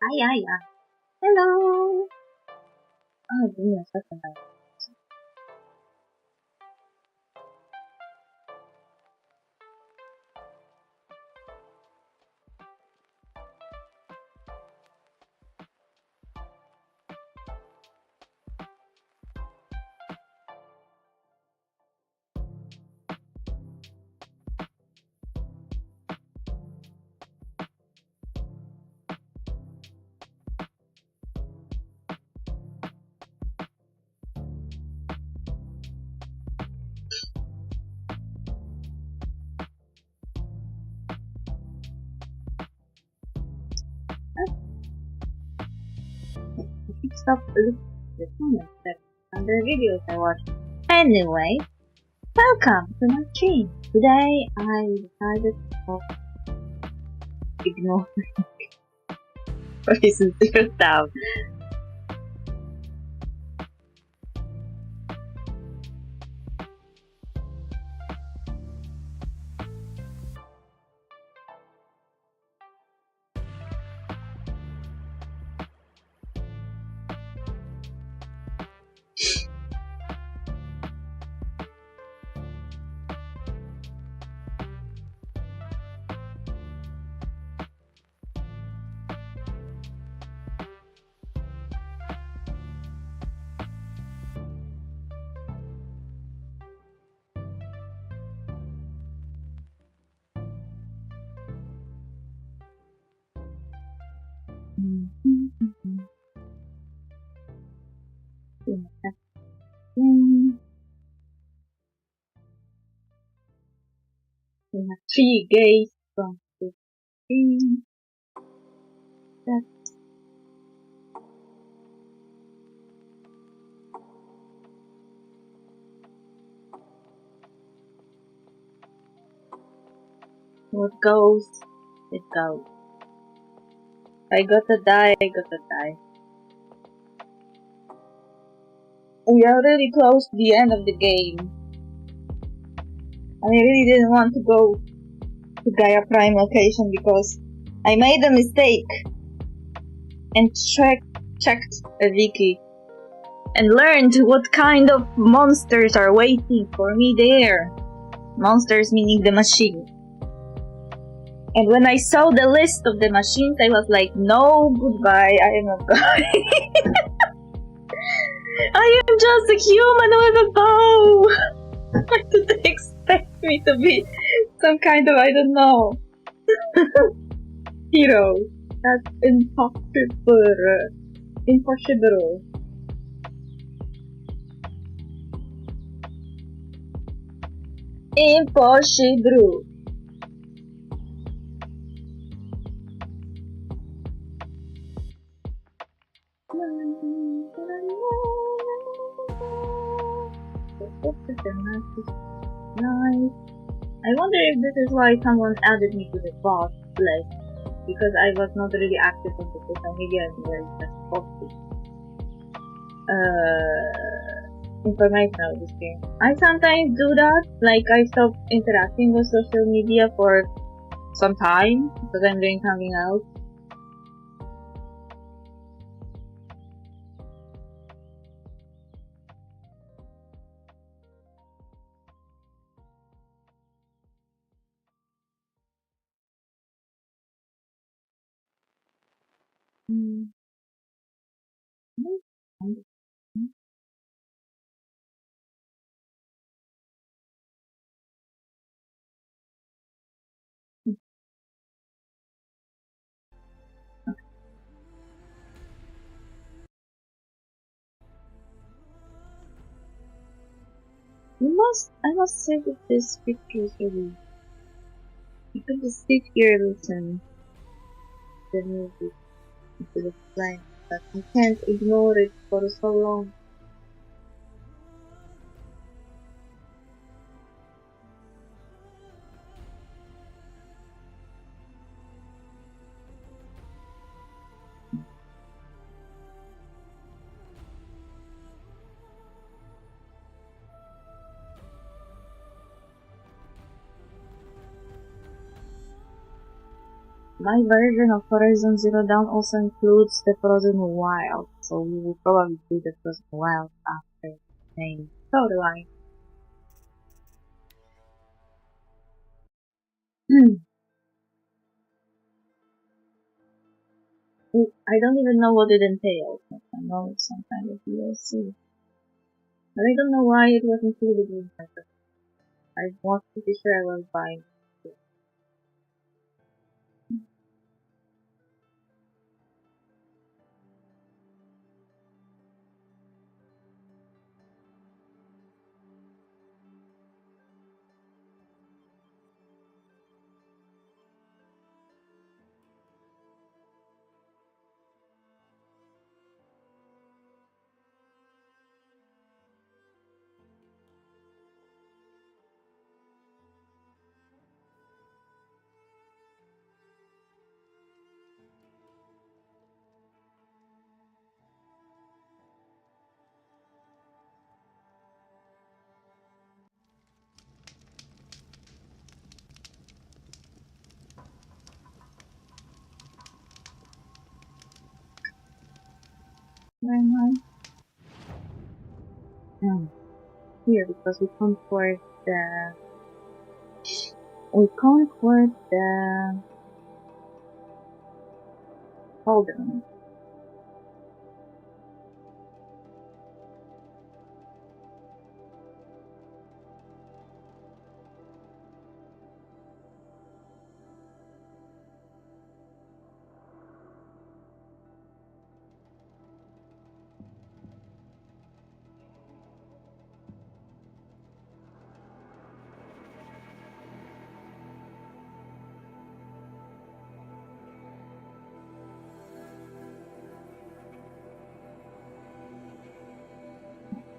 Ay. Hello. Oh, give me a second. Stop looking at the comments that under videos I watch. Anyway, welcome to my stream. Today I decided to ignore reasons to stuff. We have 3 gays from the stream. What goes, it goes. I gotta die. We are really close to the end of the game. I really didn't want to go to Gaia Prime location because I made a mistake and checked a wiki and learned what kind of monsters are waiting for me there. Monsters meaning the machine. And when I saw the list of the machines, I was like, no, goodbye, I am not going. I am just a human with a bow. Why did they expect me to be some kind of, I don't know, hero? That's impossible. Impossible. Impossible. Nice. I wonder if this is why someone added me to the boss list, because I was not really active on the social media and was just posting information about this game. I sometimes do that, like I stop interacting with social media for some time because I'm doing something else. I must say that this picture is really. You can just sit here and listen to the music instead of playing, but I can't ignore it for so long. My version of Horizon Zero Dawn also includes the Frozen Wild, so we will probably do the Frozen Wild after playing. So do I. I don't even know what it entails. I know it's some kind of DLC. But I don't know why it was included in my version. I was pretty sure I was buying it. Where am I? Here, because we conquered the... Hold on.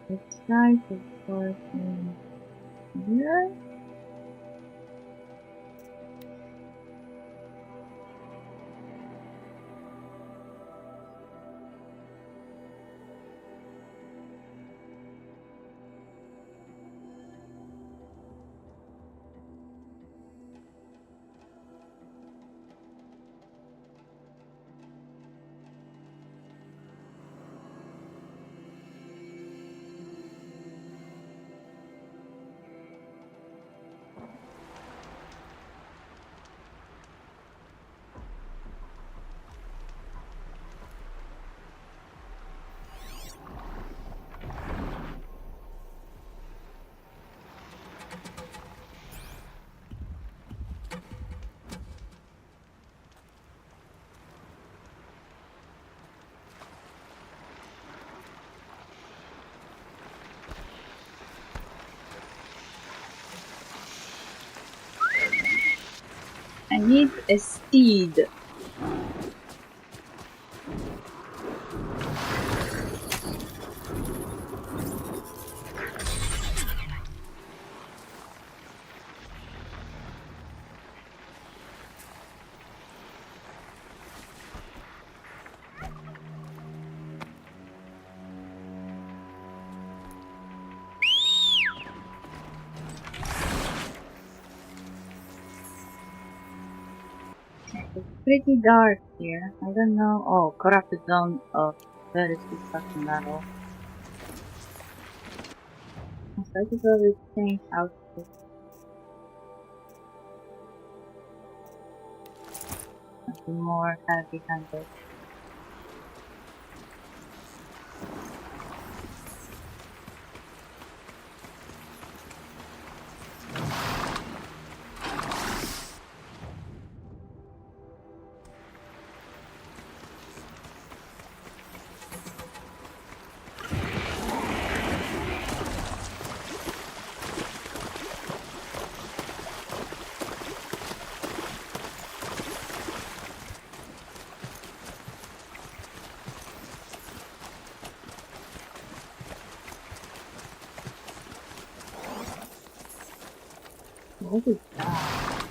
Let's try to put in here. I need a steed. It's pretty dark here. I don't know. Oh, corrupted zone of very fucking battle. I try to probably change outfit. Something more heavy handed. What is that?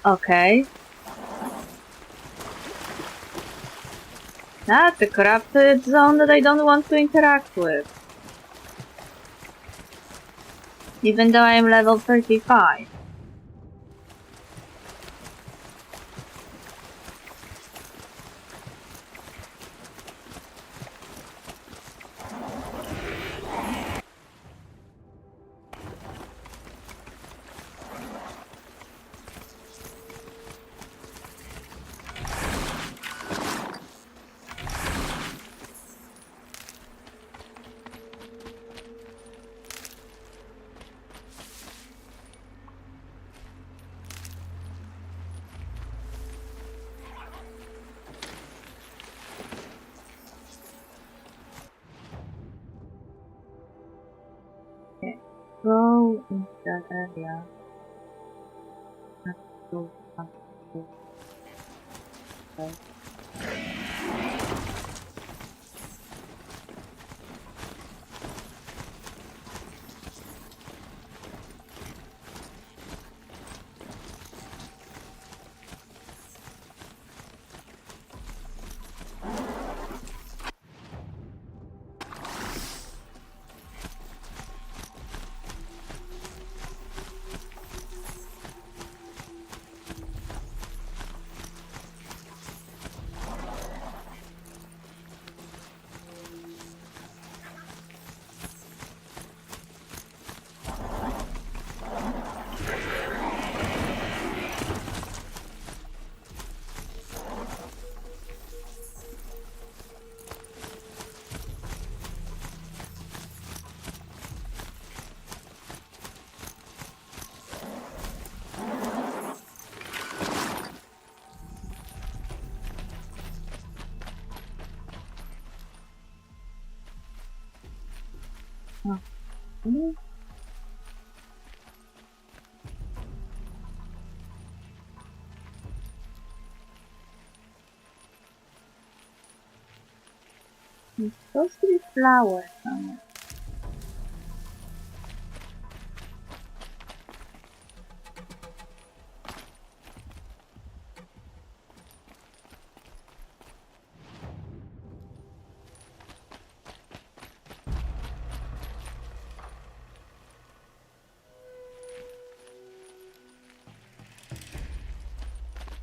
Okay. That's a corrupted zone that I don't want to interact with. Even though I'm level 35. Go into that area. Let's go up to the okay. It's supposed to be flowers on it.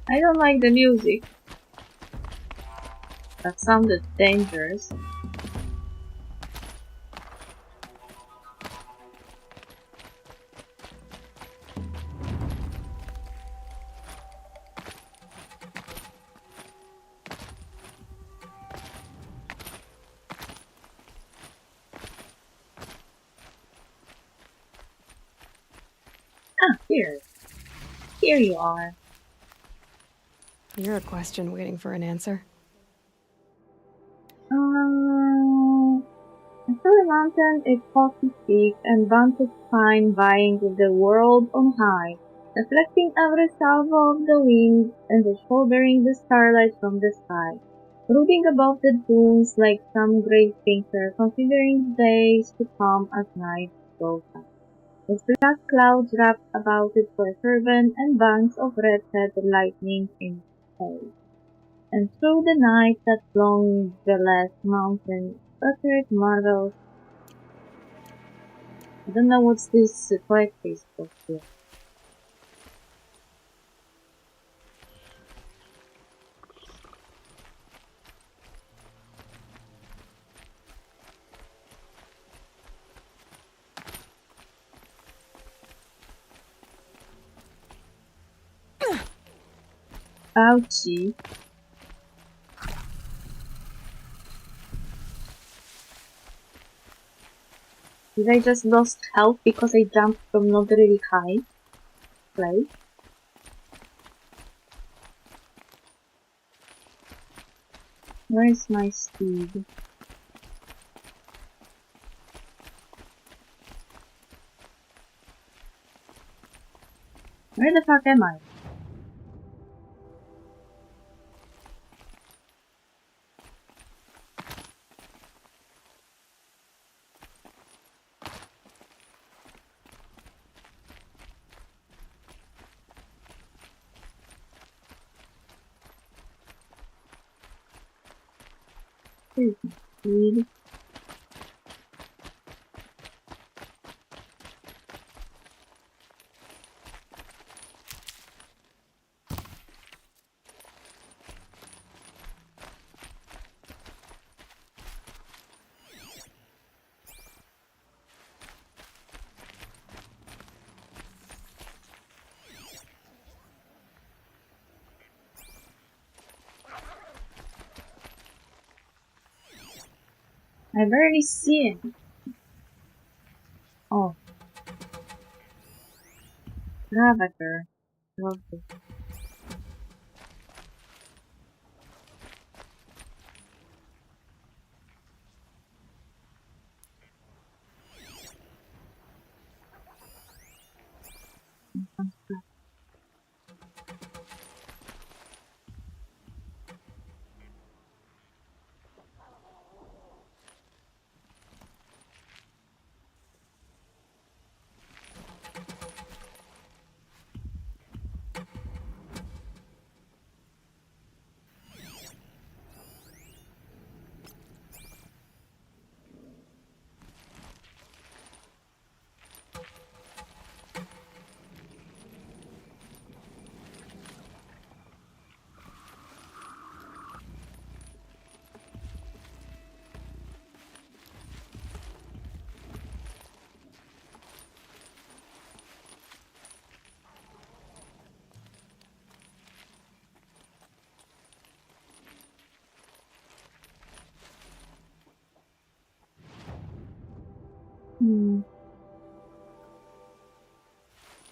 I don't like the music. That sounded dangerous. Ah, here. Here you are. You're a question waiting for an answer. Through the mountain, a coffee peak and vantage pine vying with the world on high, reflecting every salvo of the wind and shouldering the starlight from the sky, brooding above the dunes like some great painter, considering the days to come as night goes on. With black clouds wrapped about it for a turban and bands of red-head lightning in space. And through the night that long the last mountain uttered marvels. I don't know what's this quiet face supposed to be. Ouchie. Did I just lost health because I jumped from not really high place? Where's my speed? Where the fuck am I? Where's my speed? I barely see it. Oh. Gravator. Lovely.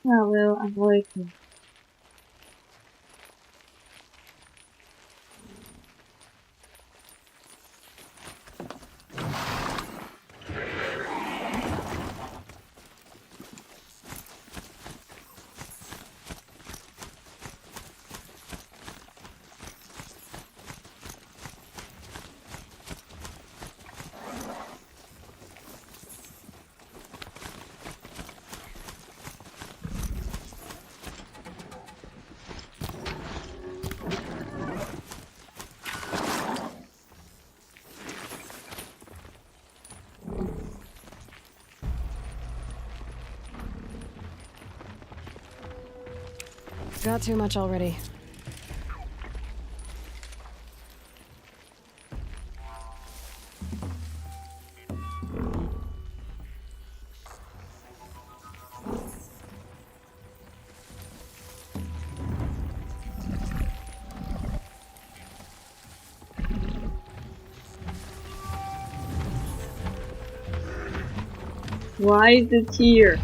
I will avoid it. Got too much already. Why is it here?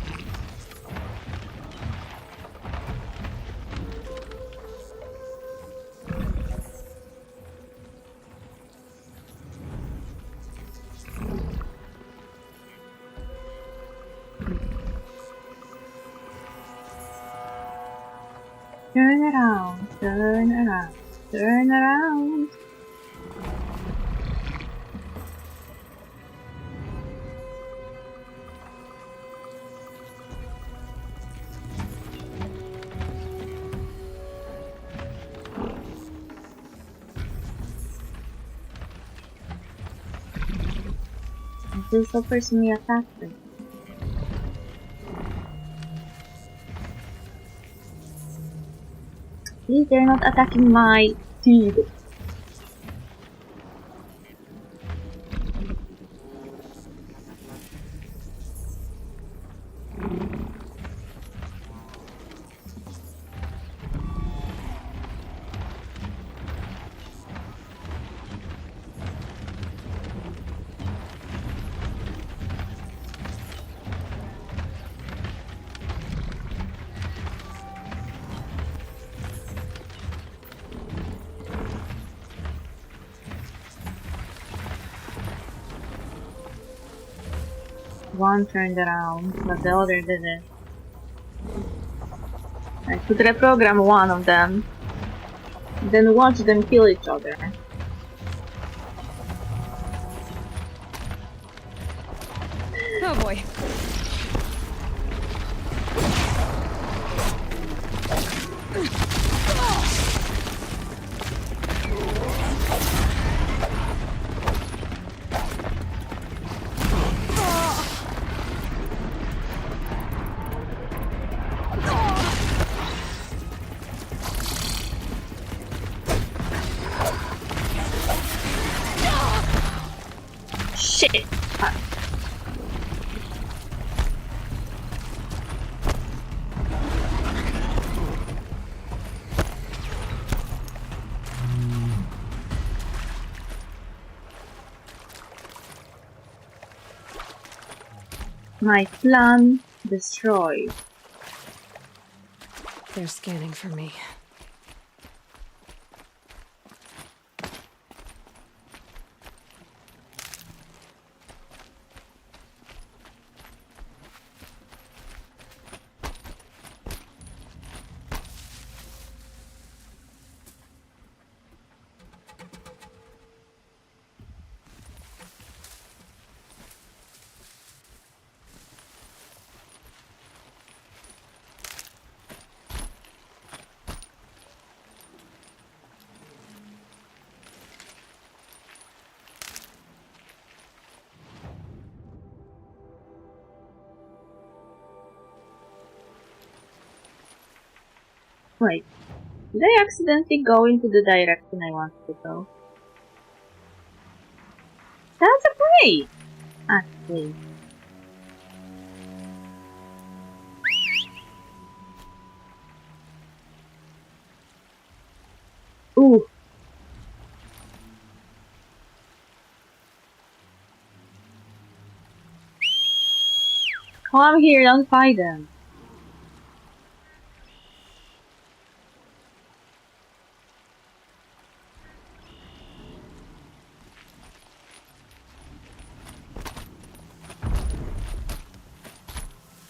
Turn around, turn around, turn around. This offers me a factor. Please, they're not attacking my feed. One turned around, but the other didn't. I could reprogram one of them, then watch them kill each other. Oh boy. Shit! My plan destroyed. They're scanning for me. Wait, did I accidentally go into the direction I wanted to go? That's a great! Actually. Ooh. Come here, don't fight them.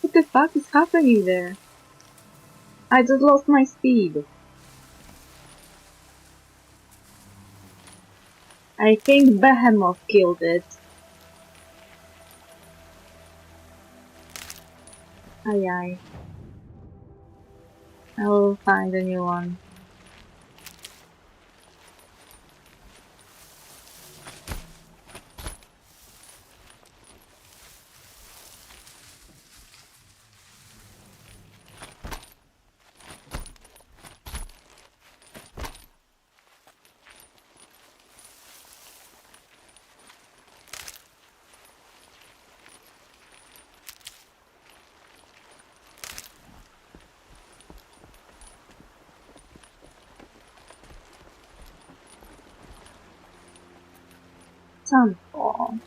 What the fuck is happening there? I just lost my speed. I think Behemoth killed it. Aye aye. I will find a new one. Sunfall.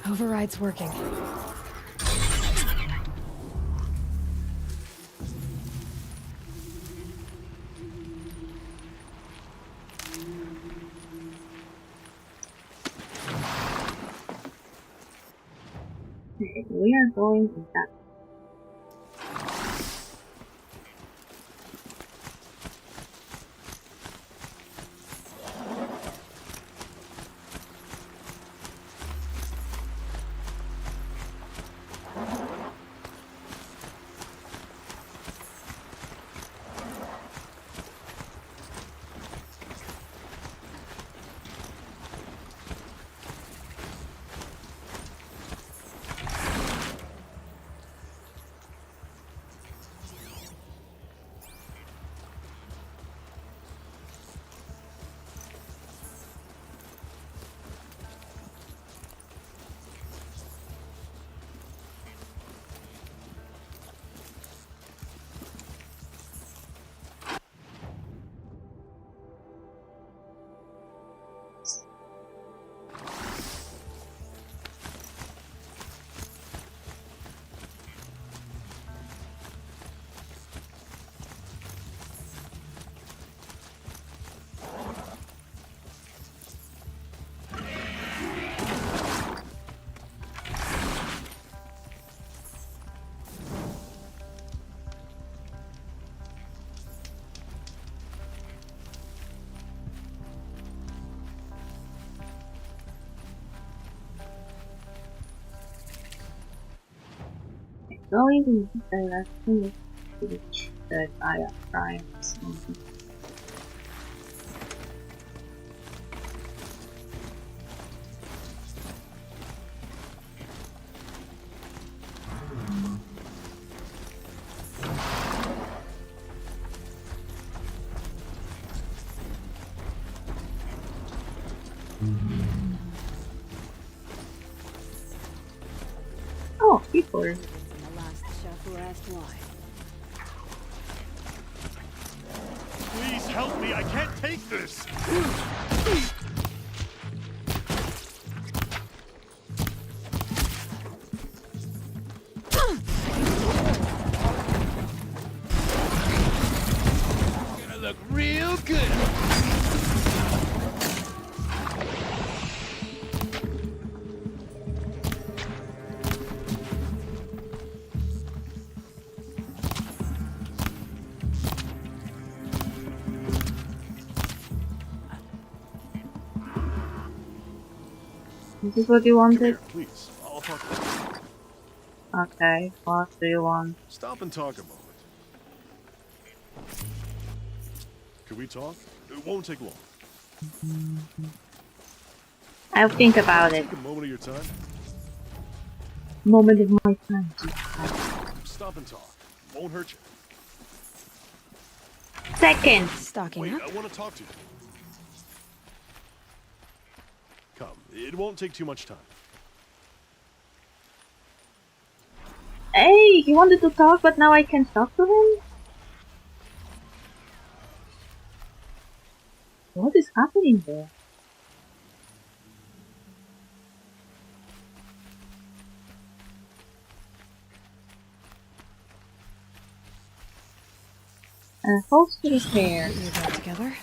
Override's working. Okay, we are going in that. Going in this direction is huge. the Gaia Prime or something. Oh, people. The last chef who asked why. Please help me, I can't take this! Gonna look real good! This is what you Come wanted? here, please. I'll talk to you. Okay, what do you want? Stop and talk a moment. Can we talk? It won't take long. I'll think about it. Take a moment of your time. Moment of my time. Stop and talk. Won't hurt you. Second! Stalking, Wait, huh? I want to talk to you. Come, it won't take too much time. Hey, he wanted to talk, but now I can't talk to him? What is happening there? Hold to his hair. Get you back together.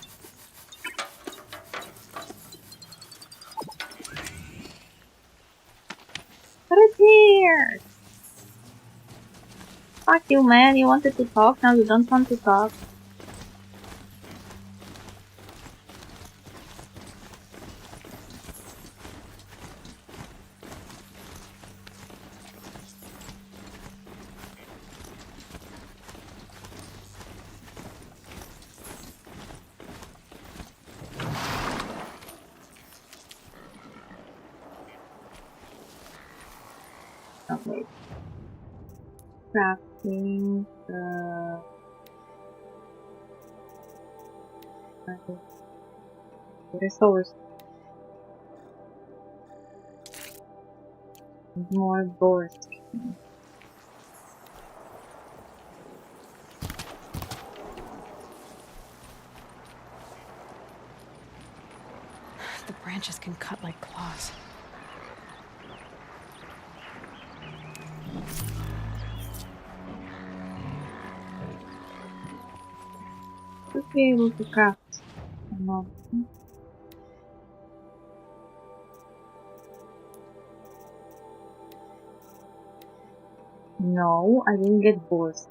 Put his hair! Fuck you, man. You wanted to talk, now you don't want to talk. Okay. Crafting the resource. More boars. The branches can cut like claws. Should be able to craft more. No, I didn't get boars.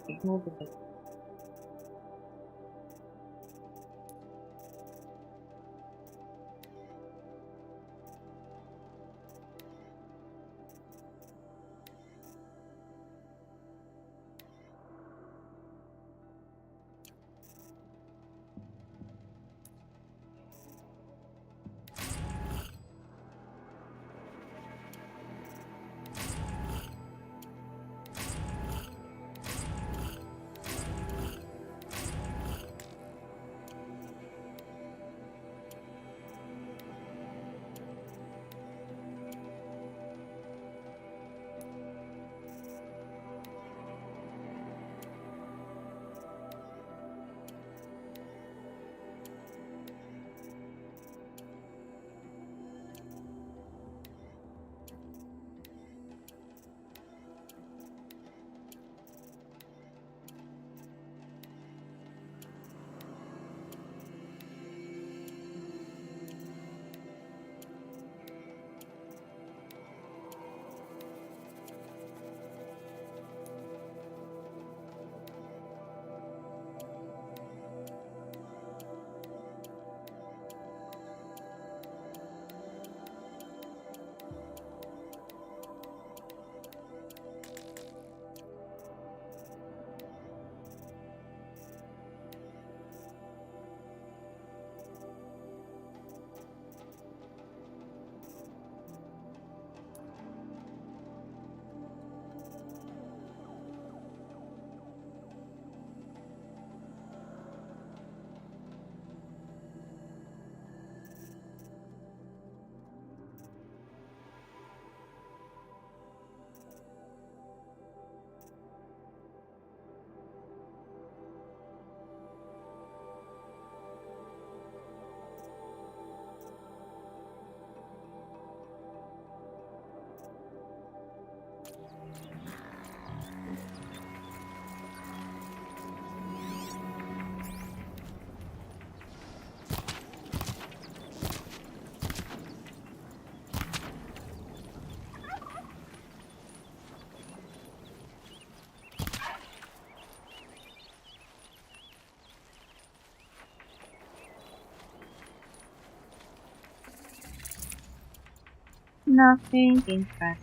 Nothing interesting.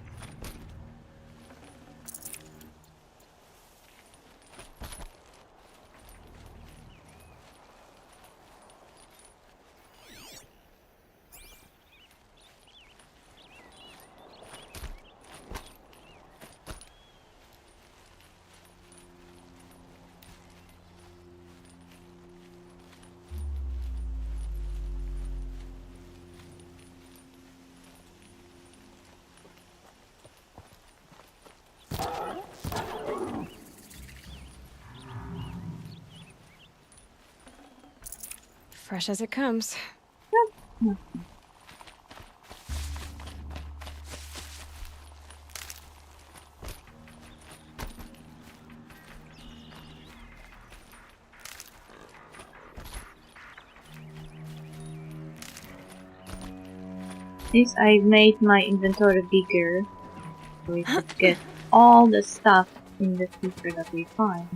Fresh as it comes. Since I made my inventory bigger, so we could get all the stuff in the future that we find.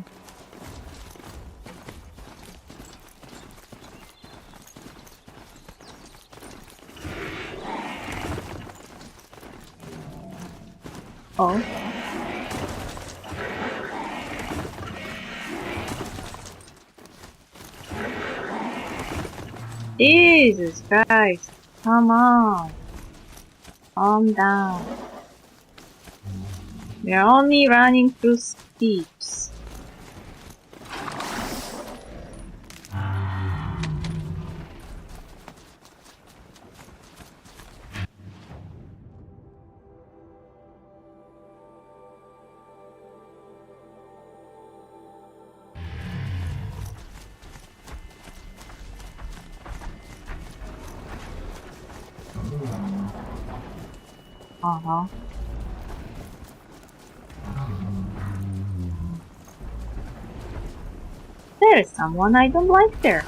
Oh. Jesus Christ. Come on. Calm down. We're only running through steeps. Uh-huh. There is someone I don't like there.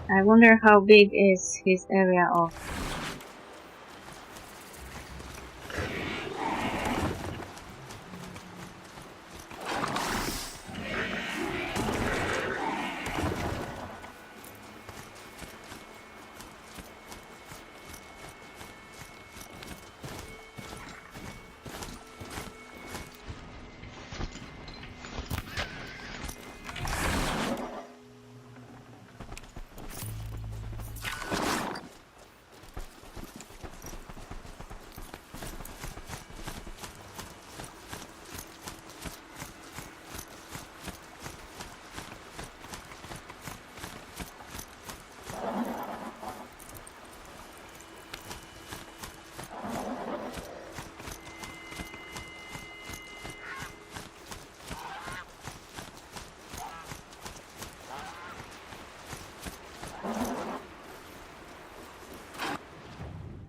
I wonder how big is his area of...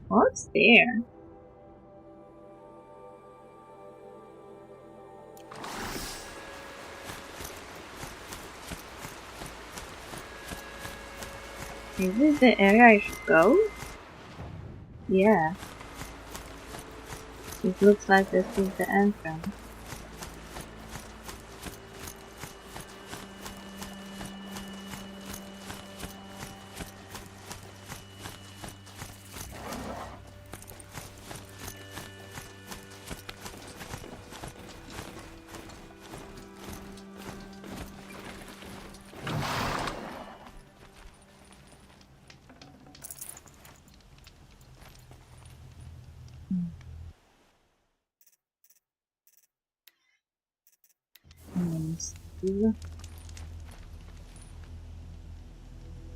What's there? Is this the area I should go? Yeah. It looks like this is the entrance.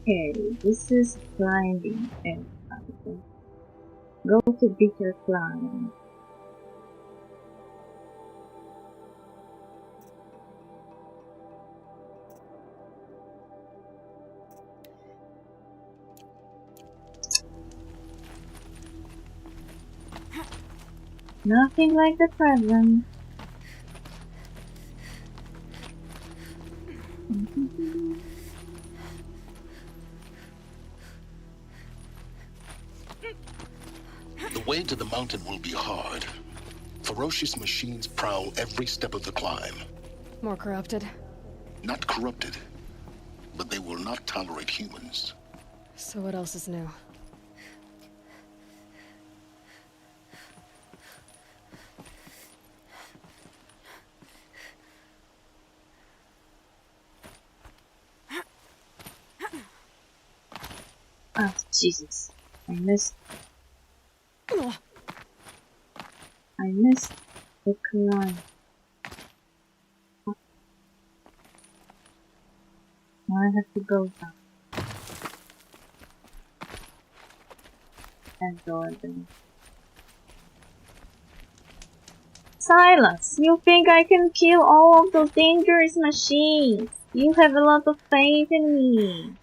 Okay, this is climbing area. Go to bitter climb. Nothing like the present. The way to the mountain will be hard. Ferocious machines prowl every step of the climb. More corrupted. Not corrupted, but they will not tolerate humans. So what else is new? Ah, Jesus. I missed the climb. Now I have to go down. And go again. Silence! You think I can kill all of those dangerous machines? You have a lot of faith in me.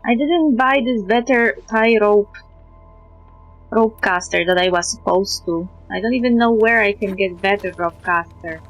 I didn't buy this better tie rope caster that I was supposed to. I don't even know where I can get better rope caster.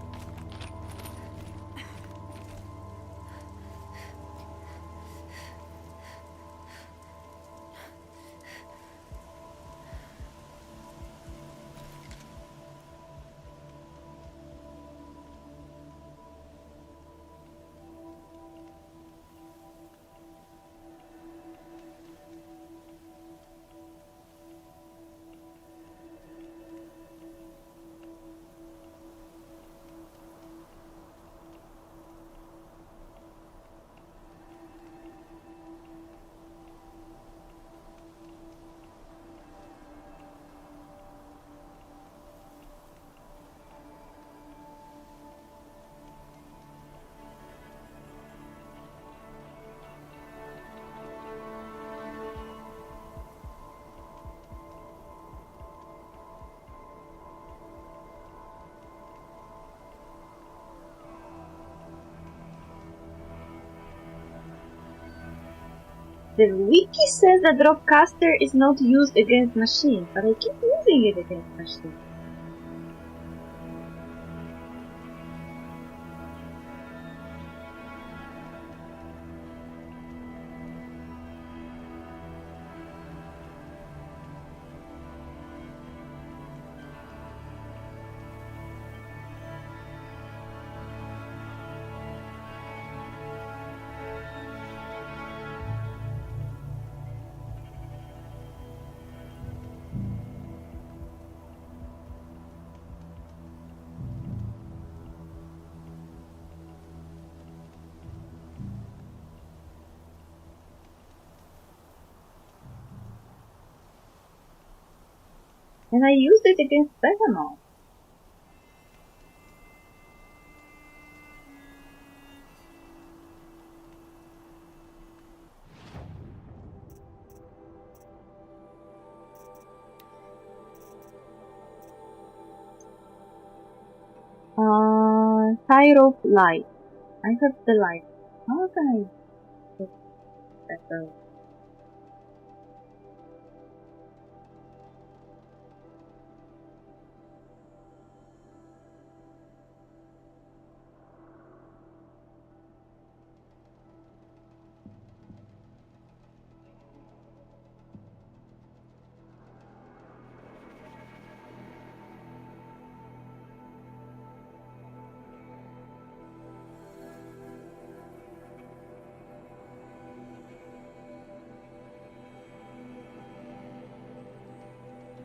The wiki says that drop caster is not used against machines, but I keep using it against machines. And I used it against Betamol. Tie rope light. I have the light. How can I get better?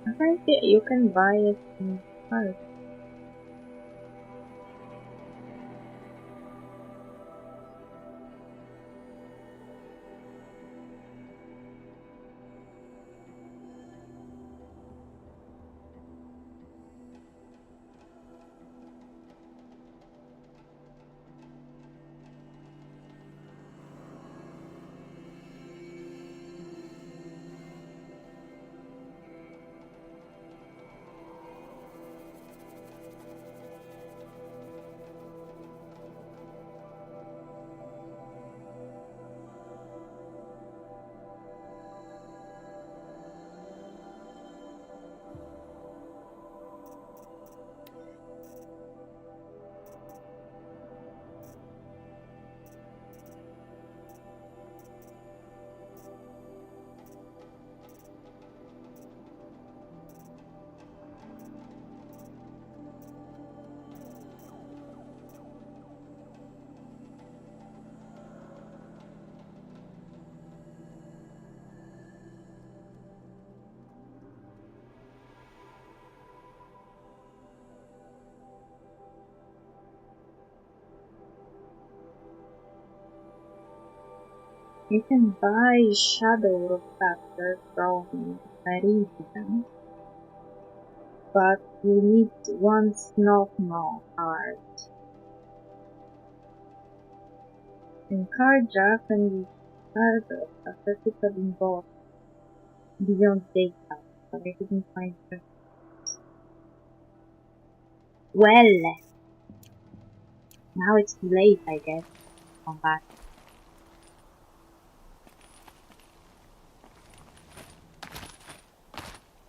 Apparently you can buy it in parts. You can buy shadow refractor from Meridian, but you need one Snowfall card. In card draw can be cards are vertical involved beyond data, but I didn't find her. Well, now it's too late, I guess. Come back.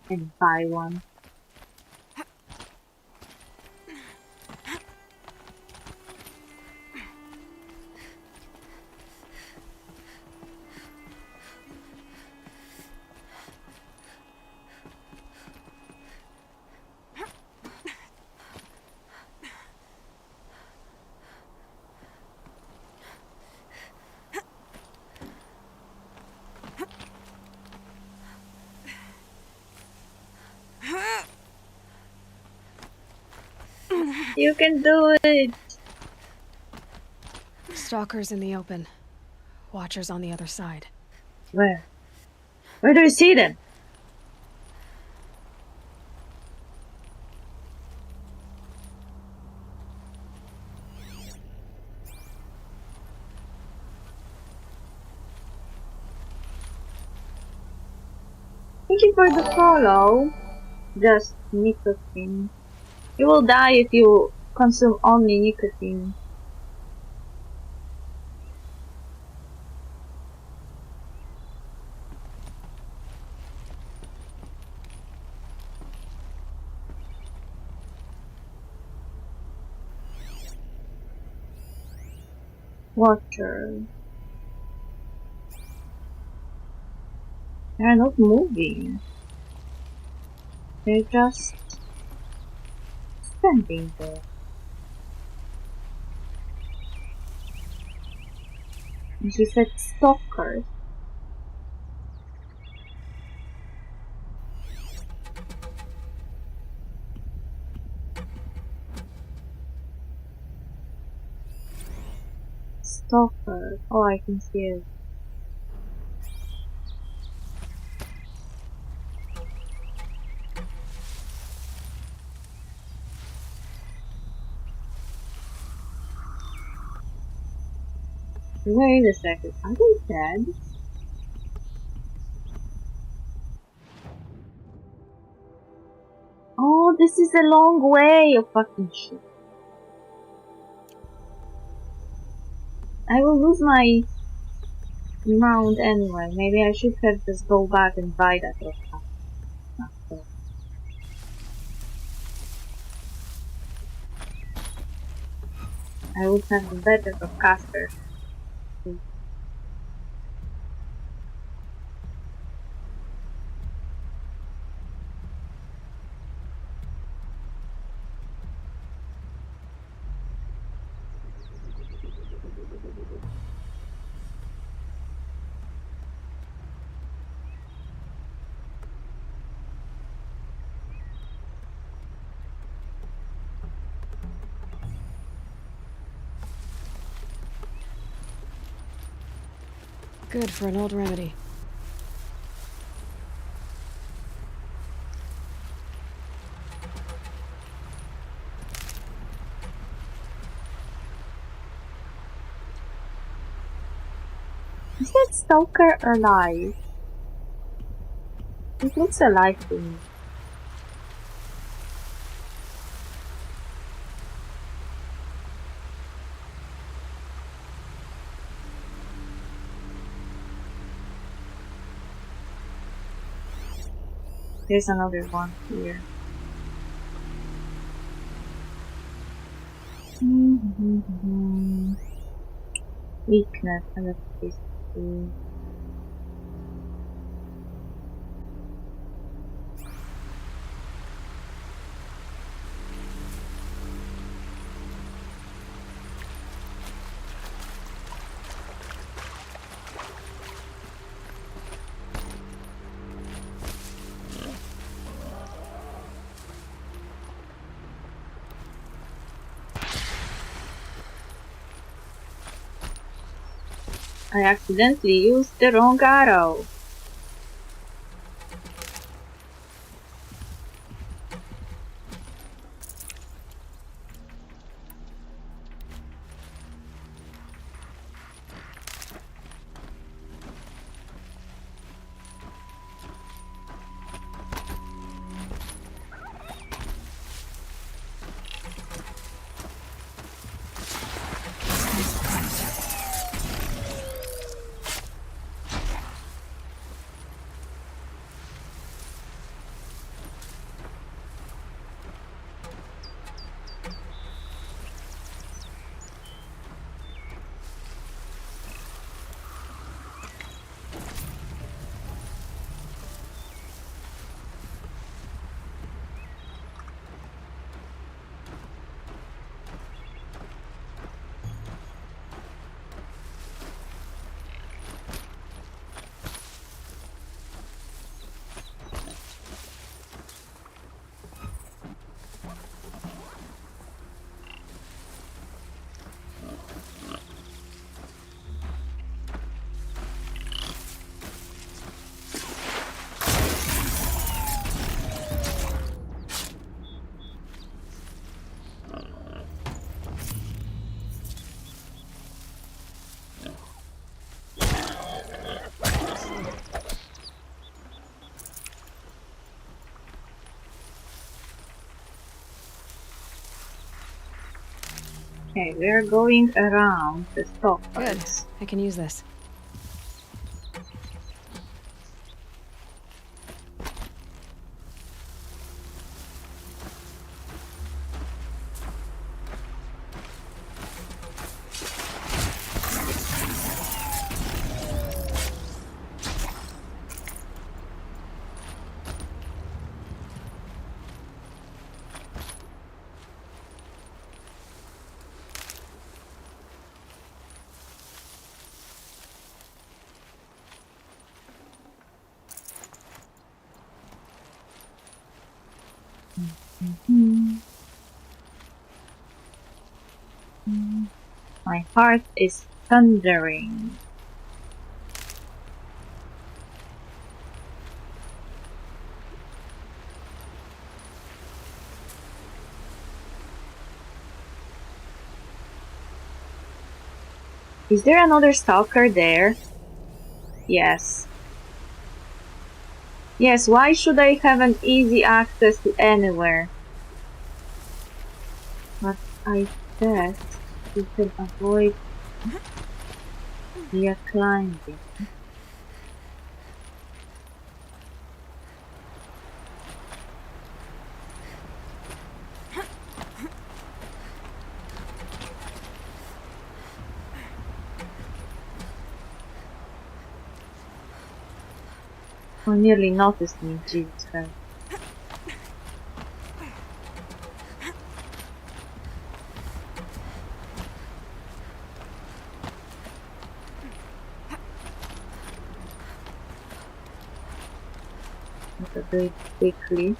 And buy one. You can do it! Stalkers in the open. Watchers on the other side. Where? Where do you see them? Thank you for the follow. Just nicotine. You will die if you consume only nicotine. Watcher. They're not moving. They're just standing there. And she said stalkers. Stalker. Oh, I can see it. Wait a second. Are they dead? Oh, this is a long way of fucking shit. I will lose my mount anyway. Maybe I should have just go back and buy that rock. I would have the better of caster. Good for an old remedy. Is that stalker alive? It looks alive to me. There's another one here. Weakness and a face. I accidentally used the wrong arrow. Okay, we're going around the Good. stockpiles. I can use this. My heart is thundering. Is there another stalker there? Yes. Yes, why should I have an easy access to anywhere? But I bet you can avoid via climbing. Oh, nearly noticed me, Jesus Christ. Gotta do it quickly.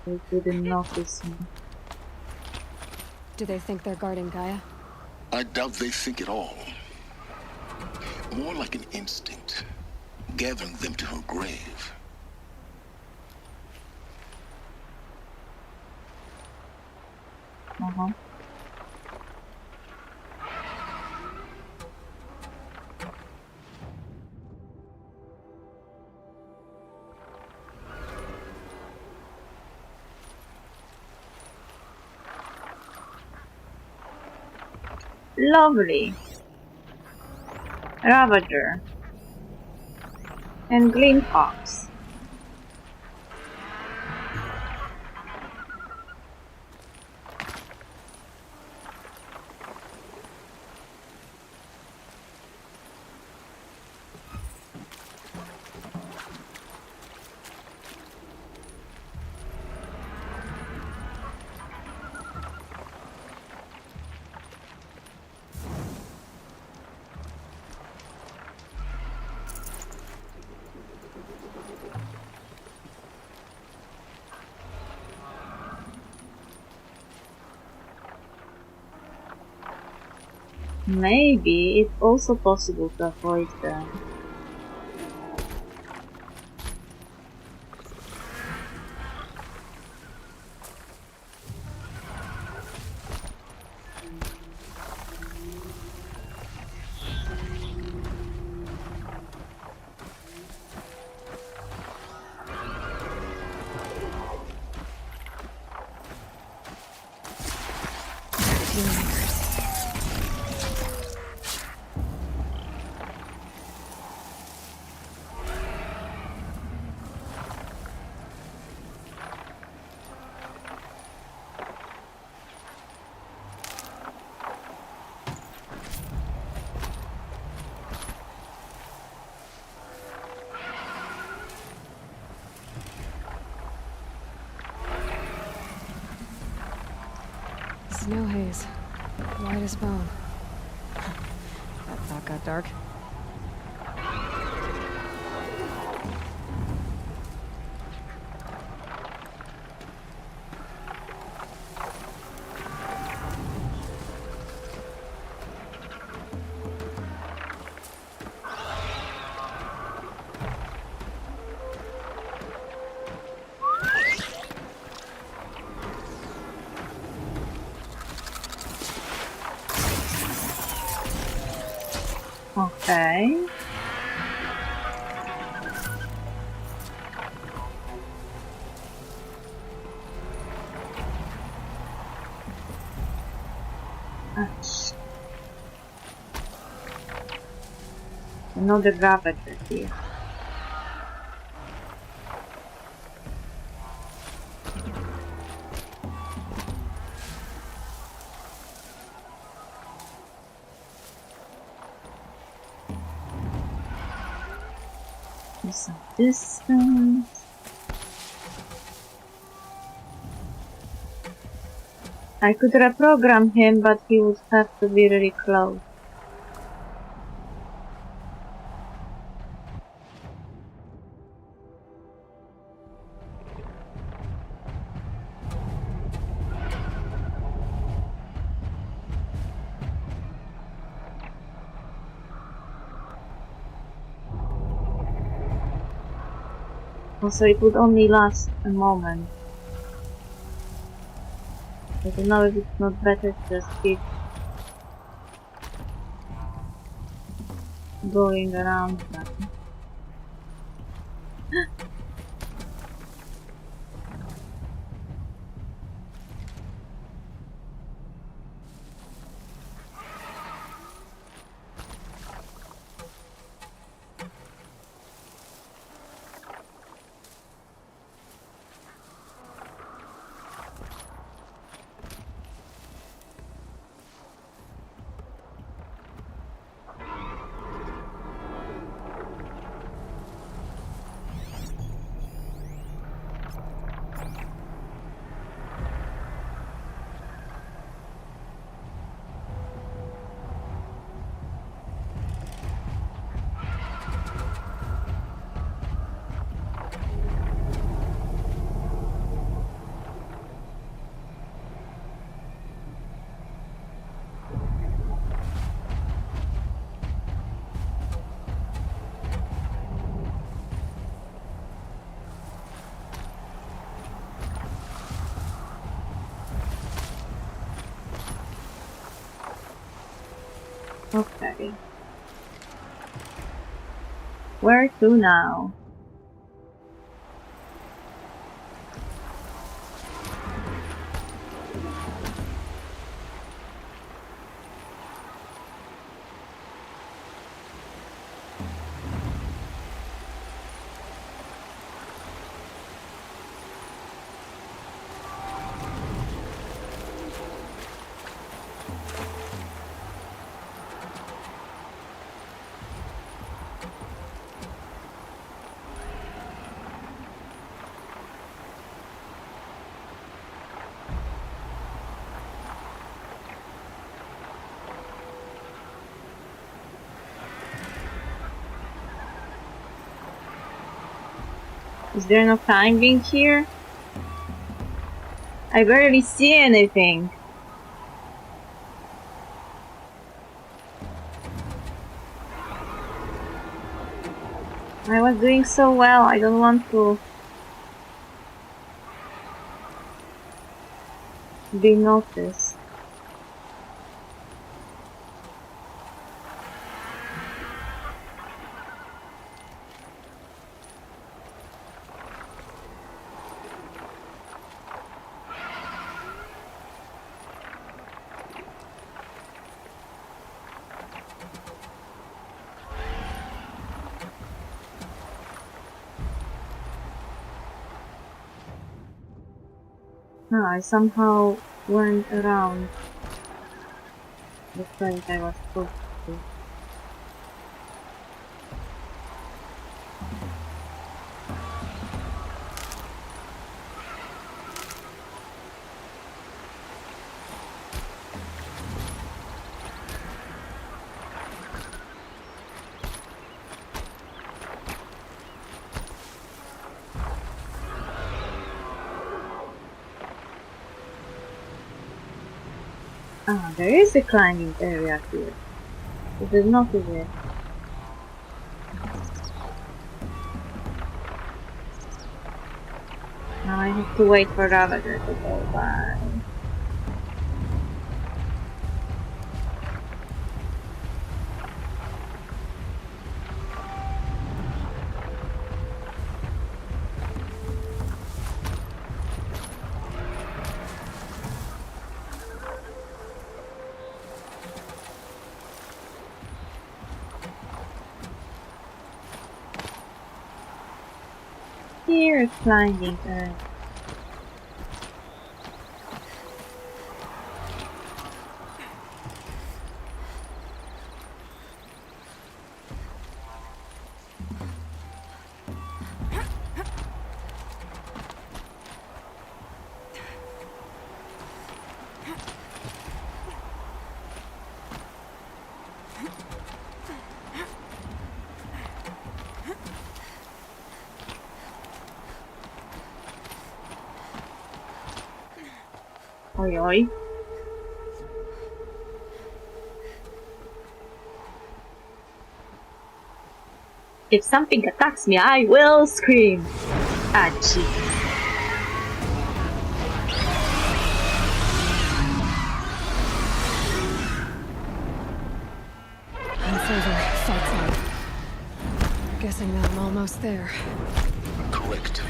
They didn't notice me. Do they think they're guarding Gaia? I doubt they think at all. More like an instinct, gathering them to her grave. Uh-huh. Lovely. Ravager. And Green Fox. Maybe it's also possible to avoid them. Snow haze. White as bone. That thought got dark. Okay. Another Ravager here. Some distance. I could reprogram him, but he would have to be really close. Also, it would only last a moment. I don't know if it's not better to just keep going around that. Okay. Where to now? Is there no climbing here? I barely see anything. I was doing so well, I don't want to be noticed. I somehow went around the point I was supposed to. There is a climbing area here. I did not notice it. Now I have to wait for Ravager to go by. Here is climbing area. Oi, oi. If something attacks me, I will scream. Ah, jeez. It's over. Fight's on. Guessing that I'm almost there. Correct.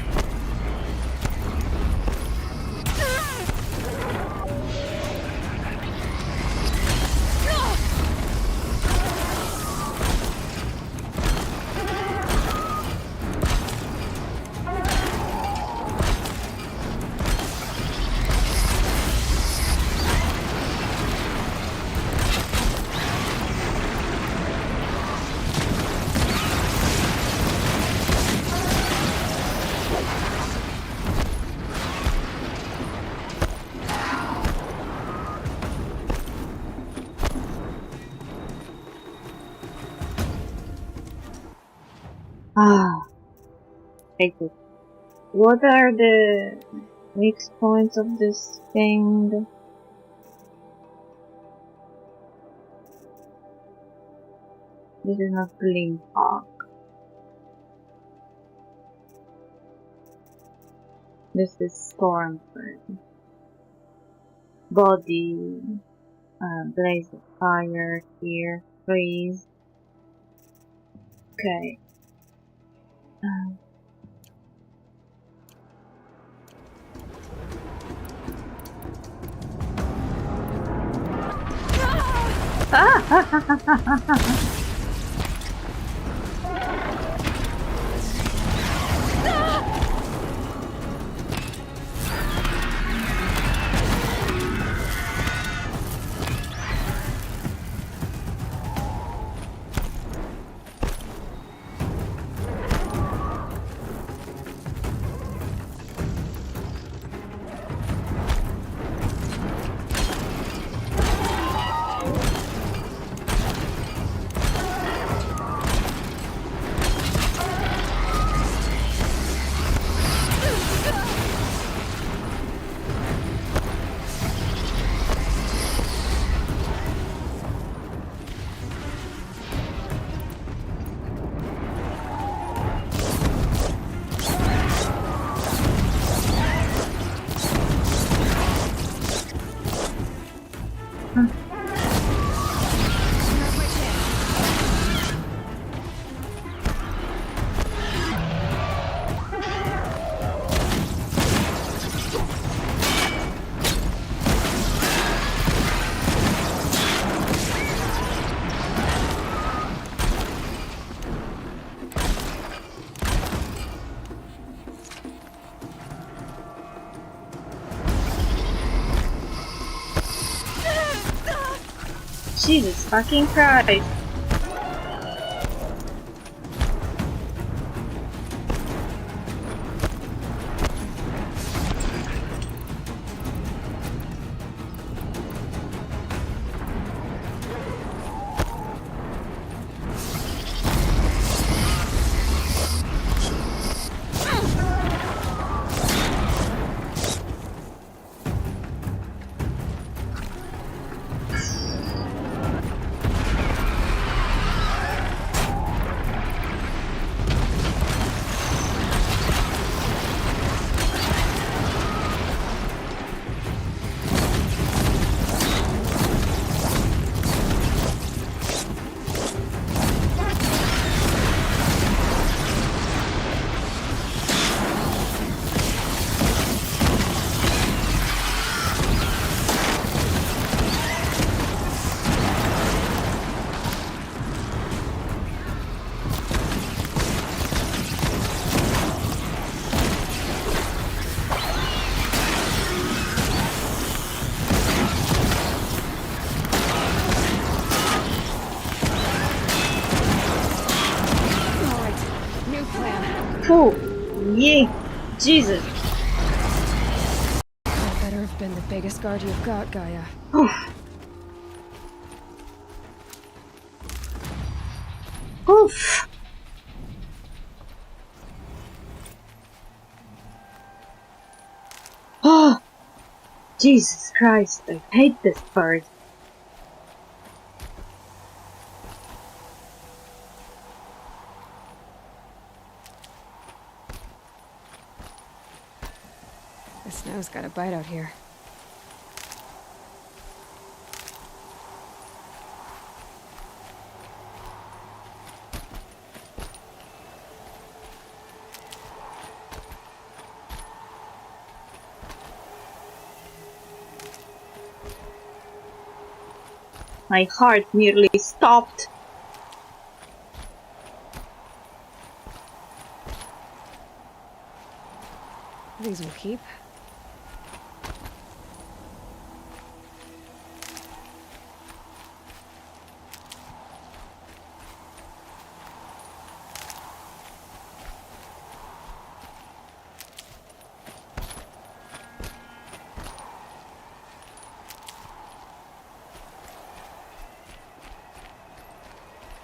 Thank you. What are the weak points of this thing? This is not Blink Hawk. This is Stormford. Body. Blaze of fire here. Freeze. Okay. Jesus fucking Christ. Oh, yeah, Jesus. That better have been the biggest guard you've got, Gaia. Oof. Oh, Jesus Christ, I hate this part. The snow's got a bite out here. My heart nearly stopped. These will keep.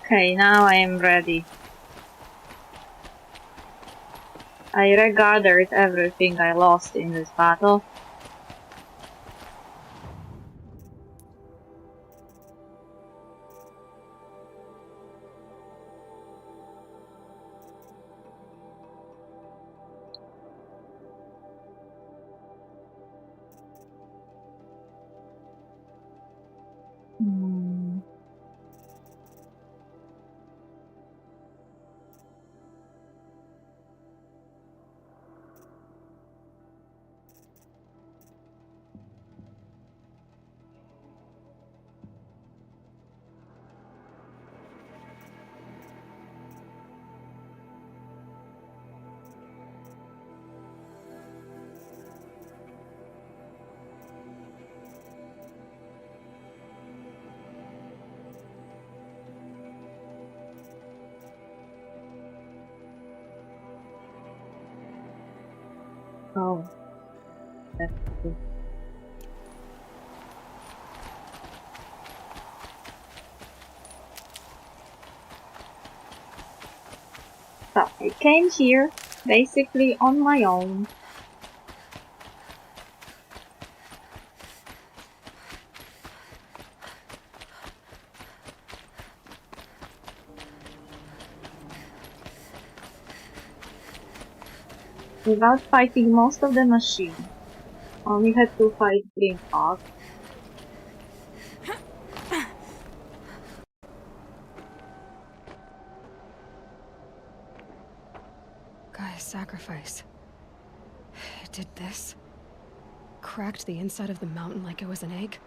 Okay, now I am ready. I regathered everything I lost in this battle. Oh, that's good. So I came here basically on my own. Without fighting most of the machine. Only had to fight Greenhawk. Gaia's sacrifice. It did this. Cracked the inside of the mountain like it was an egg.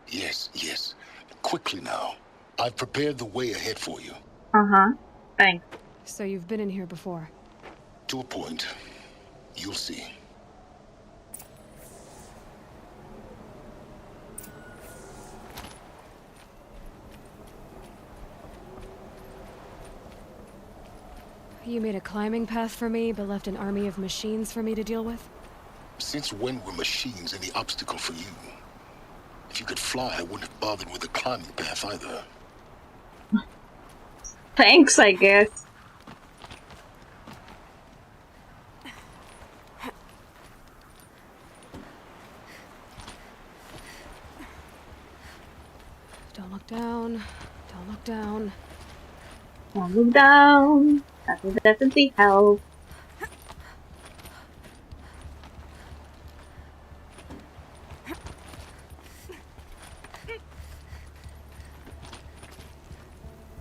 Yes, yes. Quickly now. I've prepared the way ahead for you. Uh-huh. Thanks. So you've been in here before. To a point. You'll see. You made a climbing path for me, but left an army of machines for me to deal with? Since when were machines any obstacle for you? If you could fly, I wouldn't have bothered with the climbing path either. Thanks, I guess. Don't look down. Don't look down. Don't look down. That will definitely help.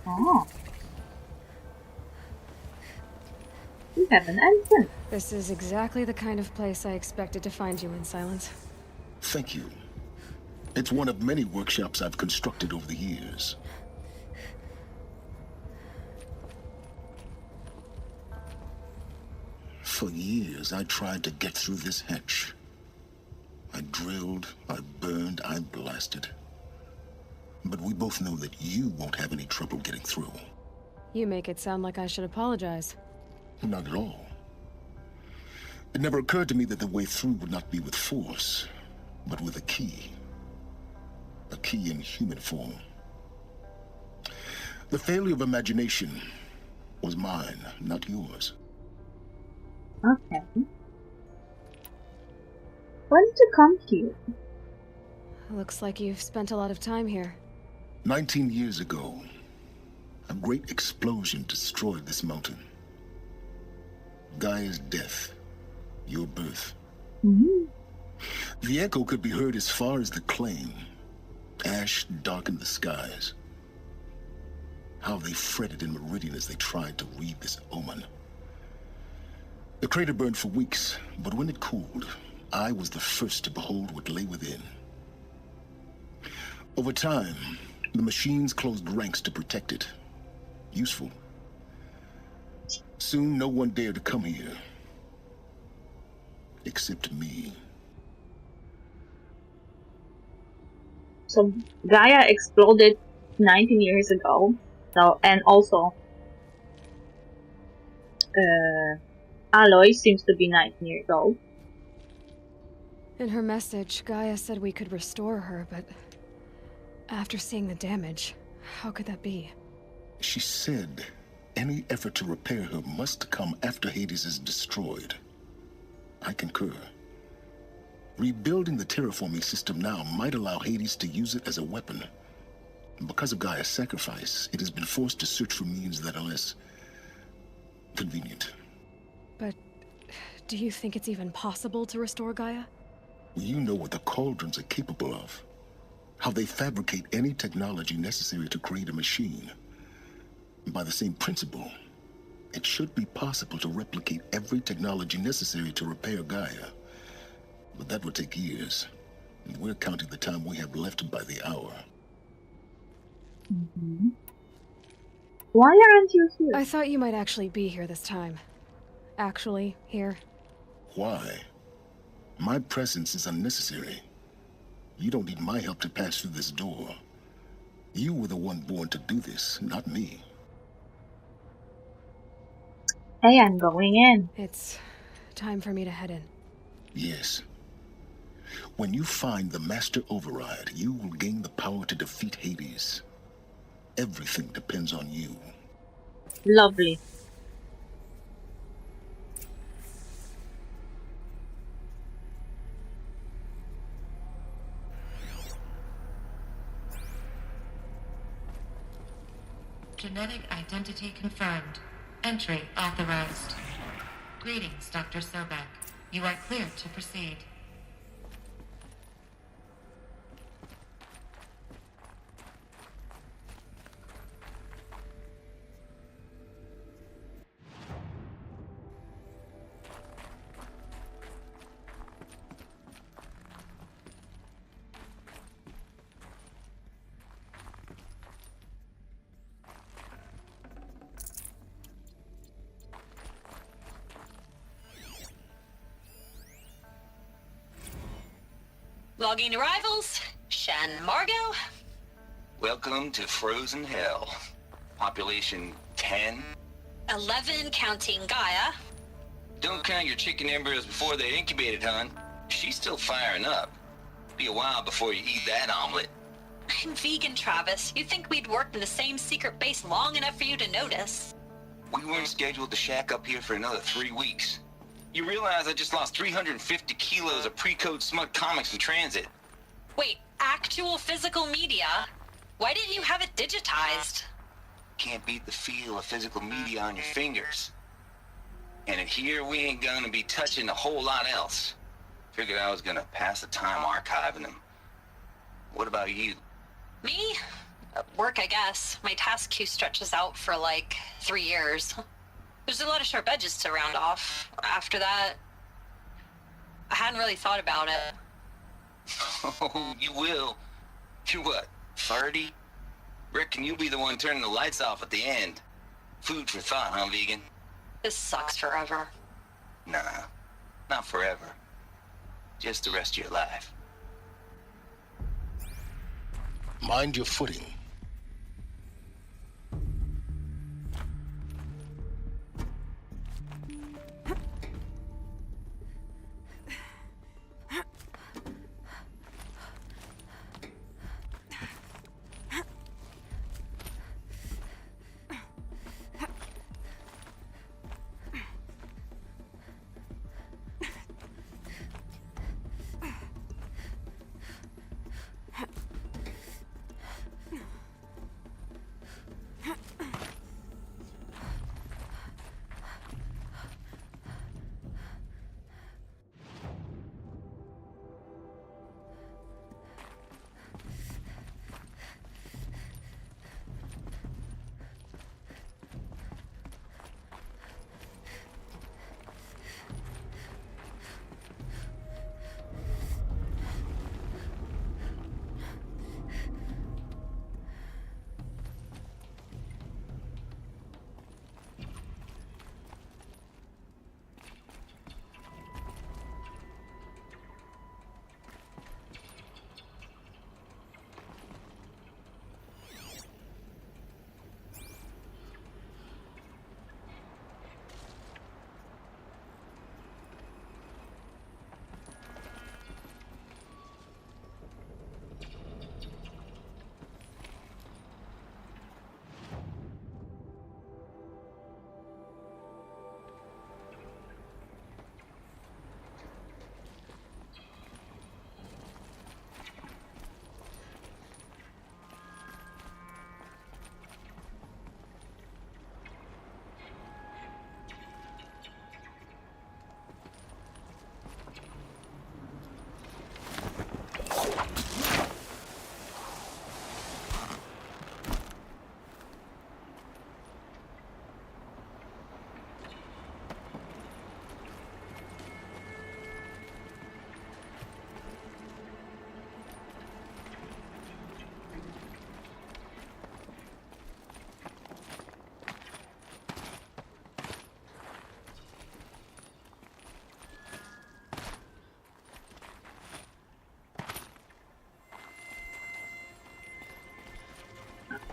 Oh. You have an entrance. This is exactly the kind of place I expected to find you in, Silence. Thank you. It's one of many workshops I've constructed over the years. For years, I tried to get through this hatch. I drilled, I burned, I blasted. But we both know that you won't have any trouble getting through. You make it sound like I should apologize. Not at all. It never occurred to me that the way through would not be with force, but with a key. A key in human form. The failure of imagination was mine, not yours. Okay. When did you come here? Looks like you've spent a lot of time here. 19 years ago, a great explosion destroyed this mountain. Gaia's death, your birth. Mm-hmm. The echo could be heard as far as the claim. Ash darkened the skies. How they fretted in Meridian as they tried to read this omen. The crater burned for weeks, but when it cooled, I was the first to behold what lay within. Over time, the machines closed ranks to protect it. Useful. Soon, no one dared to come here. Except me. So Gaia exploded 19 years ago. So, and also, Aloy seems to be 19 years old. In her message, Gaia said we could restore her, but after seeing the damage, how could that be? She said any effort to repair her must come after Hades is destroyed. I concur. Rebuilding the terraforming system now might allow Hades to use it as a weapon. Because of Gaia's sacrifice, it has been forced to search for means that are less convenient. But do you think it's even possible to restore Gaia? You know what the cauldrons are capable of. How they fabricate any technology necessary to create a machine. By the same principle, it should be possible to replicate every technology necessary to repair Gaia. But that would take years, and we're counting the time we have left by the hour. Mm-hmm. Why aren't you here? I thought you might actually be here this time. Actually, here. Why? My presence is unnecessary. You don't need my help to pass through this door. You were the one born to do this, not me. Hey, I'm going in. It's time for me to head in. Yes. When you find the Master Override, you will gain the power to defeat Hades. Everything depends on you. Lovely. Genetic identity confirmed. Entry authorized. Greetings, Dr. Sobek. You are cleared to proceed. Logging arrivals. Shan Margot. Welcome to Frozen Hell. Population 10. 11 counting Gaia. Don't count your chicken embryos before they're incubated, hon. She's still firing up. Be a while before you eat that omelet. I'm vegan, Travis. You think we'd worked in the same secret base long enough for you to notice? We weren't scheduled to shack up here for another 3 weeks. You realize I just lost 350 kilos of pre-code smut comics in transit. Wait, actual physical media? Why didn't you have it digitized? Can't beat the feel of physical media on your fingers. And in here, we ain't gonna be touching a whole lot else. Figured I was gonna pass the time archiving them. What about you? Me? Work, I guess. My task queue stretches out for like 3 years. There's a lot of sharp edges to round off. After that, I hadn't really thought about it. Oh, you will. You're what, 30? Reckon you'll be the one turning the lights off at the end. Food for thought, huh, vegan? This sucks forever. Nah, not forever. Just the rest of your life. Mind your footing.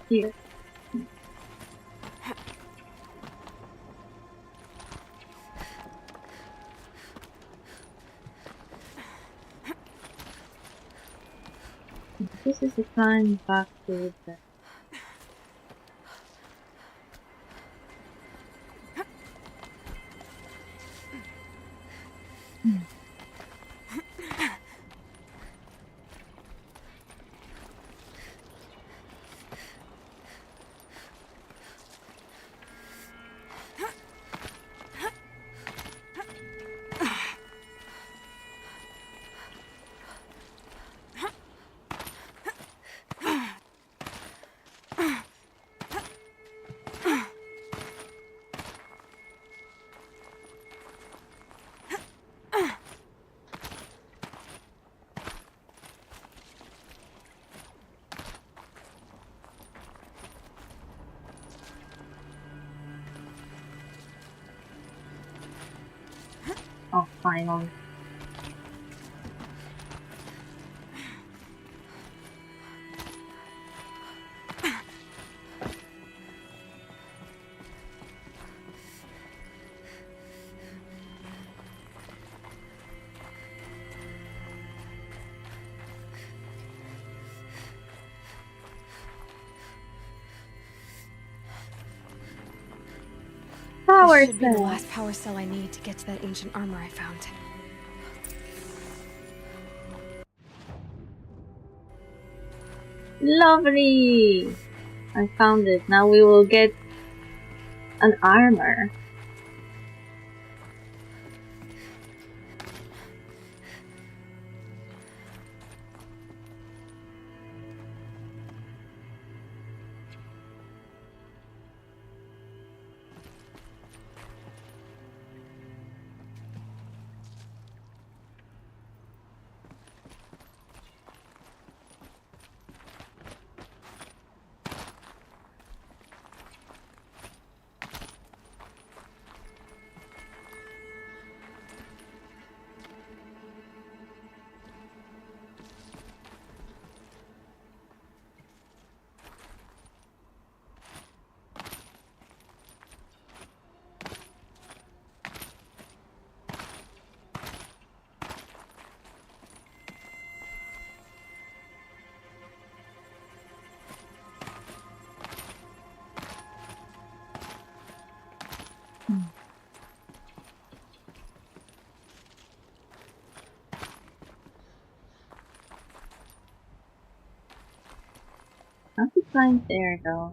Here. This is the time back to the oh, finally. power This should be the cell. last power cell I need to get to that ancient armor I found. Lovely! I found it. Now we will get an armor. How to climb there though?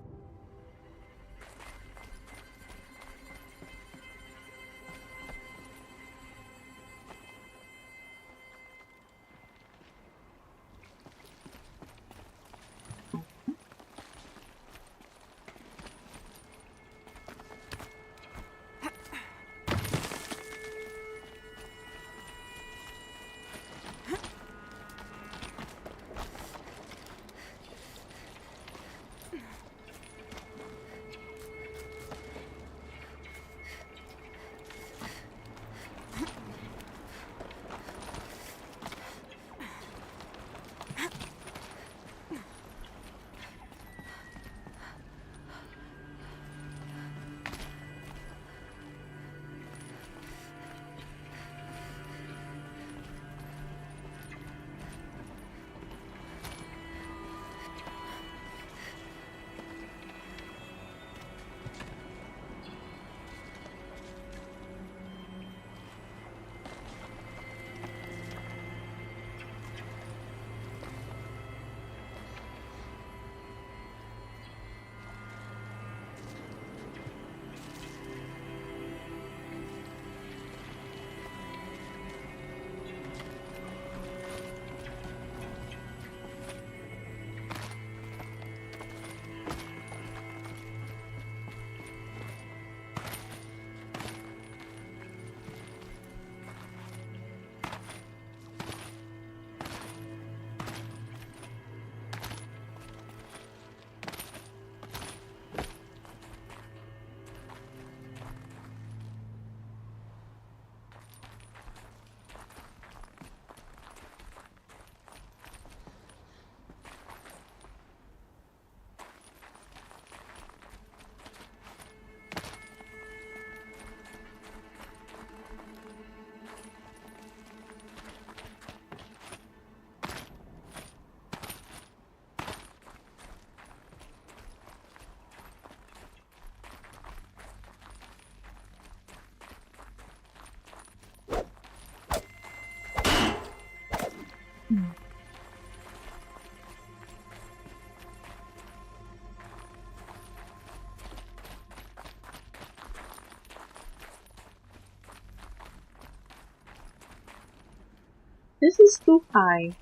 This is too high.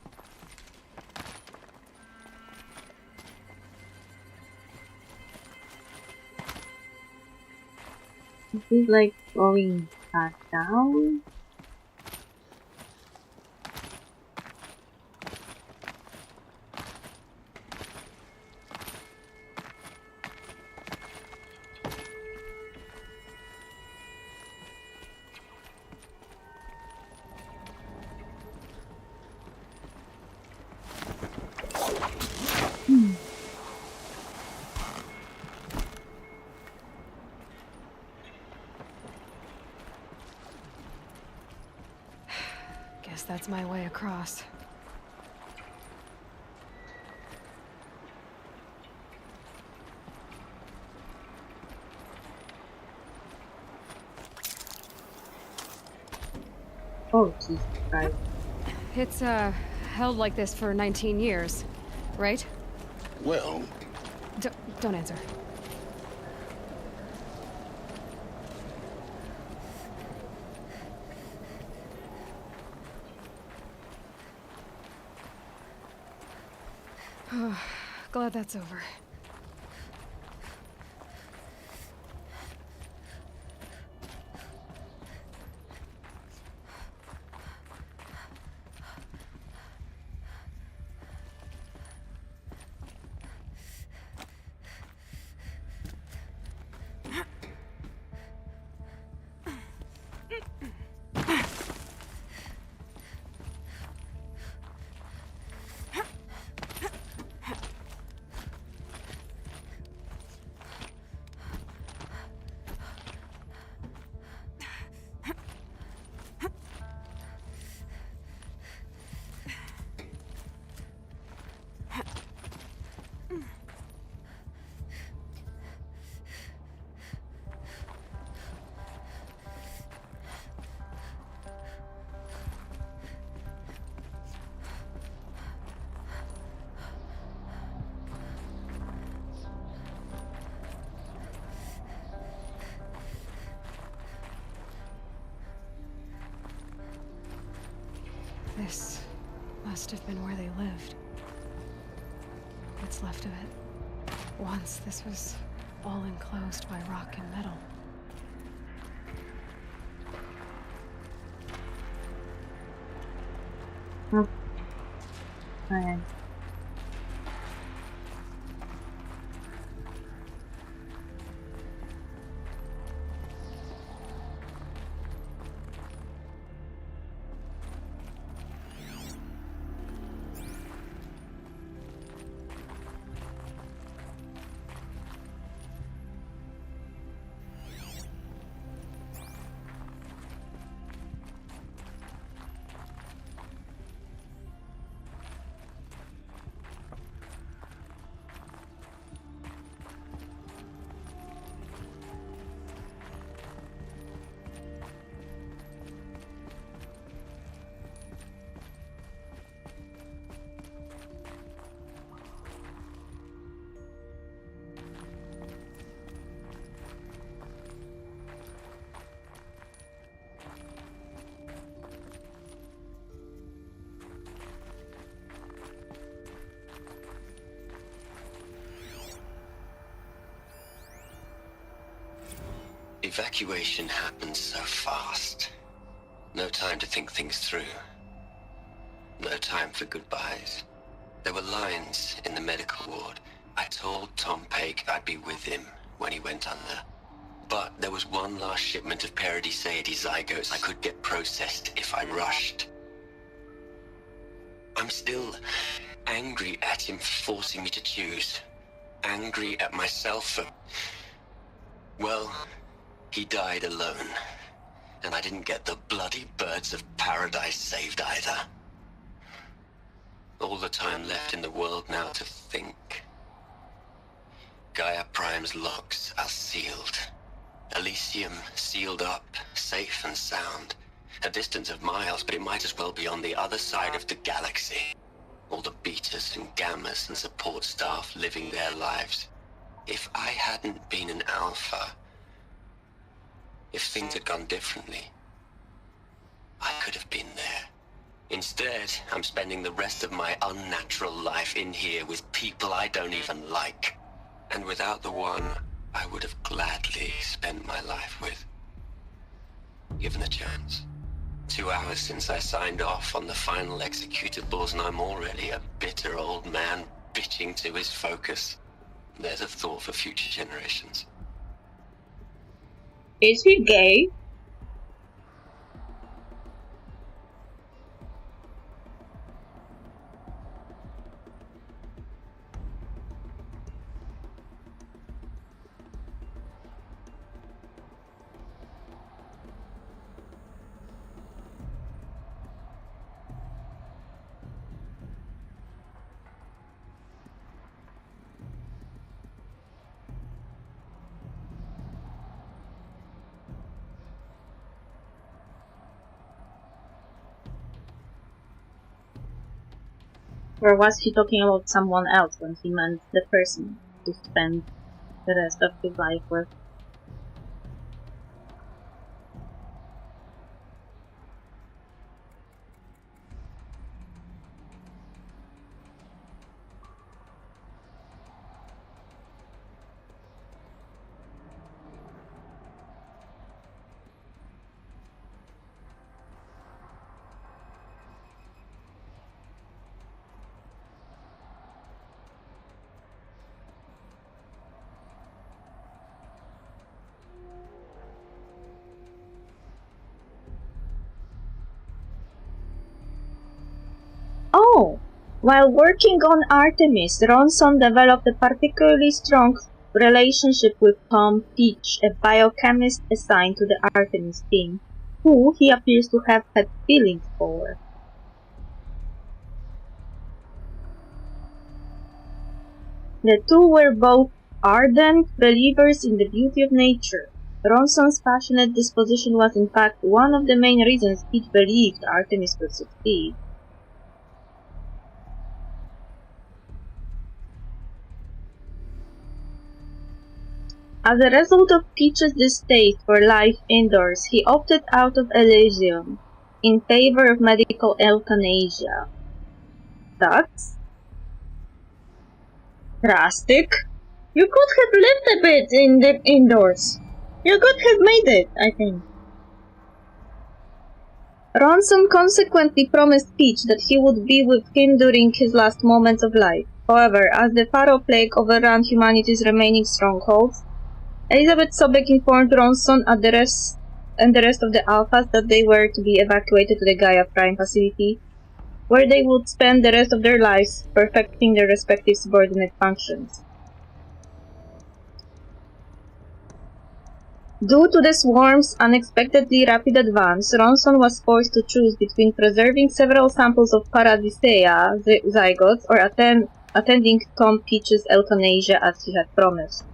This is like going back down. Guess that's my way across. Oh, Jesus Christ. It's, held like this for 19 years, right? Well, Don't answer. Glad that's over. This must have been where they lived. What's left of it. Once this was all enclosed by rock and metal. Okay. Evacuation happened so fast. No time to think things through. No time for goodbyes. There were lines in the medical ward. I told Tom Paik I'd be with him when he went under. But there was one last shipment of Paradiseidae zygotes I could get processed if I rushed. I'm still angry at him for forcing me to choose. Angry at myself for... Well, he died alone. And I didn't get the bloody birds of paradise saved either. All the time left in the world now to think. Gaia Prime's locks are sealed. Elysium sealed up, safe and sound. A distance of miles, but it might as well be on the other side of the galaxy. All the betas and gammas and support staff living their lives. If I hadn't been an alpha, if things had gone differently, I could have been there. Instead, I'm spending the rest of my unnatural life in here with people I don't even like. And without the one I would have gladly spent my life with. Given a chance. 2 hours since I signed off on the final executables, and I'm already a bitter old man bitching to his focus. There's a thought for future generations. Is he gay? Or was he talking about someone else when he meant the person to spend the rest of his life with? Oh! While working on Artemis, Ronson developed a particularly strong relationship with Tom Peach, a biochemist assigned to the Artemis team, who he appears to have had feelings for. The two were both ardent believers in the beauty of nature. Ronson's passionate disposition was in fact one of the main reasons Peach believed Artemis would succeed. As a result of Peach's distaste for life indoors, he opted out of Elysium in favor of medical euthanasia. That's drastic. You could have lived a bit in the indoors. You could have made it, I think. Ronson consequently promised Peach that he would be with him during his last moments of life. However, as the Pharaoh Plague overran humanity's remaining strongholds, Elizabeth Sobek informed Ronson and the rest of the Alphas that they were to be evacuated to the Gaia Prime facility, where they would spend the rest of their lives perfecting their respective subordinate functions. Due to the swarm's unexpectedly rapid advance, Ronson was forced to choose between preserving several samples of Paradisea zygotes or attending Tom Peach's euthanasia as he had promised.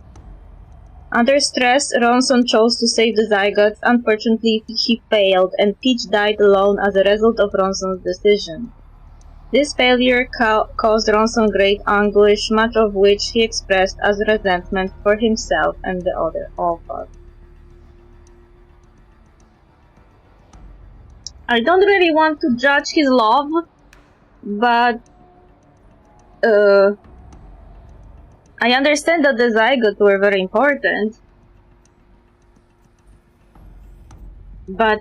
Under stress, Ronson chose to save the zygotes. Unfortunately, he failed, and Peach died alone as a result of Ronson's decision. This failure caused Ronson great anguish, much of which he expressed as resentment for himself and the other Alphas. I don't really want to judge his love, but I understand that the zygotes were very important, but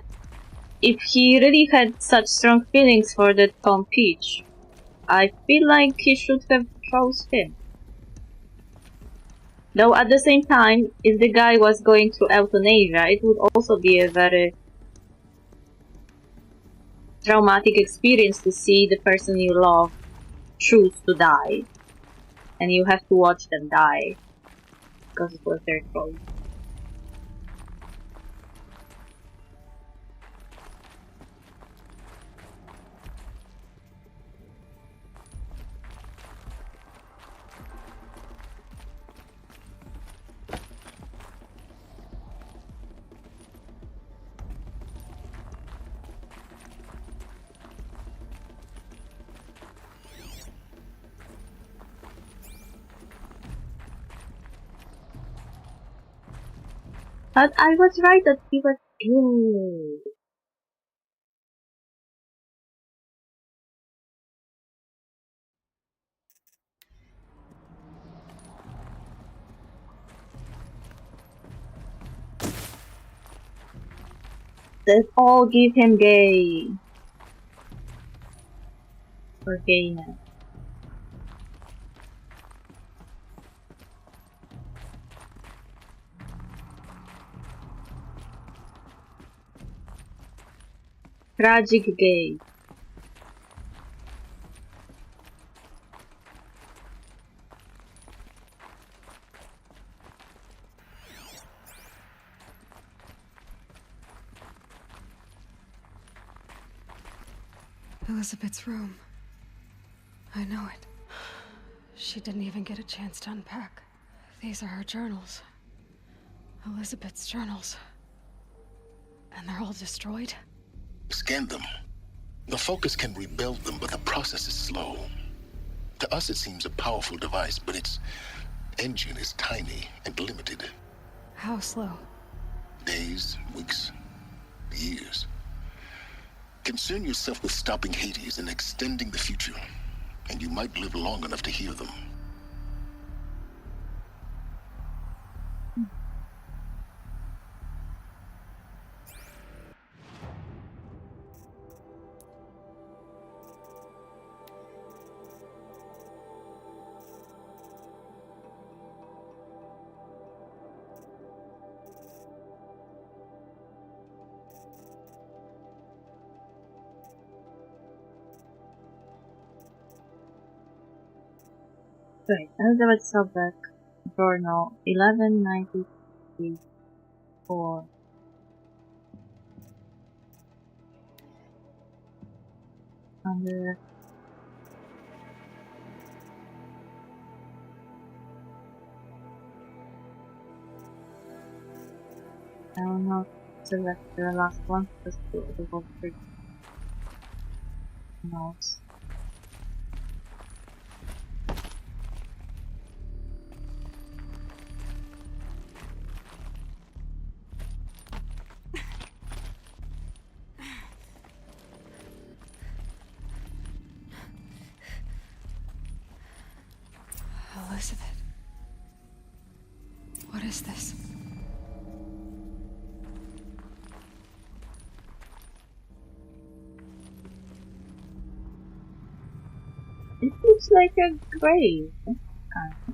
if he really had such strong feelings for the Tom Peach, I feel like he should have chose him. Though at the same time, if the guy was going through euthanasia, it would also be a very traumatic experience to see the person you love choose to die. And you have to watch them die, because it was their choice. But I was right that he was good. Let's all give him gay. Or gayness. Tragic gay. Elizabeth's room. I know it. She didn't even get a chance to unpack. These are her journals. Elizabeth's journals. And they're all destroyed? Scan them. The Focus can rebuild them, but the process is slow. To us, it seems a powerful device, but its engine is tiny and limited. How slow? Days, weeks, years. Concern yourself with stopping Hades and extending the future, and you might live long enough to hear them. Right, Elizabeth Sobek, Journal, 1193-4. Under I will not select the last one because the whole three notes. Elizabeth. What is this? It looks like a grave. Kind of.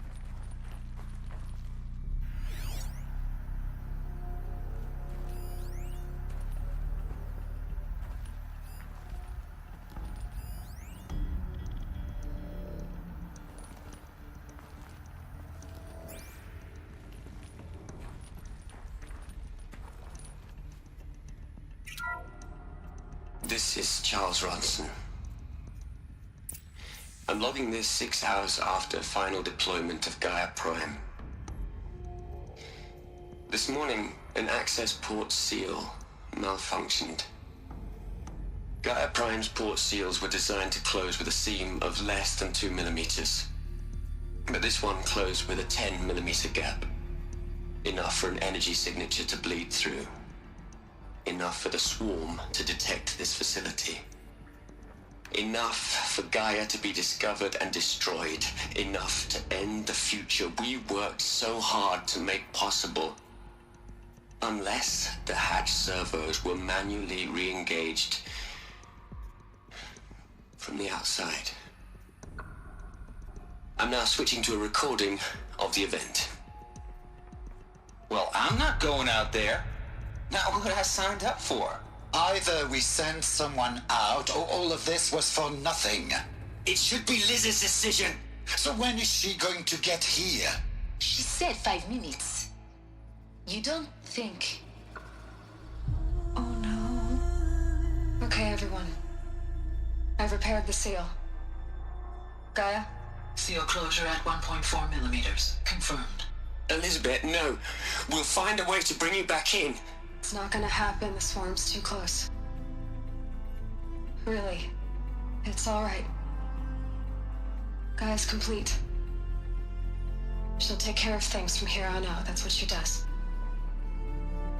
This is Charles Ronson. I'm logging this 6 hours after final deployment of Gaia Prime. This morning, an access port seal malfunctioned. Gaia Prime's port seals were designed to close with a seam of less than 2 millimeters. But this one closed with a 10 millimeter gap. Enough for an energy signature to bleed through. Enough for the swarm to detect this facility. Enough for Gaia to be discovered and destroyed. Enough to end the future we worked so hard to make possible. Unless the hatch servos were manually re-engaged from the outside. I'm now switching to a recording of the event. Well, I'm not going out there. Not what I signed up for. Either we send someone out, or all of this was for nothing. It should be Liz's decision. So when is she going to get here? She said 5 minutes. You don't think... Oh no. Okay, everyone. I've repaired the seal. Gaia? Seal closure at 1.4 millimeters. Confirmed. Elizabeth, no. We'll find a way to bring you back in. It's not gonna happen. The swarm's too close. Really. It's alright. Gaia's complete. She'll take care of things from here on out. That's what she does.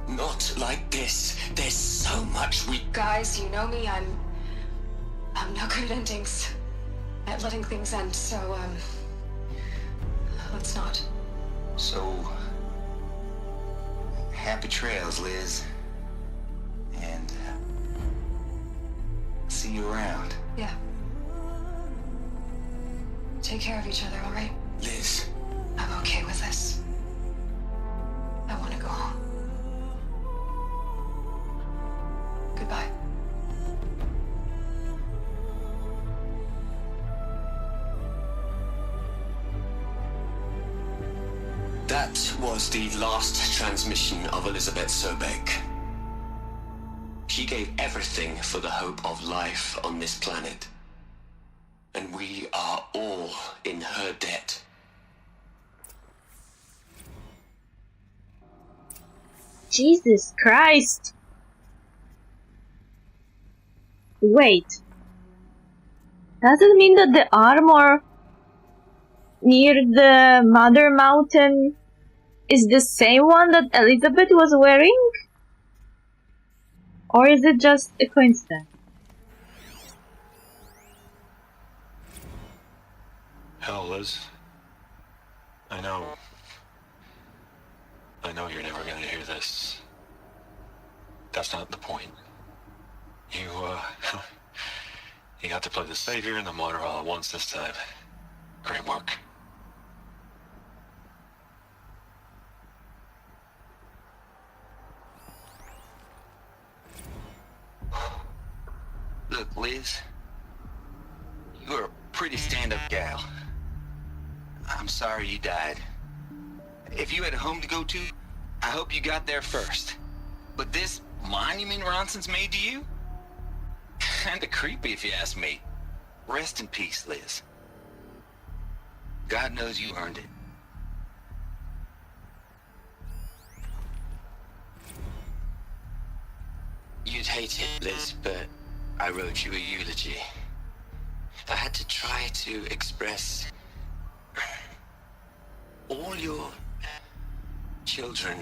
Not like this. There's so much we... Guys, you know me. I'm no good at endings. At letting things end, so, let's not. So... happy trails, Liz. And... see you around. Yeah. Take care of each other, alright? Liz. I'm okay with this. I want to go home. Goodbye. That was the last transmission of Elizabeth Sobek. She gave everything for the hope of life on this planet. And we are all in her debt. Jesus Christ! Wait. Does it mean that the armor near the Mother Mountain is the same one that Elizabeth was wearing? Or is it just a coincidence? Hell, Liz. I know you're never gonna hear this. That's not the point. You, you got to play the savior and the martyr all at once this time. Great work. Look, Liz. You're a pretty stand-up gal. I'm sorry you died. If you had a home to go to, I hope you got there first. But this monument Ronson's made to you? Kinda creepy if you ask me. Rest in peace, Liz. God knows you earned it. You'd hate it, Liz, but I wrote you a eulogy. I had to try to express all your children.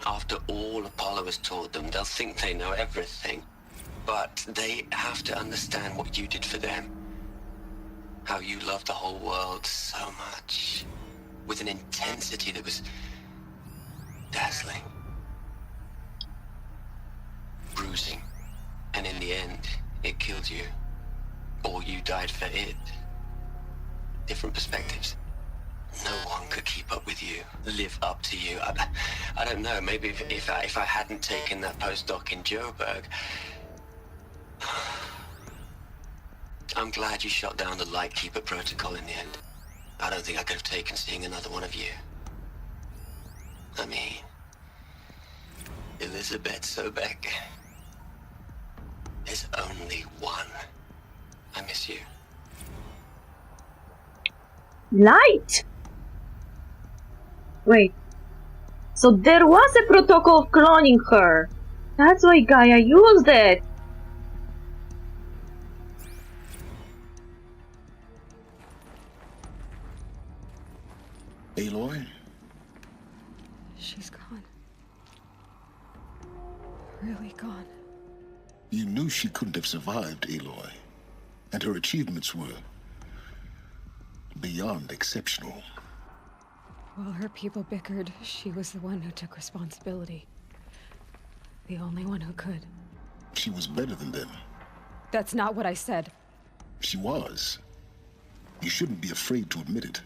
After all Apollo has taught them, they'll think they know everything. But they have to understand what you did for them. How you loved the whole world so much. With an intensity that was dazzling. Bruising. And in the end, it killed you. Or you died for it. Different perspectives. No one could keep up with you, live up to you. I don't know, maybe if I hadn't taken that postdoc in Joburg. I'm glad you shot down the Lightkeeper protocol in the end. I don't think I could have taken seeing another one of you. I mean, Elizabeth Sobek. There's only one. I miss you. Light? Wait. So there was a protocol of cloning her. That's why Gaia used it. Aloy? She's gone. Really gone. You knew she couldn't have survived, Aloy. And her achievements were beyond exceptional. While her people bickered, she was the one who took responsibility. The only one who could. She was better than them. That's not what I said. She was. You shouldn't be afraid to admit it.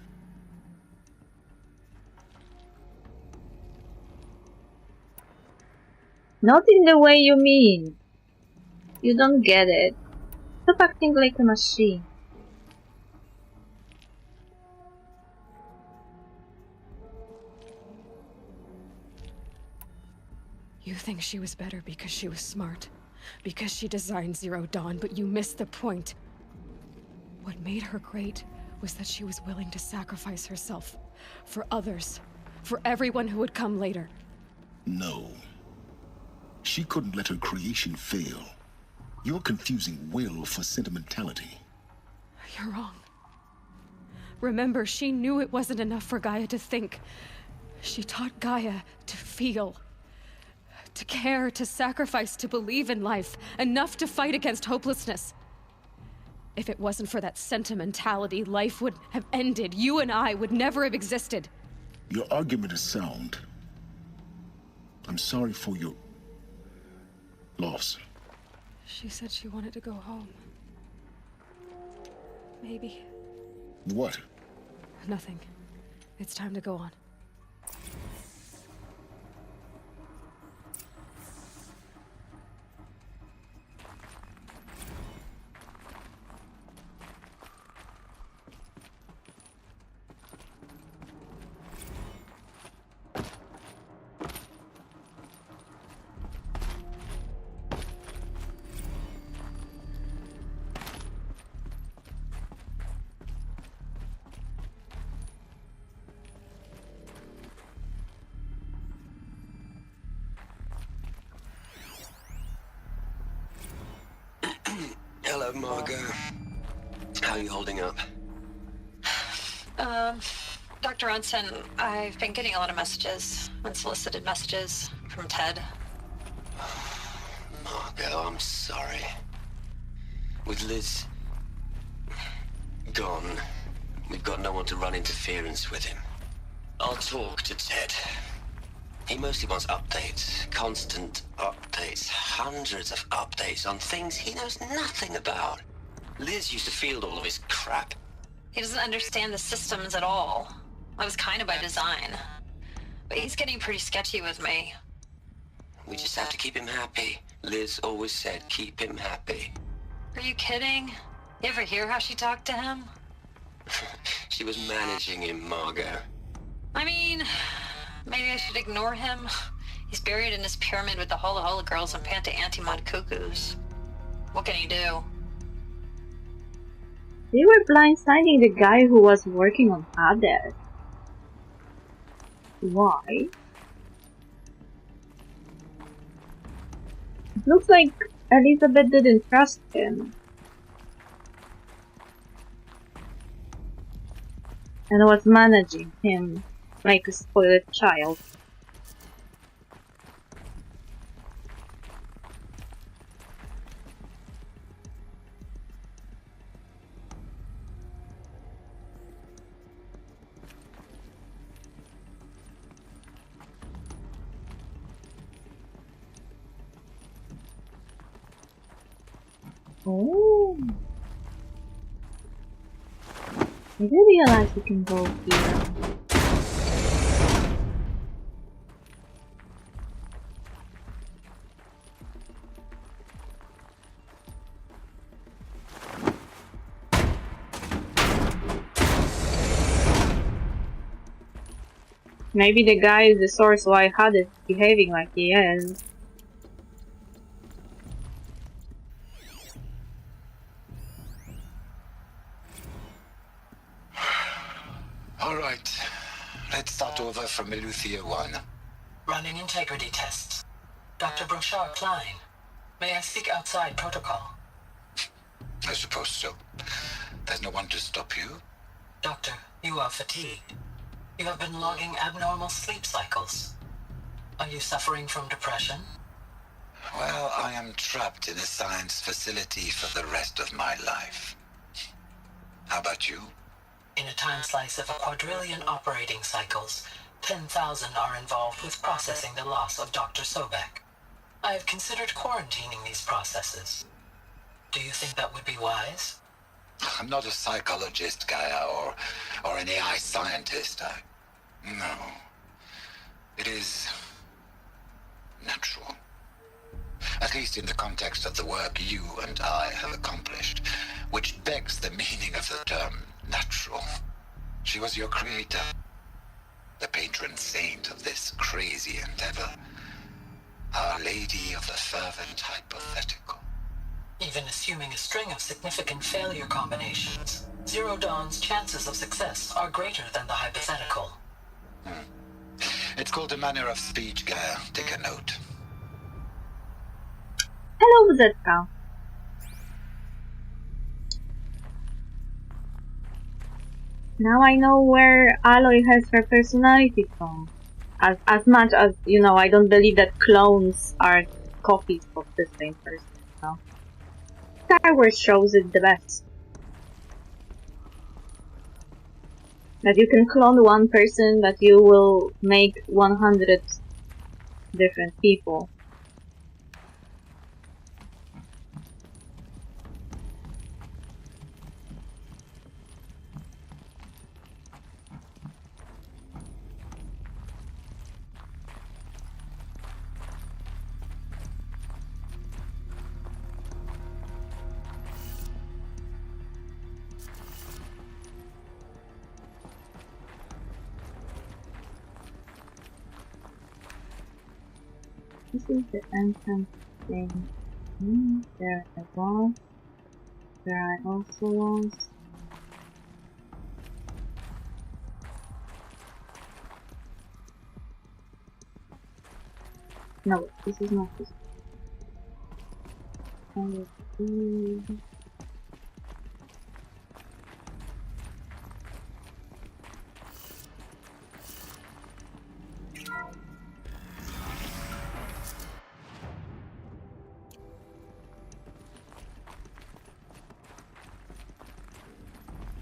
Not in the way you mean. You don't get it. Stop acting like a machine. You think she was better because she was smart, because she designed Zero Dawn, but you missed the point. What made her great was that she was willing to sacrifice herself for others, for everyone who would come later. No. She couldn't let her creation fail. You're confusing will for sentimentality. You're wrong. Remember, she knew it wasn't enough for Gaia to think. She taught Gaia to feel. To care, to sacrifice, to believe in life. Enough to fight against hopelessness. If it wasn't for that sentimentality, life would have ended. You and I would never have existed. Your argument is sound. I'm sorry for your loss. She said she wanted to go home. Maybe. What? Nothing. It's time to go on. Hello, Margot. How are you holding up? Dr. Ronson, I've been getting a lot of messages, unsolicited messages from Ted. Margot, I'm sorry. With Liz gone, we've got no one to run interference with him. I'll talk to Ted. He mostly wants updates, constant updates, hundreds of updates on things he knows nothing about. Liz used to field all of his crap. He doesn't understand the systems at all. That was kind of by design. But he's getting pretty sketchy with me. We just have to keep him happy. Liz always said, keep him happy. Are you kidding? You ever hear how she talked to him? She was managing him, Margot. I mean, maybe I should ignore him. He's buried in his pyramid with the Hola Hola girls and Panta Antimod cuckoos. What can he do? They were blindsiding the guy who was working on HZD. Why? It looks like Elizabeth didn't trust him. And was managing him like a spoiled child. Oh, I didn't realize you can go here. Maybe the guy is the source why HUD is behaving like he is. All right. Let's start over from Eleuthia 1. Running integrity tests. Dr. Brochard Klein, may I speak outside protocol? I suppose so. There's no one to stop you. Doctor, you are fatigued. You have been logging abnormal sleep cycles. Are you suffering from depression? Well, I am trapped in a science facility for the rest of my life. How about you? In a time slice of a quadrillion operating cycles, 10,000 are involved with processing the loss of Dr. Sobek. I have considered quarantining these processes. Do you think that would be wise? I'm not a psychologist, Gaia, or an AI scientist. No. It is natural. At least in the context of the work you and I have accomplished, which begs the meaning of the term natural. She was your creator, the patron saint of this crazy endeavor, Our Lady of the Fervent Hypothetical. Even assuming a string of significant failure combinations, Zero Dawn's chances of success are greater than the hypothetical. It's called a manner of speech, Gaia. Take a note. Hello, Zetka. Now I know where Aloy has her personality from. As much as, you know, I don't believe that clones are copies of the same person. No. Star Wars shows it the best. That you can clone one person, but you will make 100 different people. This is the entrance thing. There I was. There I also was. No, this is not this.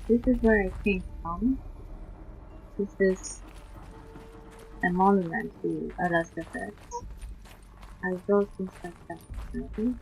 This is where I came from. This is a monument to Elizabeth. I wrote things like that. Maybe?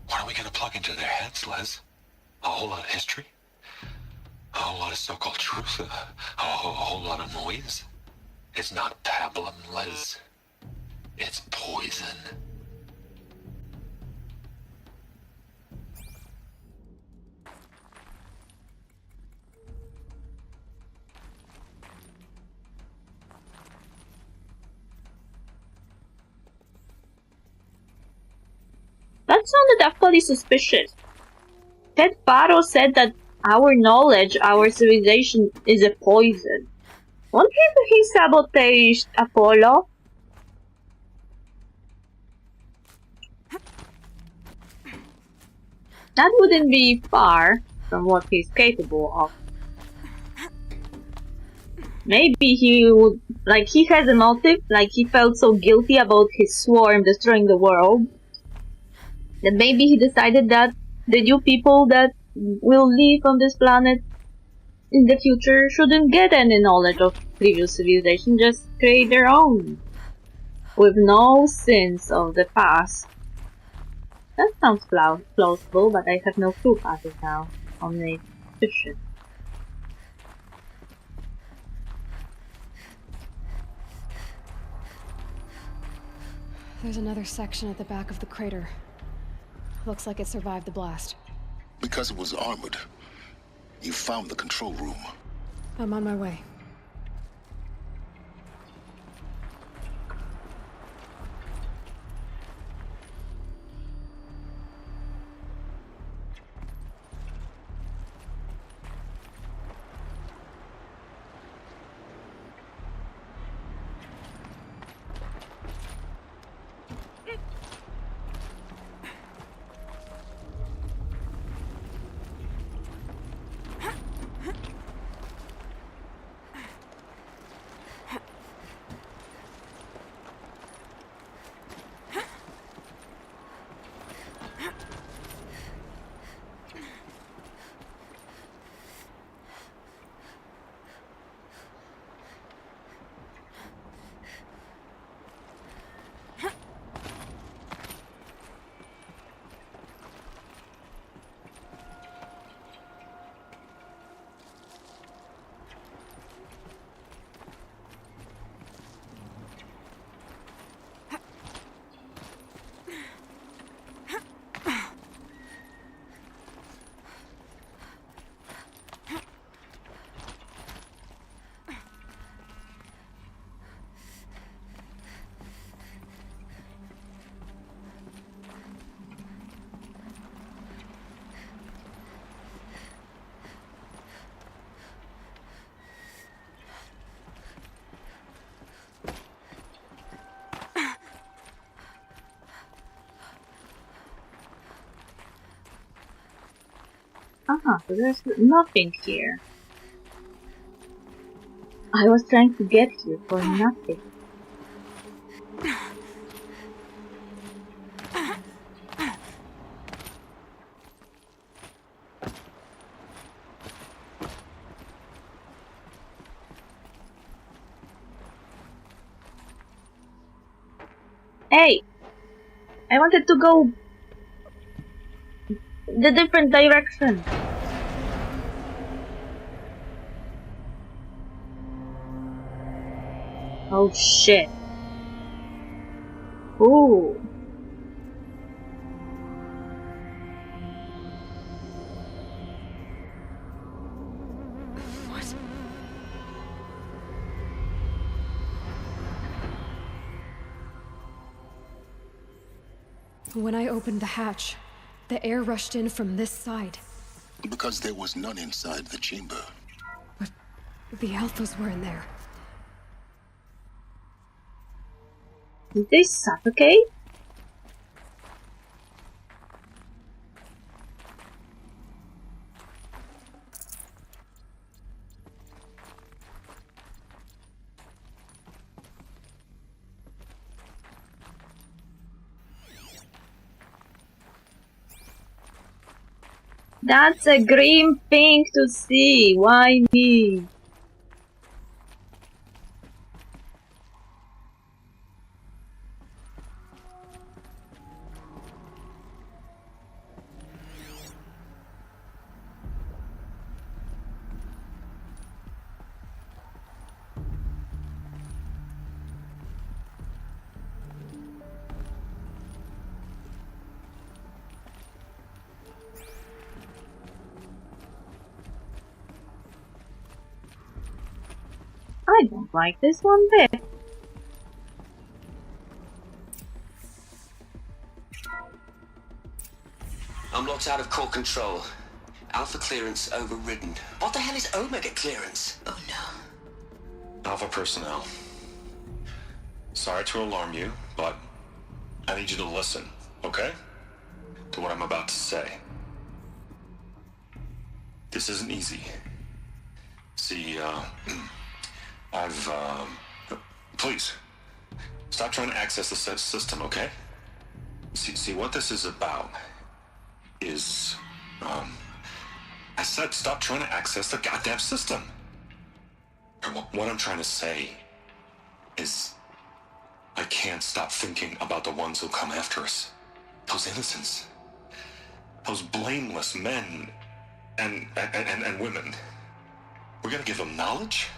What are we gonna plug into their heads, Liz? A whole lot of history? A whole lot of so-called truth? A whole lot of noise? It's not pablum, Liz. It's poison. That sounded actually suspicious. Ted Faro said that our knowledge, our civilization, is a poison. Won't he sabotaged Apollo? That wouldn't be far from what he's capable of. Maybe he would, like, he has a motive, like he felt so guilty about his swarm destroying the world, that maybe he decided that the new people that will live on this planet in the future shouldn't get any knowledge of previous civilization, just create their own, with no sense of the past. That sounds plausible, but I have no proof as of now, only suspicion. There's another section at the back of the crater. Looks like it survived the blast. Because it was armored, you found the control room. I'm on my way. So there's nothing here. I was trying to get here for nothing. Hey! I wanted to go the different direction. Oh shit. Ooh. What? When I opened the hatch, the air rushed in from this side. Because there was none inside the chamber. The alphas were in there. Did they suffocate? That's a grim thing to see. Why me? I don't like this one bit. I'm locked out of core control. Alpha clearance overridden. What the hell is Omega clearance? Oh no. Alpha personnel. Sorry to alarm you, but I need you to listen, okay? To what I'm about to say. This isn't easy. See, please, stop trying to access the system, okay? See, what this is about is, I said stop trying to access the goddamn system. What I'm trying to say is, I can't stop thinking about the ones who come after us. Those innocents. Those blameless men and women. We're gonna give them knowledge?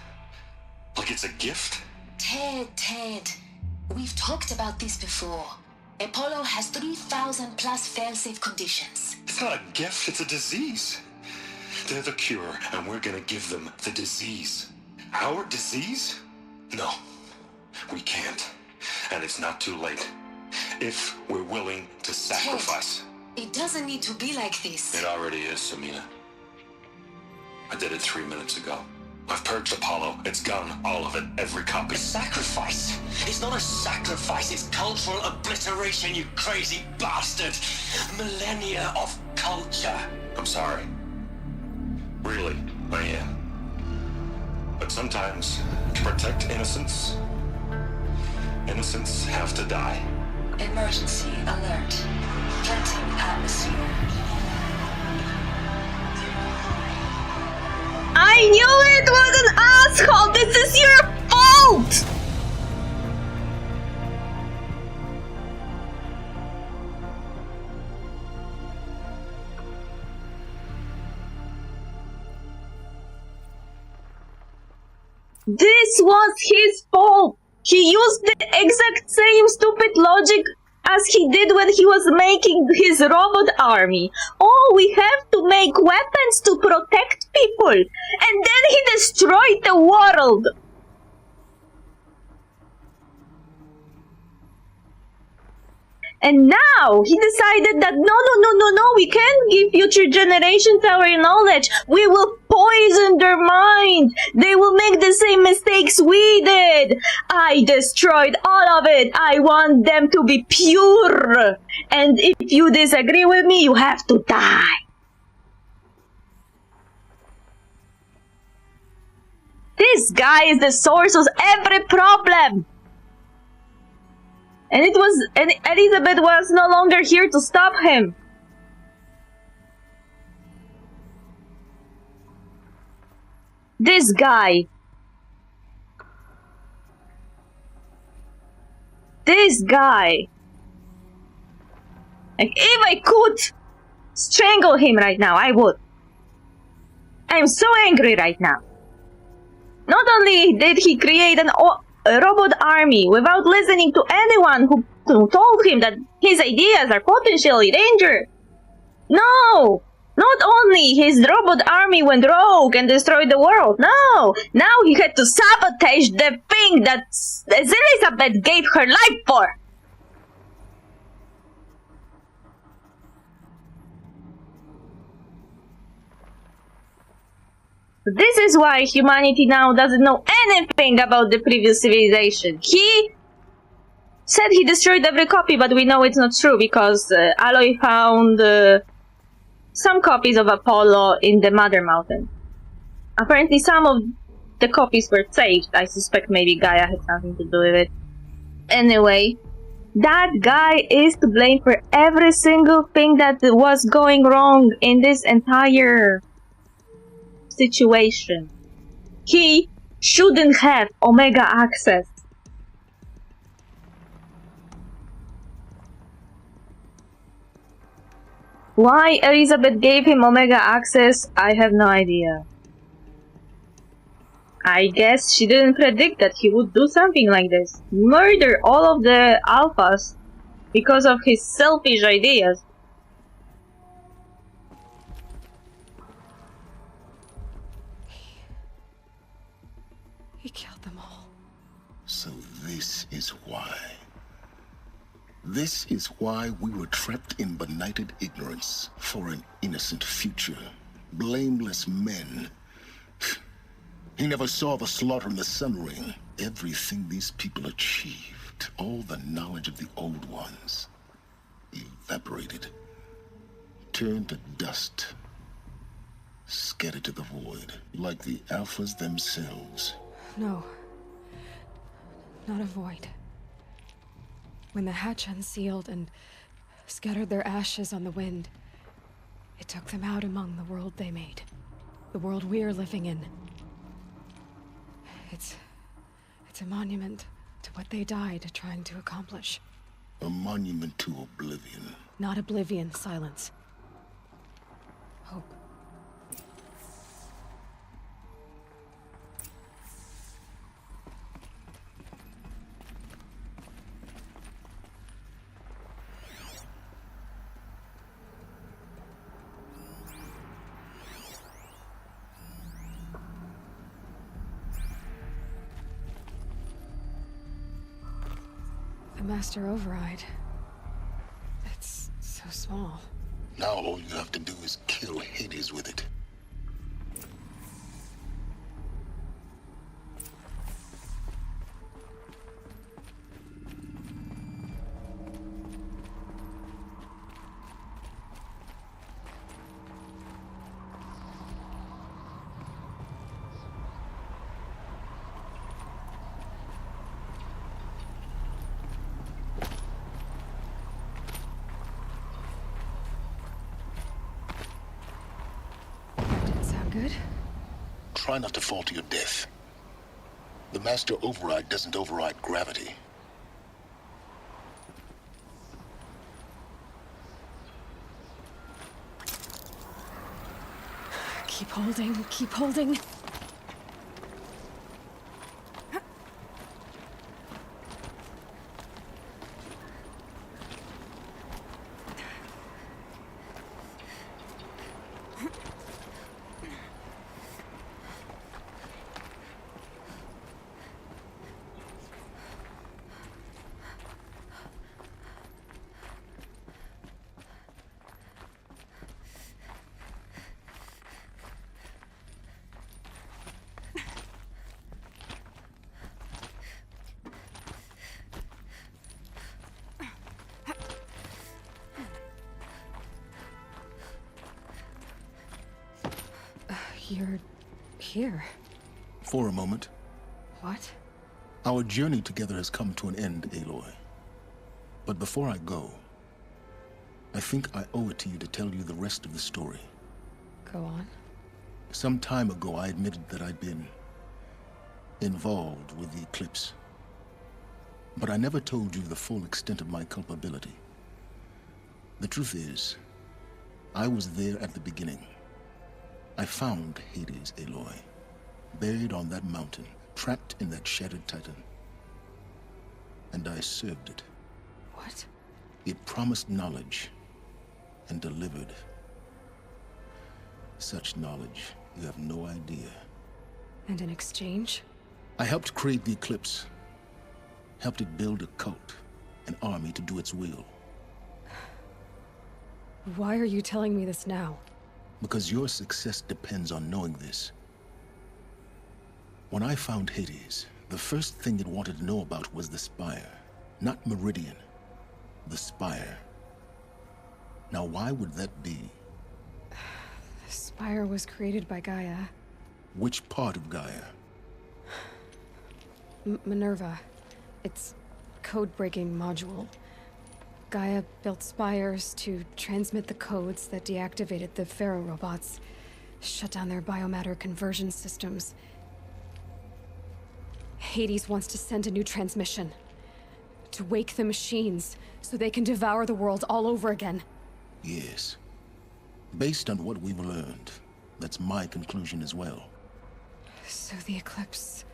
Like it's a gift? Ted, we've talked about this before. Apollo has 3,000 plus fail-safe conditions. It's not a gift, it's a disease. They're the cure, and we're gonna give them the disease. Our disease? No, we can't. And it's not too late. If we're willing to sacrifice. Ted, it doesn't need to be like this. It already is, Samina. I did it 3 minutes ago. I've purged Apollo. It's gone, all of it, every copy. A sacrifice? It's not a sacrifice, it's cultural obliteration, you crazy bastard! Millennia of culture. I'm sorry. Really, I am. But sometimes, to protect innocence, innocents have to die. Emergency alert. Venting atmosphere. I knew it was an asshole! This is your fault! This was his fault! He used the exact same stupid logic as he did when he was making his robot army. Oh, we have to make weapons to protect people. And then he destroyed the world. And now he decided that no, we can't give future generations our knowledge. We will poison their mind. They will make the same mistakes we did. I destroyed all of it. I want them to be pure. And if you disagree with me, you have to die. This guy is the source of every problem. And Elizabeth was no longer here to stop him. This guy. Like, if I could strangle him right now, I would. I'm so angry right now. Not only did he create a robot army without listening to anyone who told him that his ideas are potentially dangerous. No! Not only his robot army went rogue and destroyed the world, no! Now he had to sabotage the thing that Elizabeth gave her life for! This is why humanity now doesn't know anything about the previous civilization. He said he destroyed every copy, but we know it's not true because Aloy found some copies of Apollo in the Mother Mountain. Apparently some of the copies were saved. I suspect maybe Gaia had something to do with it. Anyway, that guy is to blame for every single thing that was going wrong in this entire situation. He shouldn't have Omega access. Why Elizabeth gave him Omega access, I have no idea. I guess she didn't predict that he would do something like this. Murder all of the alphas because of his selfish ideas. He killed them all. So this is why. This is why we were trapped in benighted ignorance for an innocent future. Blameless men. He never saw the slaughter in the Sun Ring. Everything these people achieved, all the knowledge of the old ones, evaporated, turned to dust, scattered to the void, like the alphas themselves. No. Not a void. When the hatch unsealed and scattered their ashes on the wind, it took them out among the world they made. The world we're living in. It's a monument to what they died trying to accomplish. A monument to oblivion. Not oblivion, silence. Hope. The Master Override. It's so small. Now all you have to do is kill Hades with it. Good? Try not to fall to your death. The Master Override doesn't override gravity. Keep holding, keep holding. You're here. For a moment. What? Our journey together has come to an end, Aloy. But before I go, I think I owe it to you to tell you the rest of the story. Go on. Some time ago, I admitted that I'd been involved with the eclipse. But I never told you the full extent of my culpability. The truth is, I was there at the beginning. I found Hades, Aloy, buried on that mountain, trapped in that shattered titan. And I served it. What? It promised knowledge and delivered. Such knowledge, you have no idea. And in exchange? I helped create the eclipse. Helped it build a cult, an army to do its will. Why are you telling me this now? Because your success depends on knowing this. When I found Hades, the first thing it wanted to know about was the Spire. Not Meridian. The Spire. Now, why would that be? The Spire was created by Gaia. Which part of Gaia? Minerva. It's code-breaking module. Gaia built spires to transmit the codes that deactivated the Pharaoh robots, shut down their biomatter conversion systems. Hades wants to send a new transmission. To wake the machines, so they can devour the world all over again. Yes. Based on what we've learned, that's my conclusion as well. So the Eclipse...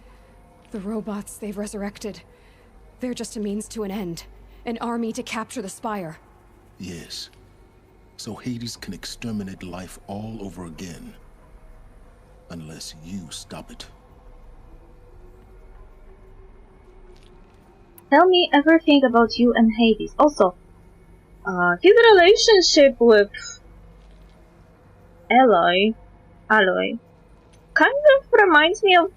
the robots they've resurrected... they're just a means to an end. An army to capture the Spire. Yes. So Hades can exterminate life all over again. Unless you stop it. Tell me everything about you and Hades. Also, his relationship with Aloy kind of reminds me of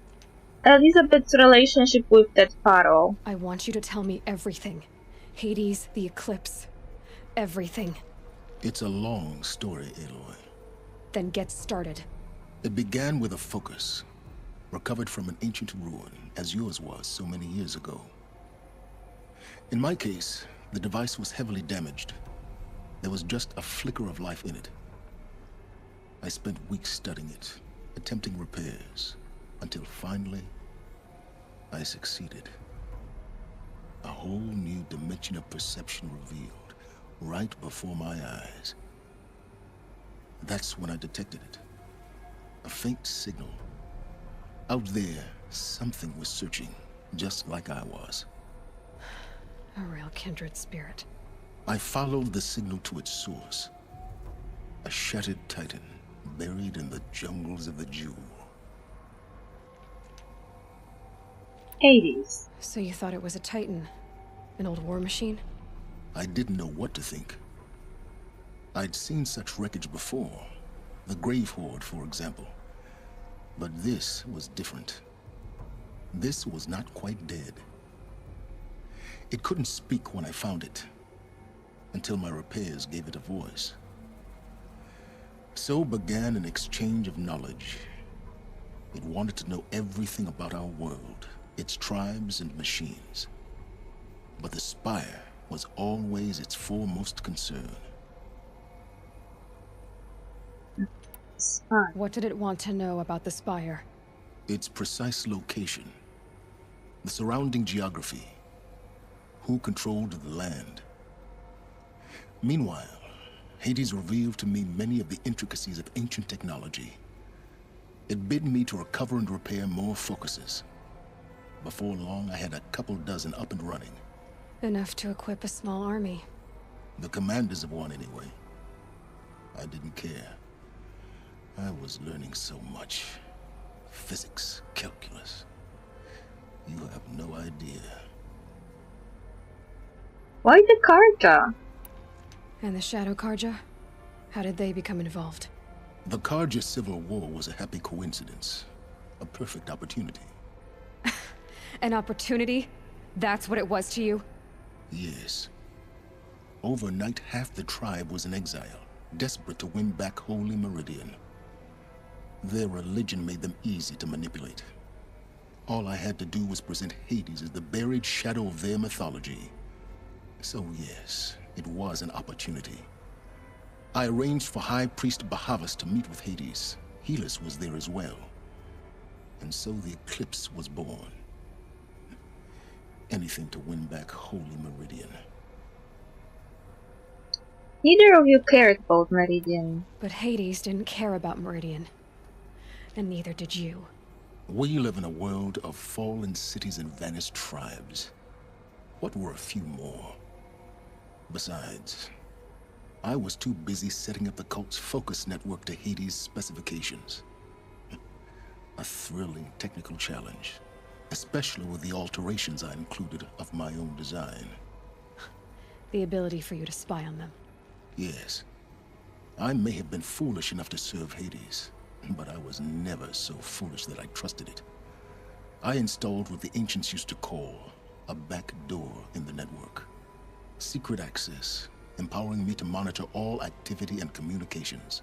Elizabeth's relationship with that pharaoh. I want you to tell me everything. Hades, the Eclipse, everything. It's a long story, Aloy. Then get started. It began with a focus, recovered from an ancient ruin, as yours was so many years ago. In my case, the device was heavily damaged. There was just a flicker of life in it. I spent weeks studying it, attempting repairs, until finally, I succeeded. A whole new dimension of perception revealed, right before my eyes. That's when I detected it. A faint signal. Out there, something was searching, just like I was. A real kindred spirit. I followed the signal to its source. A shattered titan, buried in the jungles of the Jewel. Hades. So you thought it was a titan? An old war machine? I didn't know what to think. I'd seen such wreckage before. The Grave Horde, for example. But this was different. This was not quite dead. It couldn't speak when I found it, until my repairs gave it a voice. So began an exchange of knowledge. It wanted to know everything about our world, its tribes and machines. But the Spire was always its foremost concern. What did it want to know about the Spire? Its precise location, the surrounding geography, who controlled the land. Meanwhile, Hades revealed to me many of the intricacies of ancient technology. It bid me to recover and repair more focuses. Before long, I had a couple dozen up and running. Enough to equip a small army. The commanders of one, anyway. I didn't care. I was learning so much. Physics, calculus. You have no idea. Why the Karja? And the Shadow Karja? How did they become involved? The Karja Civil War was a happy coincidence. A perfect opportunity. An opportunity? That's what it was to you? Yes. Overnight, half the tribe was in exile, desperate to win back Holy Meridian. Their religion made them easy to manipulate. All I had to do was present Hades as the buried shadow of their mythology. So yes, it was an opportunity. I arranged for High Priest Bahavas to meet with Hades. Helis was there as well. And so the Eclipse was born. Anything to win back Holy Meridian. Neither of you cared about Meridian. But Hades didn't care about Meridian. And neither did you. We live in a world of fallen cities and vanished tribes. What were a few more? Besides, I was too busy setting up the cult's focus network to Hades' specifications. A thrilling technical challenge, especially with the alterations I included of my own design. The ability for you to spy on them. Yes. I may have been foolish enough to serve Hades, but I was never so foolish that I trusted it. I installed what the ancients used to call a back door in the network. Secret access, empowering me to monitor all activity and communications.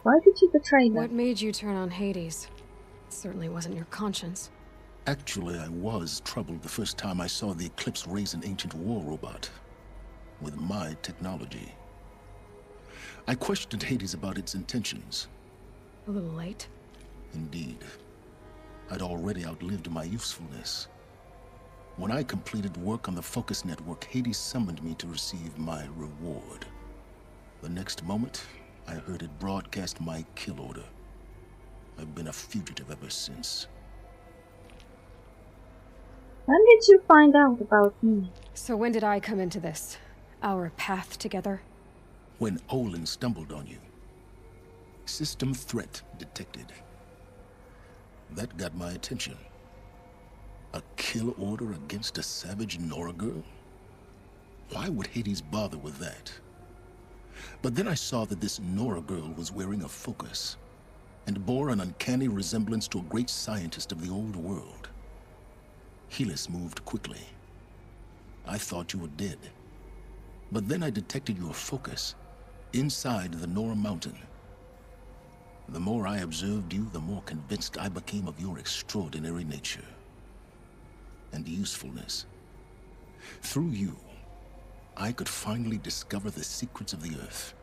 Why did you betray them? What made you turn on Hades? It certainly wasn't your conscience. Actually, I was troubled the first time I saw the Eclipse raise an ancient war robot with my technology. I questioned Hades about its intentions. A little late? Indeed. I'd already outlived my usefulness. When I completed work on the Focus Network, Hades summoned me to receive my reward. The next moment, I heard it broadcast my kill order. I've been a fugitive ever since. When did you find out about me? So when did I come into this? Our path together? When Olin stumbled on you. System threat detected. That got my attention. A kill order against a savage Nora girl? Why would Hades bother with that? But then I saw that this Nora girl was wearing a focus, and bore an uncanny resemblance to a great scientist of the old world. Helis moved quickly. I thought you were dead. But then I detected your focus inside the Nora mountain. The more I observed you, the more convinced I became of your extraordinary nature and usefulness. Through you, I could finally discover the secrets of the Earth.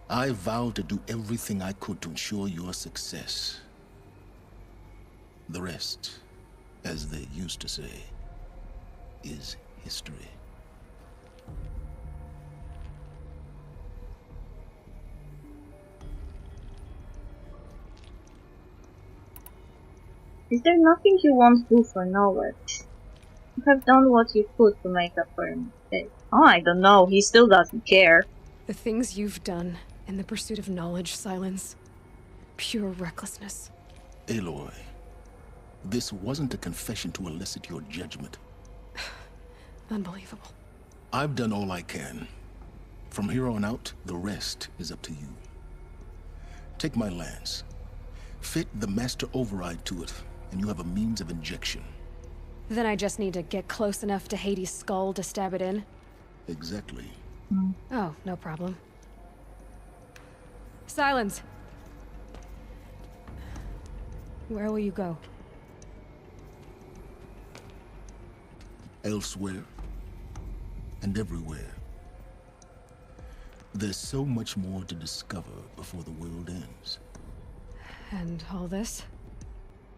I vowed to do everything I could to ensure your success. The rest, as they used to say, is history. Is there nothing you won't do for knowledge? You have done what you could to make up for a mistake. Oh, I don't know. He still doesn't care. The things you've done in the pursuit of knowledge, Silence. Pure recklessness. Aloy, this wasn't a confession to elicit your judgment. Unbelievable. I've done all I can. From here on out, the rest is up to you. Take my lance. Fit the master override to it, and you have a means of injection. Then I just need to get close enough to Hades' skull to stab it in? Exactly. Oh, no problem. Silence! Where will you go? Elsewhere. And everywhere. There's so much more to discover before the world ends. And all this?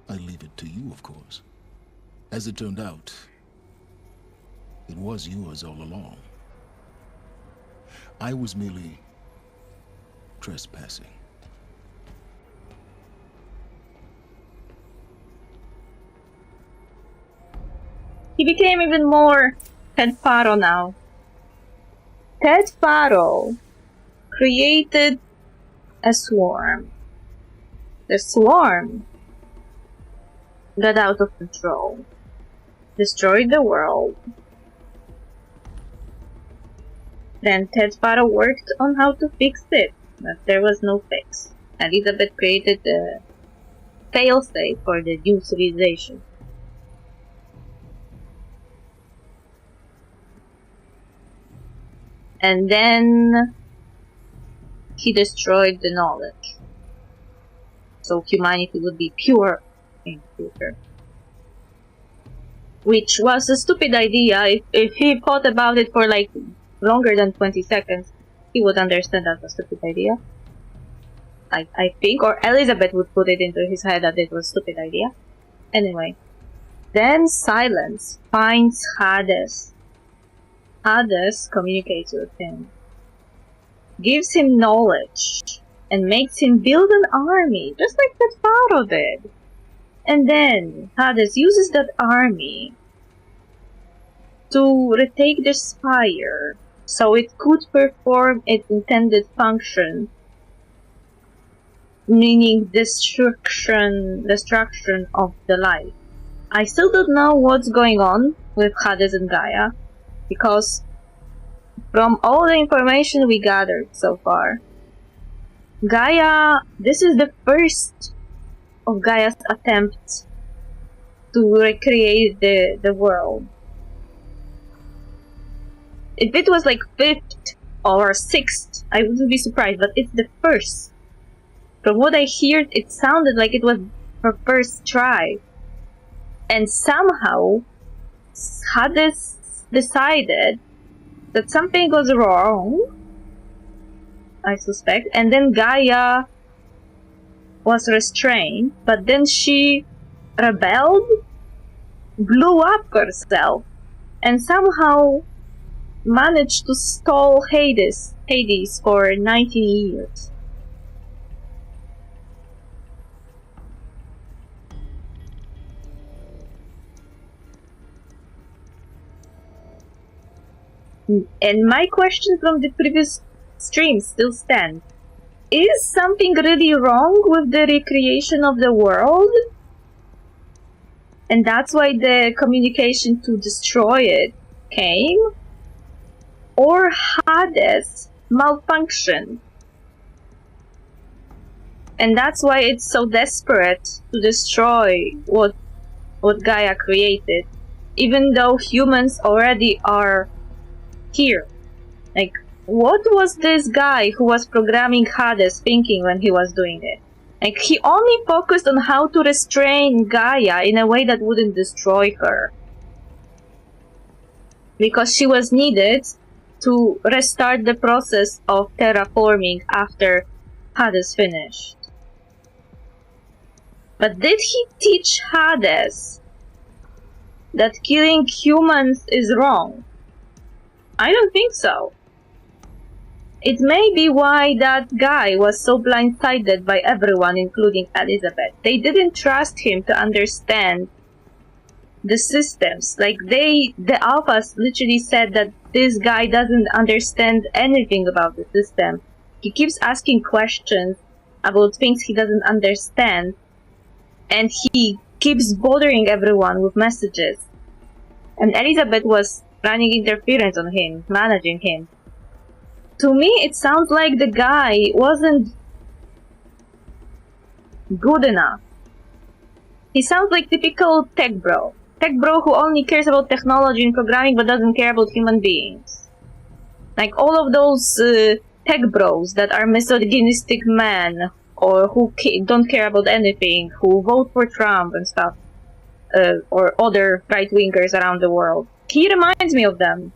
I leave it to you, of course. As it turned out, it was yours all along. I was merely trespassing. He became even more Ted Faro now. Ted Faro created a swarm. The swarm got out of control, destroyed the world. Then Ted Faro worked on how to fix it, but there was no fix. Elizabeth created a failsafe for the new civilization. And then he destroyed the knowledge. So humanity would be pure in the future. Which was a stupid idea. If he thought about it for like longer than 20 seconds, he would understand that was a stupid idea. I think, or Elizabeth would put it into his head that it was a stupid idea. Anyway. Then Silence finds Hades. Hades communicates with him, gives him knowledge, and makes him build an army, just like that Faro did. And then Hades uses that army to retake the spire, so it could perform its intended function meaning destruction of the life. I still don't know what's going on with Hades and Gaia, because from all the information we gathered so far, Gaia, this is the first of Gaia's attempts to recreate the world. If it was like 5th or 6th, I wouldn't be surprised, but it's the first. From what I heard, it sounded like it was her first try. And somehow, Hades decided that something was wrong, I suspect, and then Gaia was restrained, but then she rebelled, blew up herself, and somehow managed to stall Hades for 19 years. And my question from the previous stream still stands. Is something really wrong with the recreation of the world? And that's why the communication to destroy it came? Or Hades malfunctioned? And that's why it's so desperate to destroy what Gaia created, even though humans already are here. Like, what was this guy who was programming Hades thinking when he was doing it? Like, he only focused on how to restrain Gaia in a way that wouldn't destroy her, because she was needed to restart the process of terraforming after Hades finished. But did he teach Hades that killing humans is wrong? I don't think so. It may be why that guy was so blindsided by everyone, including Elizabeth. They didn't trust him to understand the systems. Like, the alphas literally said that this guy doesn't understand anything about the system. He keeps asking questions about things he doesn't understand, and he keeps bothering everyone with messages. And Elizabeth was running interference on him, managing him. To me, it sounds like the guy wasn't good enough. He sounds like typical tech bro. Tech bro who only cares about technology and programming but doesn't care about human beings. Like all of those tech bros that are misogynistic men, or who don't care about anything, who vote for Trump and stuff, or other right-wingers around the world. He reminds me of them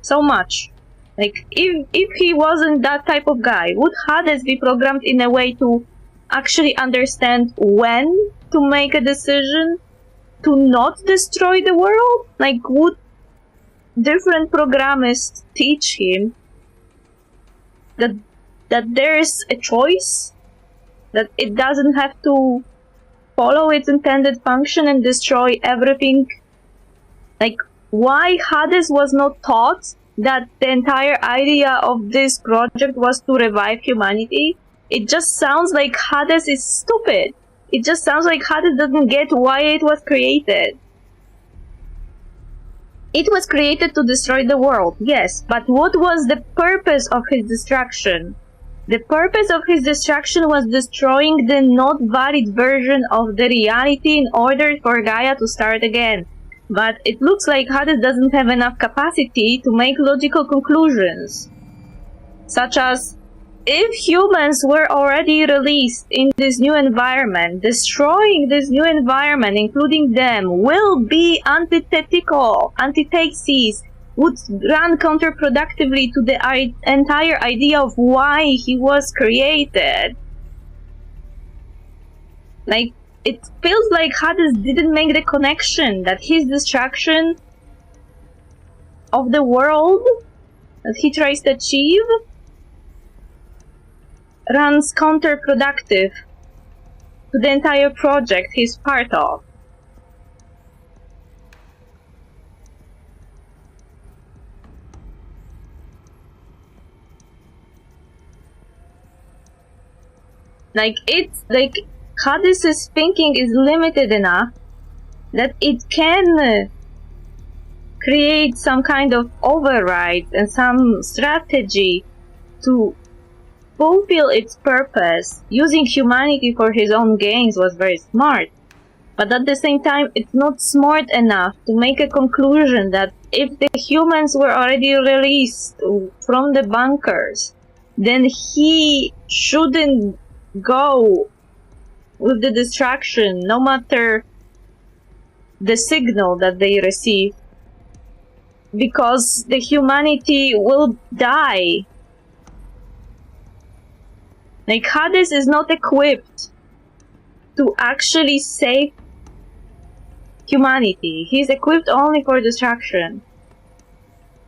so much. Like, if he wasn't that type of guy, would Hades be programmed in a way to actually understand when to make a decision to not destroy the world? Like, would different programists teach him that there is a choice? That it doesn't have to follow its intended function and destroy everything? Like, why Hades was not taught that the entire idea of this project was to revive humanity? It just sounds like Hades is stupid. It just sounds like Hades doesn't get why it was created. It was created to destroy the world, yes, but what was the purpose of his destruction? The purpose of his destruction was destroying the not valid version of the reality in order for Gaia to start again. But it looks like Hades doesn't have enough capacity to make logical conclusions. Such as, if humans were already released in this new environment, destroying this new environment, including them, will be antithetical. Antitheses would run counterproductively to the entire idea of why he was created. Like, it feels like Hades didn't make the connection that his destruction of the world that he tries to achieve runs counterproductive to the entire project he's part of. Like, it's like Hades' thinking is limited enough that it can create some kind of override and some strategy to fulfill its purpose. Using humanity for his own gains was very smart. But at the same time, it's not smart enough to make a conclusion that if the humans were already released from the bunkers, then he shouldn't go with the distraction, no matter the signal that they receive, because the humanity will die. Like, Hades is not equipped to actually save humanity. He's equipped only for distraction.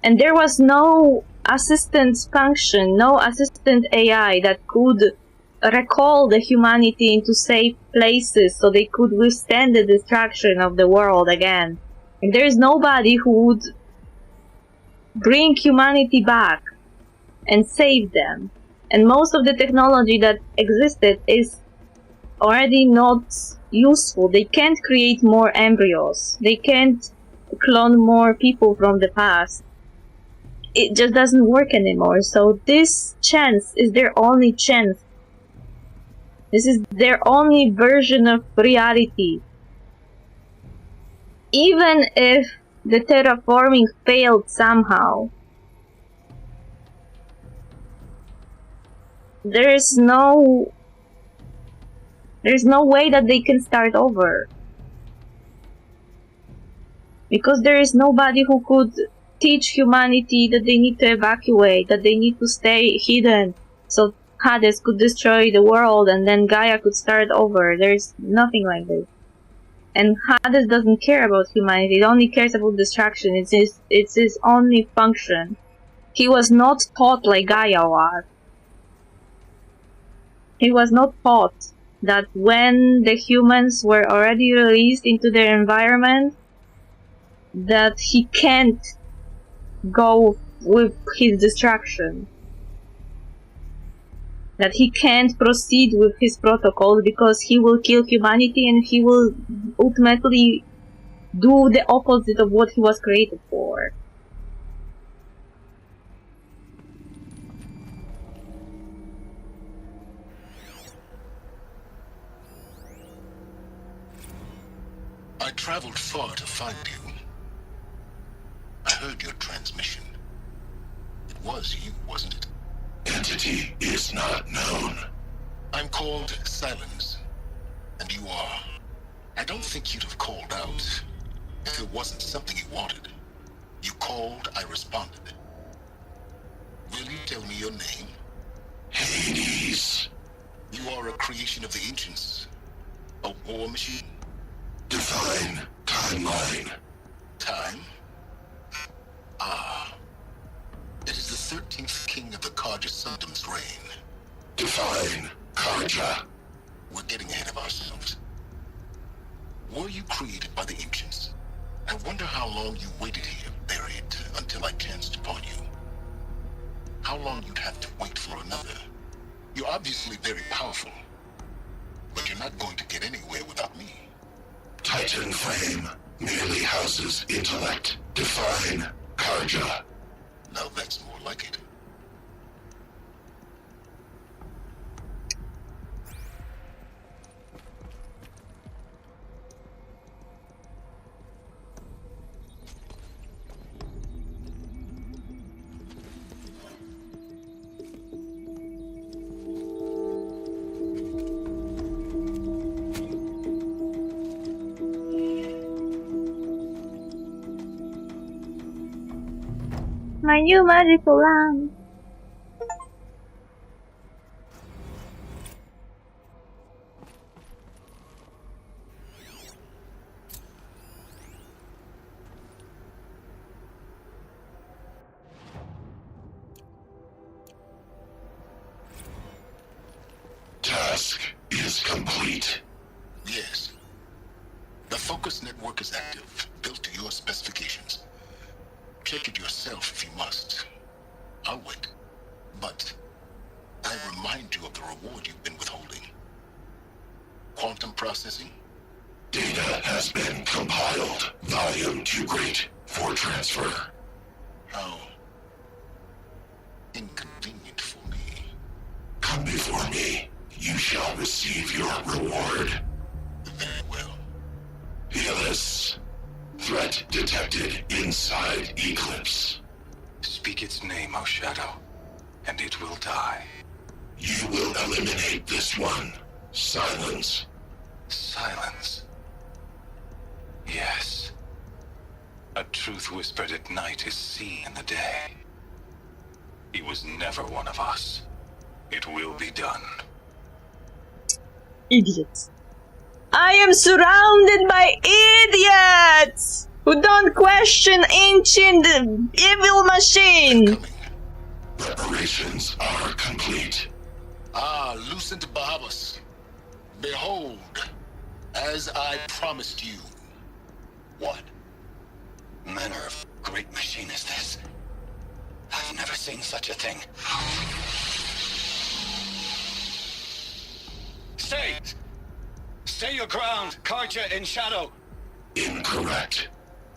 And there was no assistance function, no assistant AI that could recall the humanity into safe places so they could withstand the distraction of the world again. And there is nobody who would bring humanity back and save them. And most of the technology that existed is already not useful. They can't create more embryos. They can't clone more people from the past. It just doesn't work anymore. So this chance is their only chance. This is their only version of reality. Even if the terraforming failed somehow, there's no way that they can start over. Because there is nobody who could teach humanity that they need to evacuate, that they need to stay hidden, so Hades could destroy the world and then Gaia could start over. There's nothing like this. And Hades doesn't care about humanity, it only cares about distraction. It's his only function. He was not taught like Gaia was. He was not taught that when the humans were already released into their environment, that he can't go with his distraction. That he can't proceed with his protocol because he will kill humanity and he will ultimately do the opposite of what he was created for. I traveled far to find you. I heard your transmission. It was you, wasn't it? Entity is not known. I'm called Silence, and you are. I don't think you'd have called out if it wasn't something you wanted. You called, I responded. Will you tell me your name? Hades. You are a creation of the ancients. A war machine. Define timeline. Time? Ah. It is the 13th king of the Karja Sundam's reign. Define Karja. We're getting ahead of ourselves. Were you created by the ancients? I wonder how long you waited here, buried, until I chanced upon you. How long you'd have to wait for another. You're obviously very powerful, but you're not going to get anywhere without me. Titan Flame merely houses intellect. Define Karja. Now that's more like it. My new magical lamp. Task is complete. Yes. The focus network is active, built to your specifications. Check it yourself if you must. I'll wait. But I remind you of the reward you've been withholding. Quantum processing? Data has been compiled. Volume too great for transfer. How inconvenient for me. Come before me. You shall receive your reward. Very well. Helis. Threat detected inside Eclipse. Speak its name, O Shadow, and it will die. You will eliminate this one. Silence. Silence. Yes. A truth whispered at night is seen in the day. He was never one of us. It will be done. Idiots. I am surrounded by idiots who don't question ancient evil machine. Preparations are complete. Ah, Lucent Bahabas. Behold, as I promised you. What manner of great machine is this? I've never seen such a thing. Stay! Stay your ground, Karja in Shadow! Incorrect.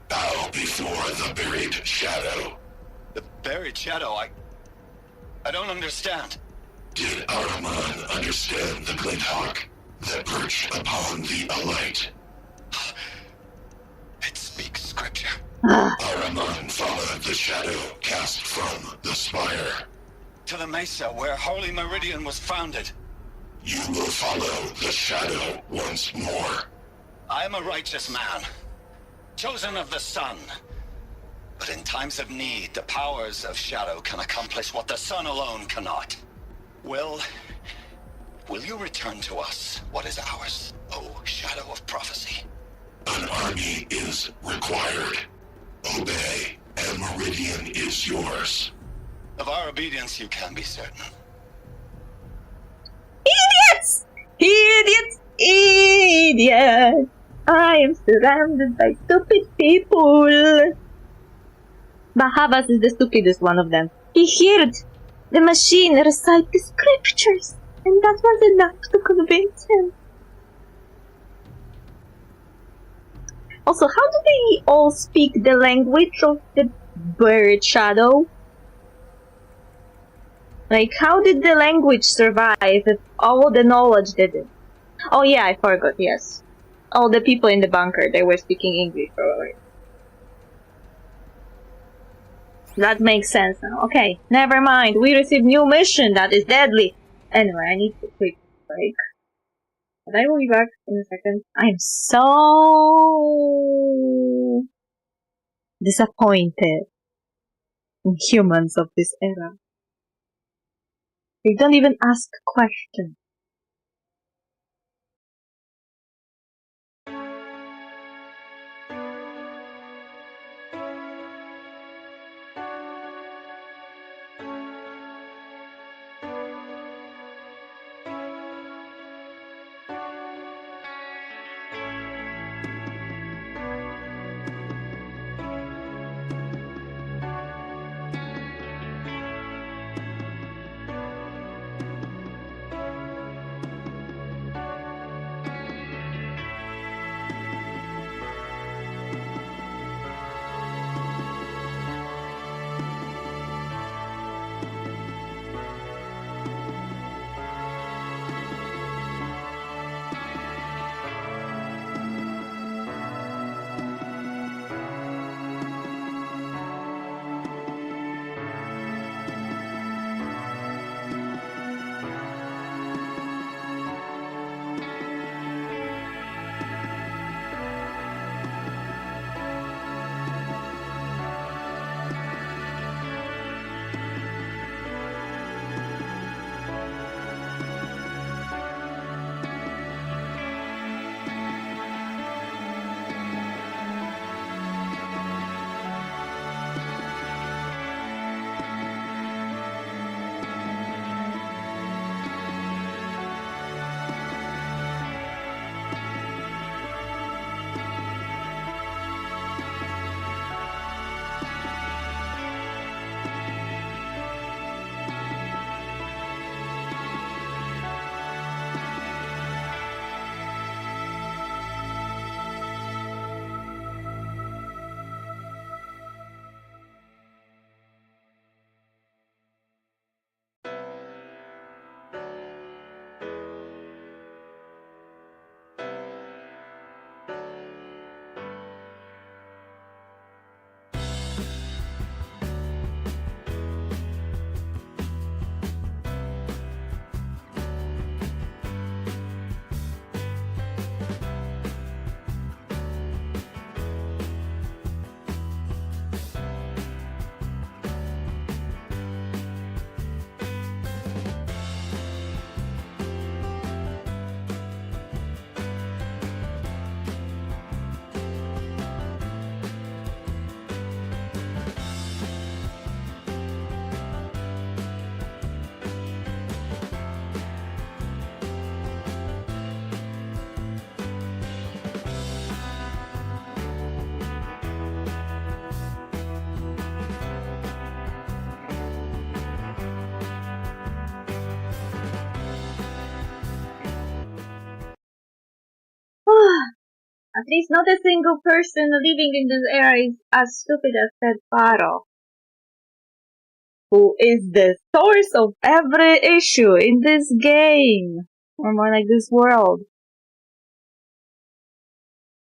Bow before the buried shadow. The buried shadow, I don't understand. Did Araman understand the Glint Hawk that perched upon the alight? It speaks scripture. Araman followed the shadow cast from the spire. To the mesa where Holy Meridian was founded. You will follow the shadow once more. I am a righteous man, chosen of the sun. But in times of need, the powers of shadow can accomplish what the sun alone cannot. Will you return to us what is ours, O Shadow of Prophecy? An army is required. Obey, and Meridian is yours. Of our obedience you can be certain. Idiots! Idiots! Idiots! I am surrounded by stupid people. Bahavas is the stupidest one of them. He heard the machine recite the scriptures, and that was enough to convince him. Also, how do they all speak the language of the bird shadow? Like, how did the language survive if all the knowledge didn't? Oh yeah, I forgot, yes. All the people in the bunker, they were speaking English, probably. That makes sense now. Okay, never mind. We received new mission that is deadly. Anyway, I need to quick break. But I will be back in a second. I'm so disappointed in humans of this era. They don't even ask questions. At least not a single person living in this area is as stupid as that Paro, who is the source of every issue in this game, or more like this world.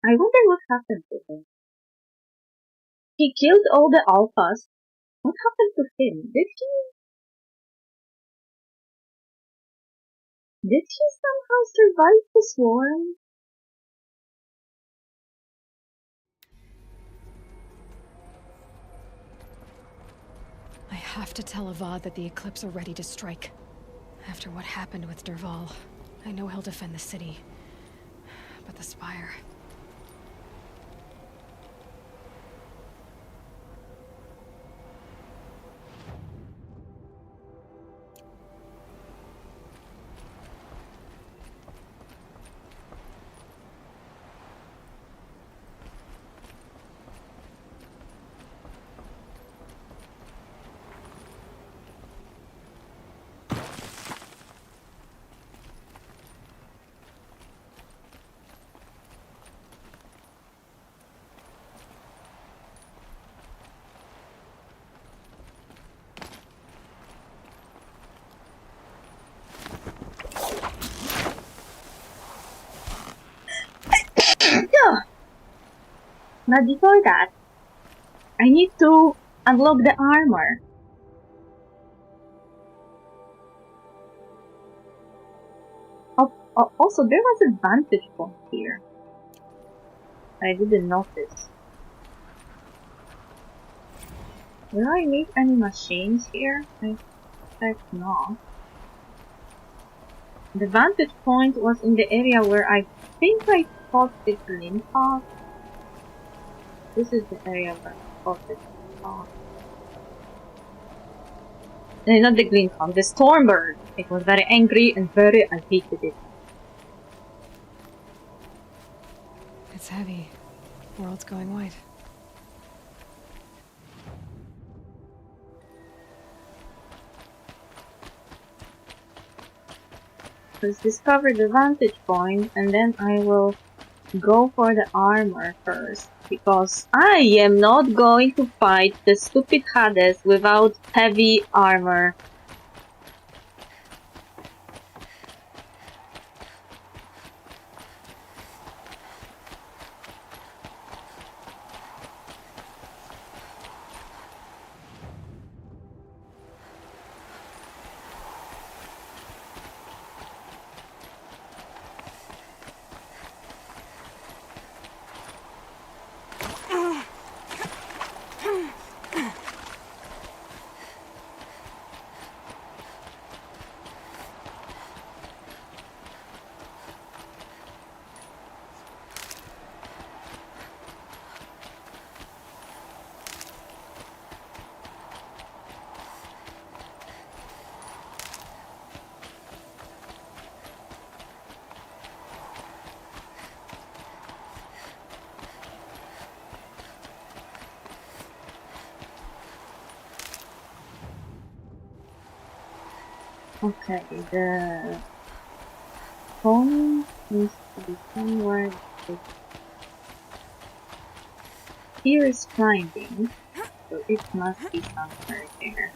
I wonder what happened to him. He killed all the alphas. What happened to him? Did he somehow survive the swarm? I have to tell Avad that the Eclipse are ready to strike. After what happened with Derval, I know he'll defend the city. But the Spire... Yeah. But before that, I need to unlock the armor. Also, there was a vantage point here. I didn't notice. Will I need any machines here? I expect not. The vantage point was in the area where I think I fought the green hawk. This is the area where I fought the green hawk. No, not the green hawk, the stormbird. It was very angry and I hated it. It's heavy. World's going white. Let's discover the vantage point and then I will go for the armor first. Because I am not going to fight the stupid Hades without heavy armor. Okay, the phone needs to be somewhere. Here is climbing, so it must be somewhere there.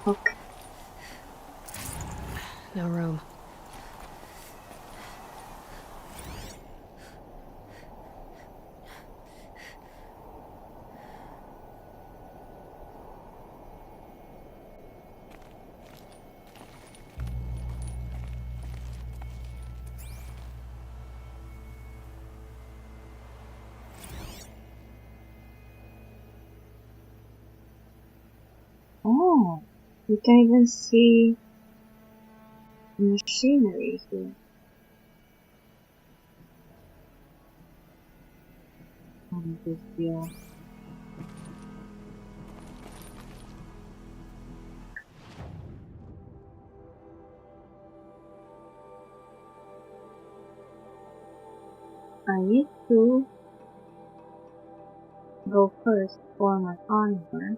Okay. No room. Oh, you can even see machinery here. What is this deal? to go first for my armor.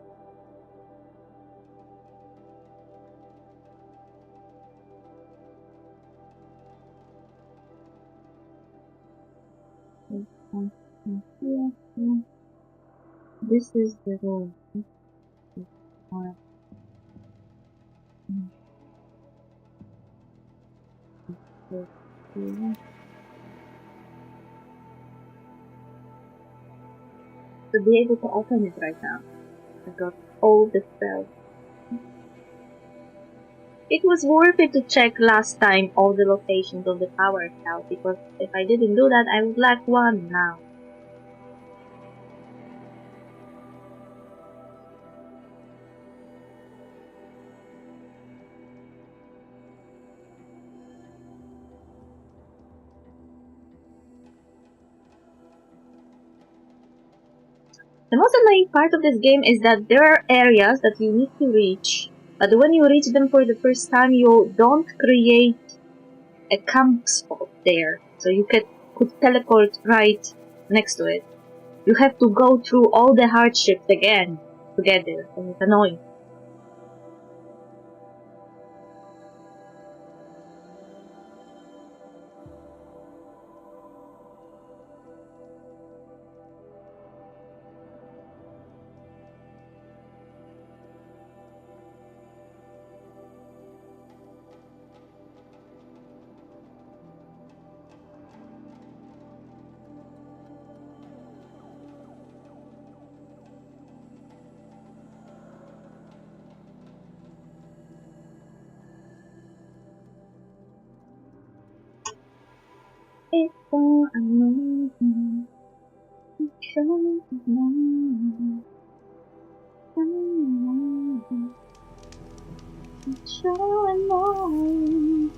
This is the road. To be able to open it right now, I got all the spells. It was worth it to check last time all the locations of the power cell, because if I didn't do that, I would lack one now. The most annoying part of this game is that there are areas that you need to reach, but when you reach them for the first time, you don't create a camp spot there, so you could teleport right next to it. You have to go through all the hardships again to get there, and it's annoying. It's so annoying. It's so annoying. It's so annoying.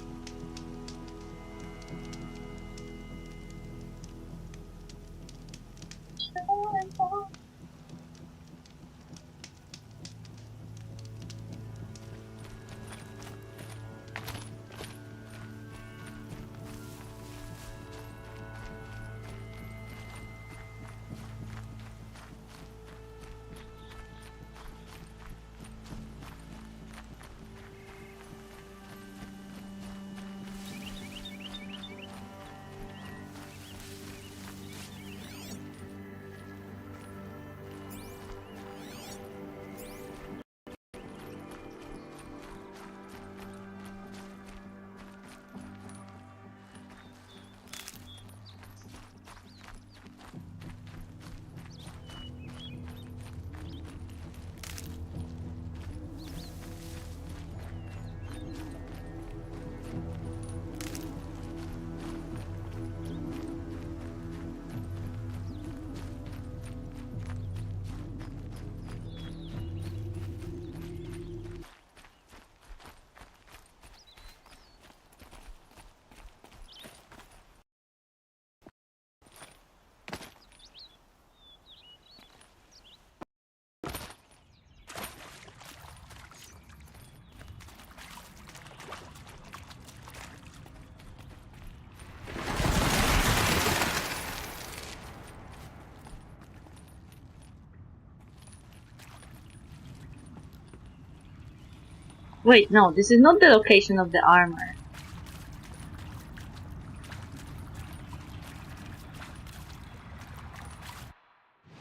Wait, no, this is not the location of the armor.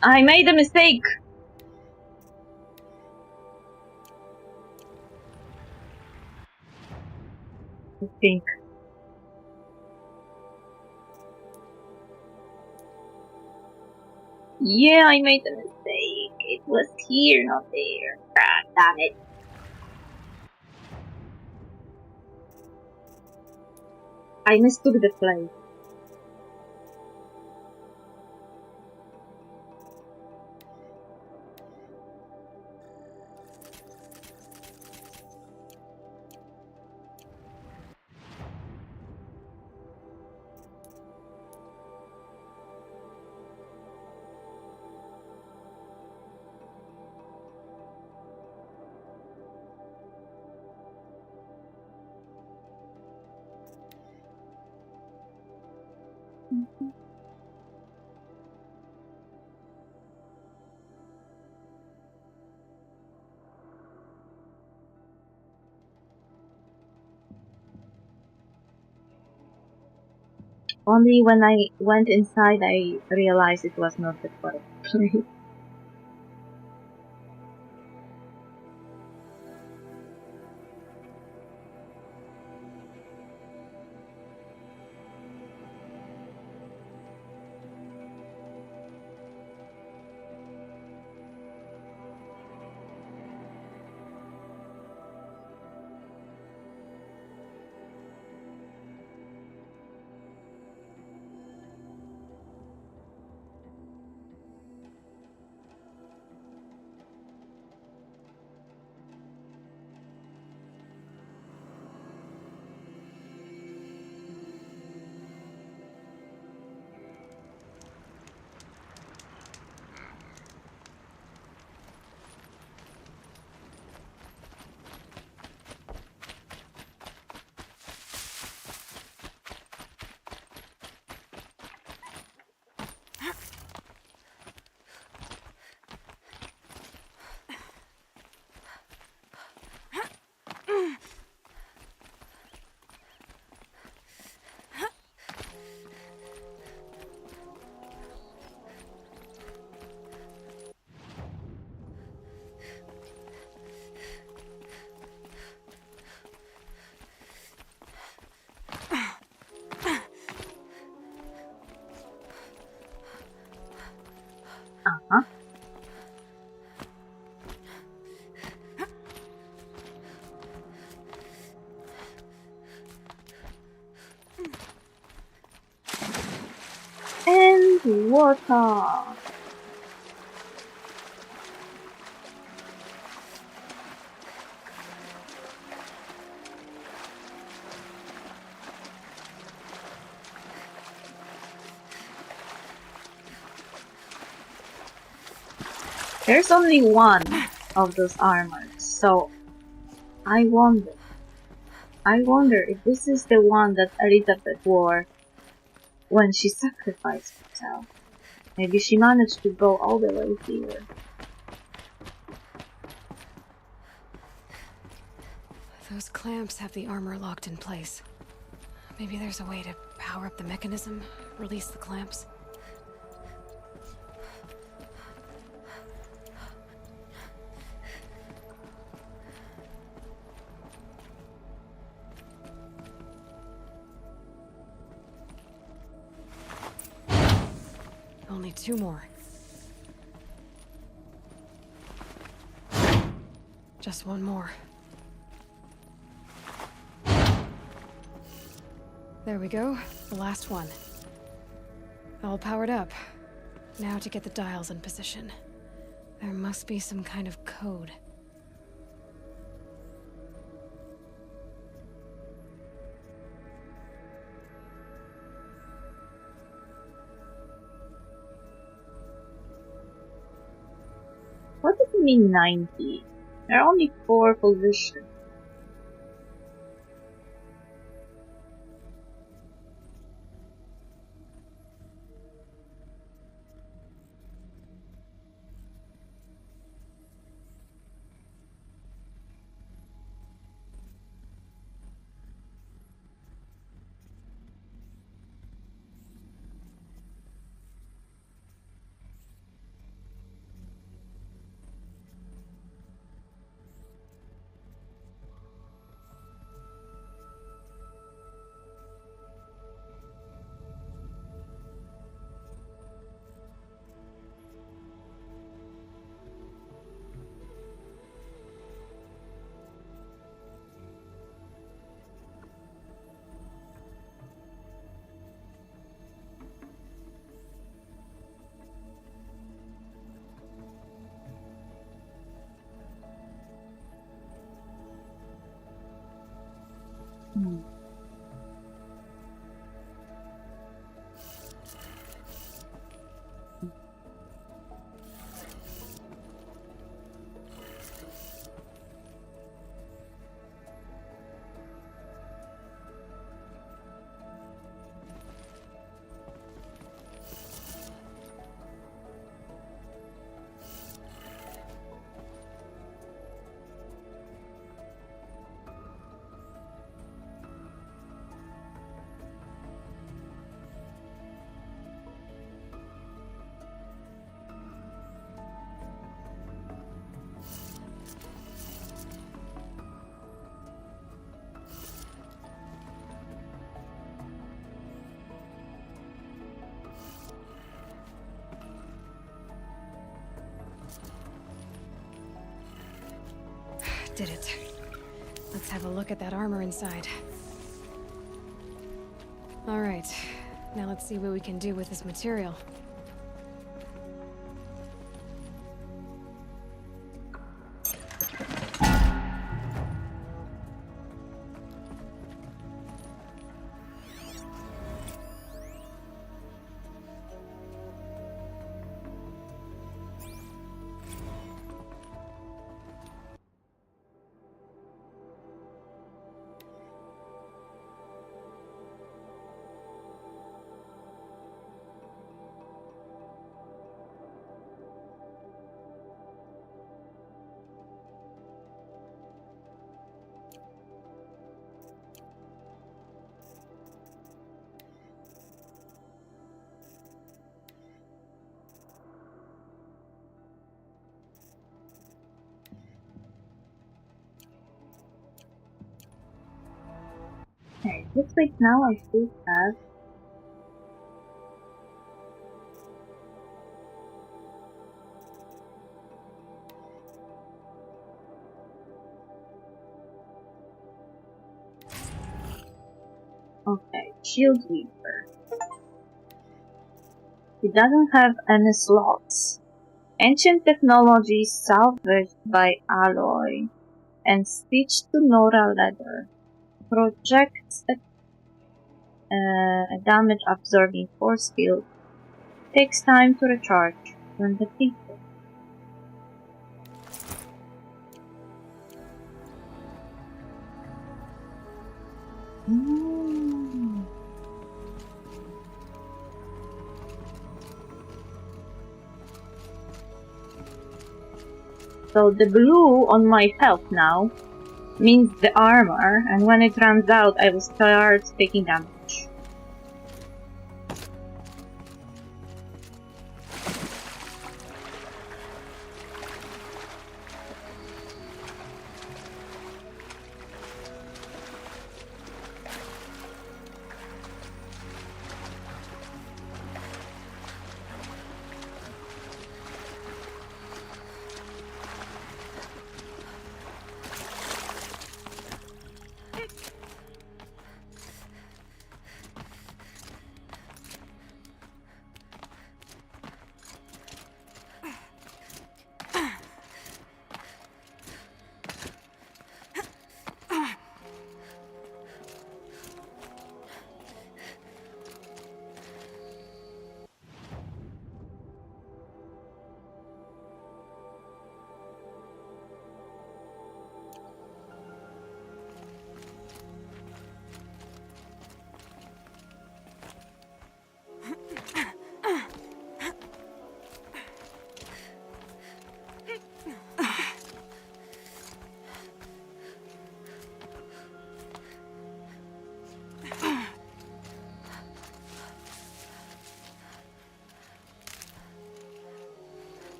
I made a mistake! I think. Yeah, I made a mistake. It was here, not there. Ah, damn it. I mistook the place. Only when I went inside I realized it was not the correct place. Uh-huh. And water. There's only one of those armors, so I wonder if this is the one that Elizabeth wore when she sacrificed herself. Maybe she managed to go all the way here. Those clamps have the armor locked in place. Maybe there's a way to power up the mechanism, release the clamps. Only 2 more. Just 1 more. There we go, the last one. All powered up. Now to get the dials in position. There must be some kind of code. What does it mean 90? There are only 4 positions. Did it. Let's have a look at that armor inside. Alright, now let's see what we can do with this material. Okay, looks like now I should have okay, shield weaver. It doesn't have any slots. Ancient technology salvaged by alloy and stitched to Nora leather. Projects a damage-absorbing force field. Takes time to recharge when depleted. So the blue on my health now means the armor, and when it runs out, I will start taking damage.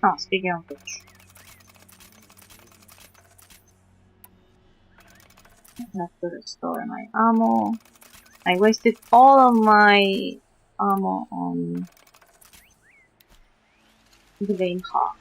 Oh, speaking of which. I have to restore my ammo. I wasted all of my ammo on the Vein Hawk.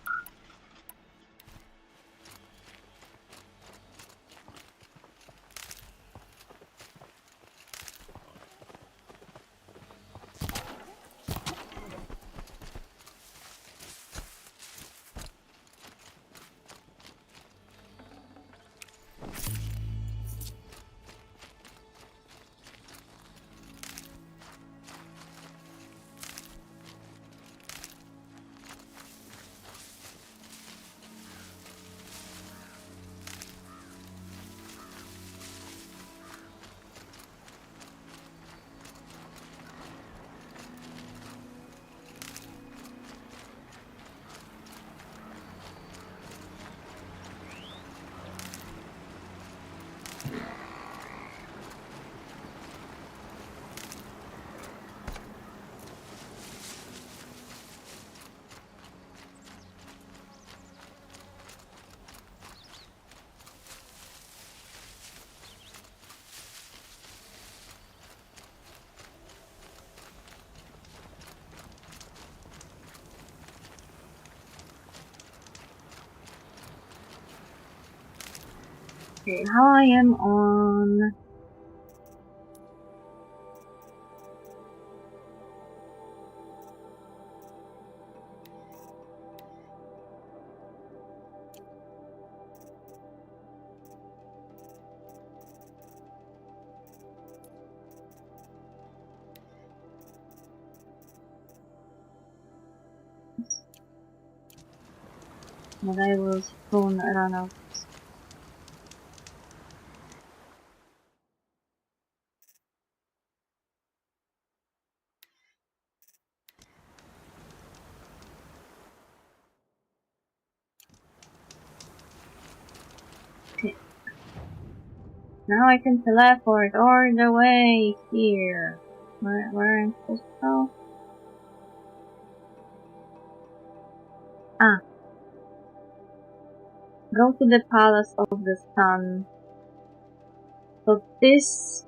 Okay, how I am on... But I will soon run out. Okay. Now I can teleport all the way here. Where am I supposed to go? Ah. Go to the Palace of the Sun. So this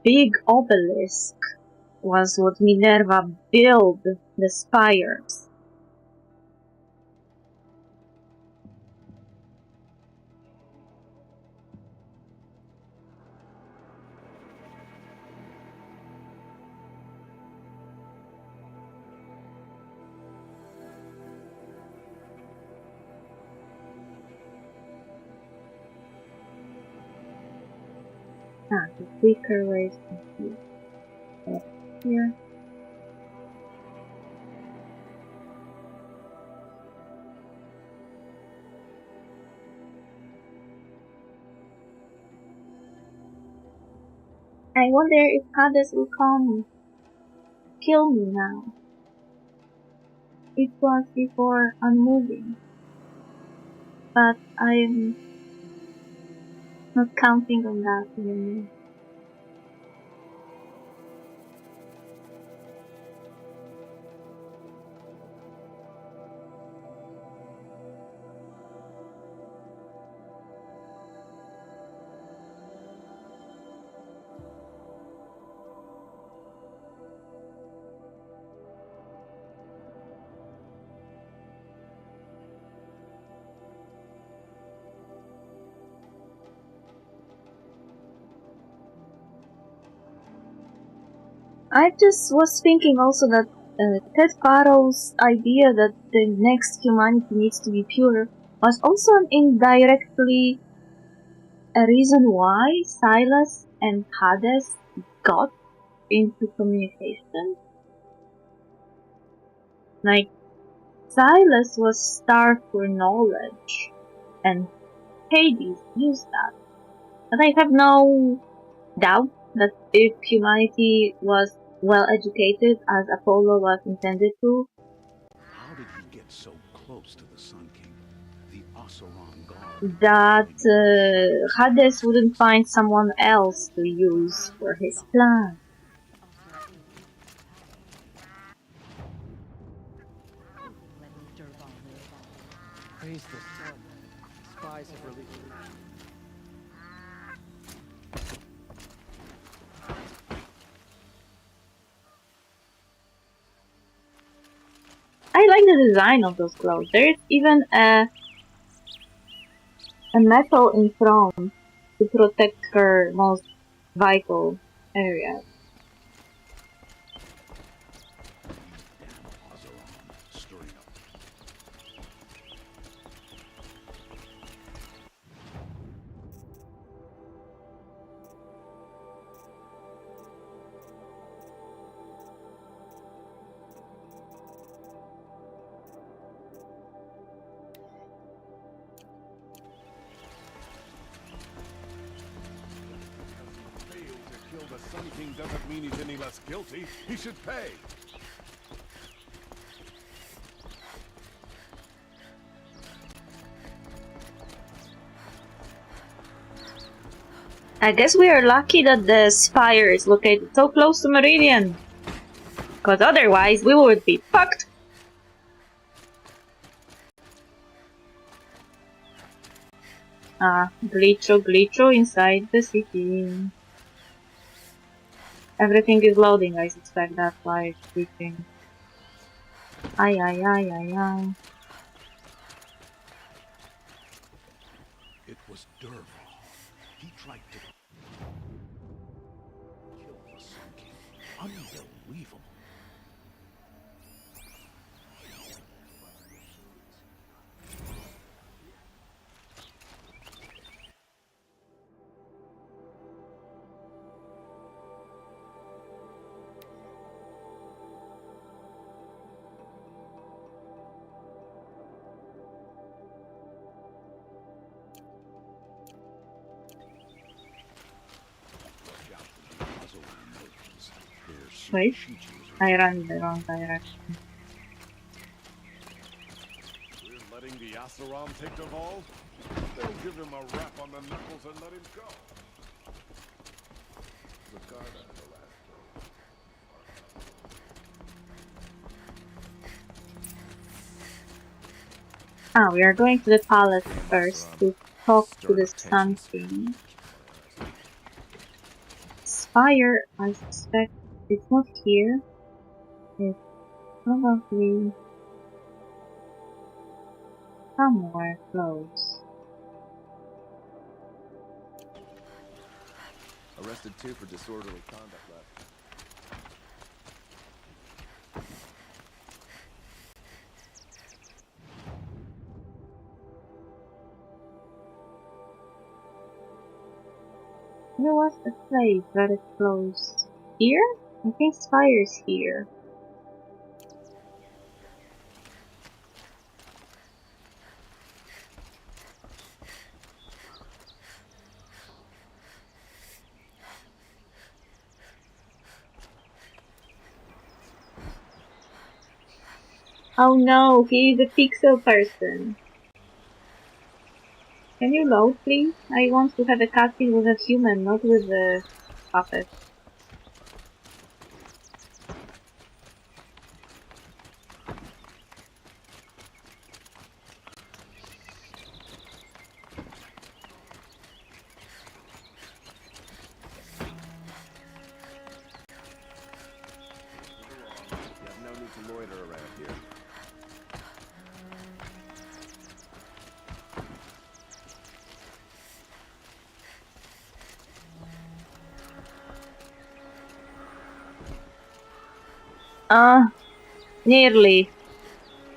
big obelisk was what Minerva built the spires. Ah, the quicker ways to here. I wonder if Hades will come kill me now. It was before unmoving, but I'm not counting on that anymore. I just was thinking also that Ted Faro's idea that the next humanity needs to be pure was also indirectly a reason why Silas and Hades got into communication. Like, Silas was starved for knowledge, and Hades used that. But I have no doubt that if humanity was well educated as Apollo was intended to, how did he get so close to the Sun King, the Oseram god? that Hades wouldn't find someone else to use for his plan. Praise the sun. Spies have released. I like the design of those clothes. There is even a metal in front to protect her most vital areas. The Sun King doesn't mean he's any less guilty. He should pay. I guess we are lucky that the spire is located so close to Meridian. Because otherwise we would be fucked. Ah, glitcho inside the city. Everything is loading, I suspect that's why it's glitching. Ay. Unbelievable. Wait, I ran in the wrong direction. We're letting the Asaram take the ball? They'll give him a rap on the knuckles and let him go. The guard on the last Ah, we are going to the palace first to talk to the Sun King. Spire, I suspect it's not here. It's probably somewhere close. Arrested 2 for disorderly conduct last. There was a place that is close. Here? I think Spire's here. Oh no, he is a pixel person. Can you load, please? I want to have a cutscene with a human, not with a puppet. You have no need to loiter around here. Nearly.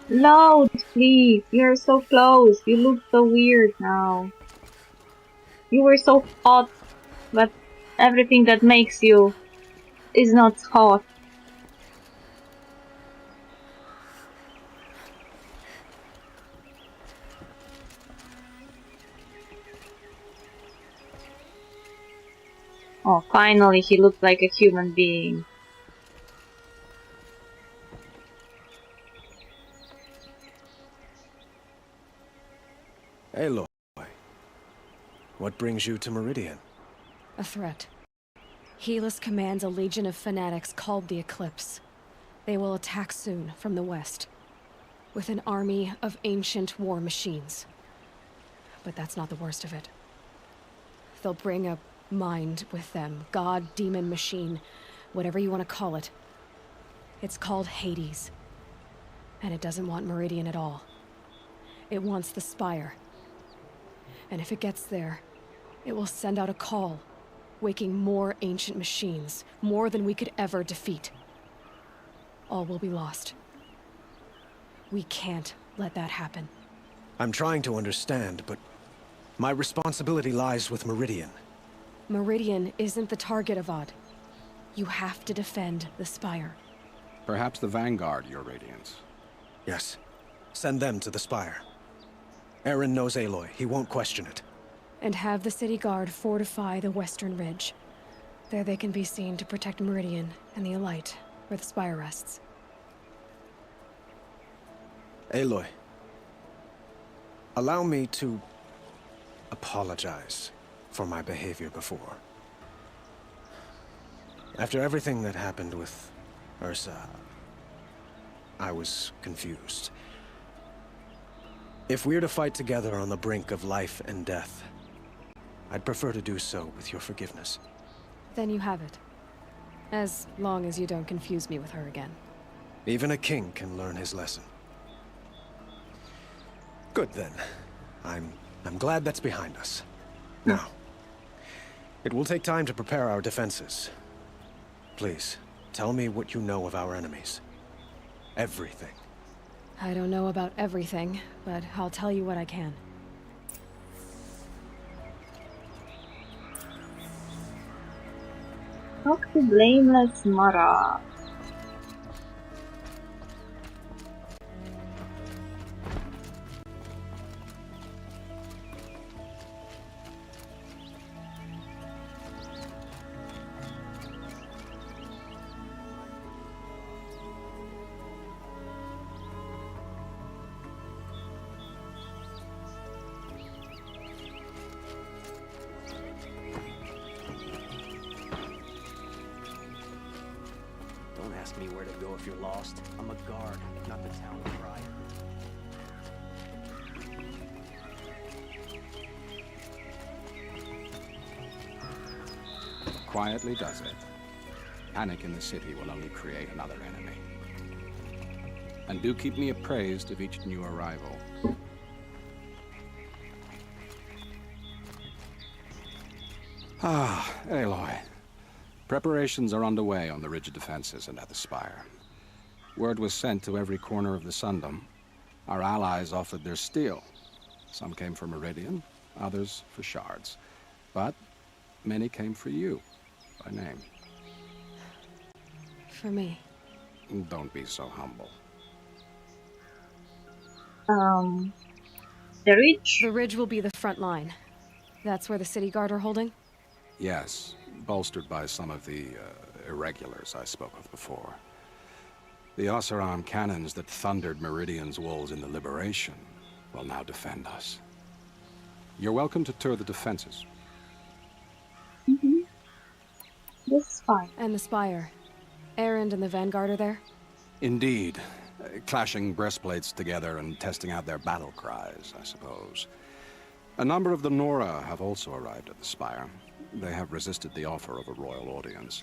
Load, please. You're so close. You look so weird now. You were so hot, but everything that makes you is not hot. Oh, finally he looks like a human being. Aloy, what brings you to Meridian? A threat. Helis commands a legion of fanatics called the Eclipse. They will attack soon from the west, with an army of ancient war machines. But that's not the worst of it. They'll bring a mind with them, god, demon, machine, whatever you want to call it. It's called Hades. And it doesn't want Meridian at all. It wants the Spire. And if it gets there, it will send out a call, waking more ancient machines, more than we could ever defeat. All will be lost. We can't let that happen. I'm trying to understand, but my responsibility lies with Meridian. Meridian isn't the target, Avad. You have to defend the Spire. Perhaps the Vanguard, Your Radiance. Yes. Send them to the Spire. Aaron knows Aloy. He won't question it. And have the city guard fortify the western ridge. There they can be seen to protect Meridian and the Elite, where the Spire rests. Aloy, allow me to apologize for my behavior before. After everything that happened with Ursa, I was confused. If we're to fight together on the brink of life and death, I'd prefer to do so with your forgiveness. Then you have it. As long as you don't confuse me with her again. Even a king can learn his lesson. Good then. I'm glad that's behind us. Now, it will take time to prepare our defenses. Please, Tell me what you know of our enemies. Everything. I don't know about everything, but I'll tell you what I can. Talk to Blameless Mara. Don't ask me where to go if you're lost. I'm a guard, not the town crier. Quietly does it. Panic in the city will only create another enemy. And do keep me appraised of each new arrival. Ah, Aloy. Preparations are underway on the rigid defenses and at the spire. Word was sent to every corner of the Sundom. Our allies offered their steel. Some came for Meridian, others for shards. But many came for you, by name. For me. Don't be so humble. The Ridge? The Ridge will be the front line. That's where the city guard are holding? Yes, bolstered by some of the irregulars I spoke of before. The Oseram cannons that thundered Meridian's walls in the Liberation will now defend us. You're welcome to tour the defenses. Mm-hmm. This is fine. And the spire. Erend and the Vanguard are there? Indeed. Clashing breastplates together and testing out their battle cries, I suppose. A number of the Nora have also arrived at the spire. They have resisted the offer of a royal audience.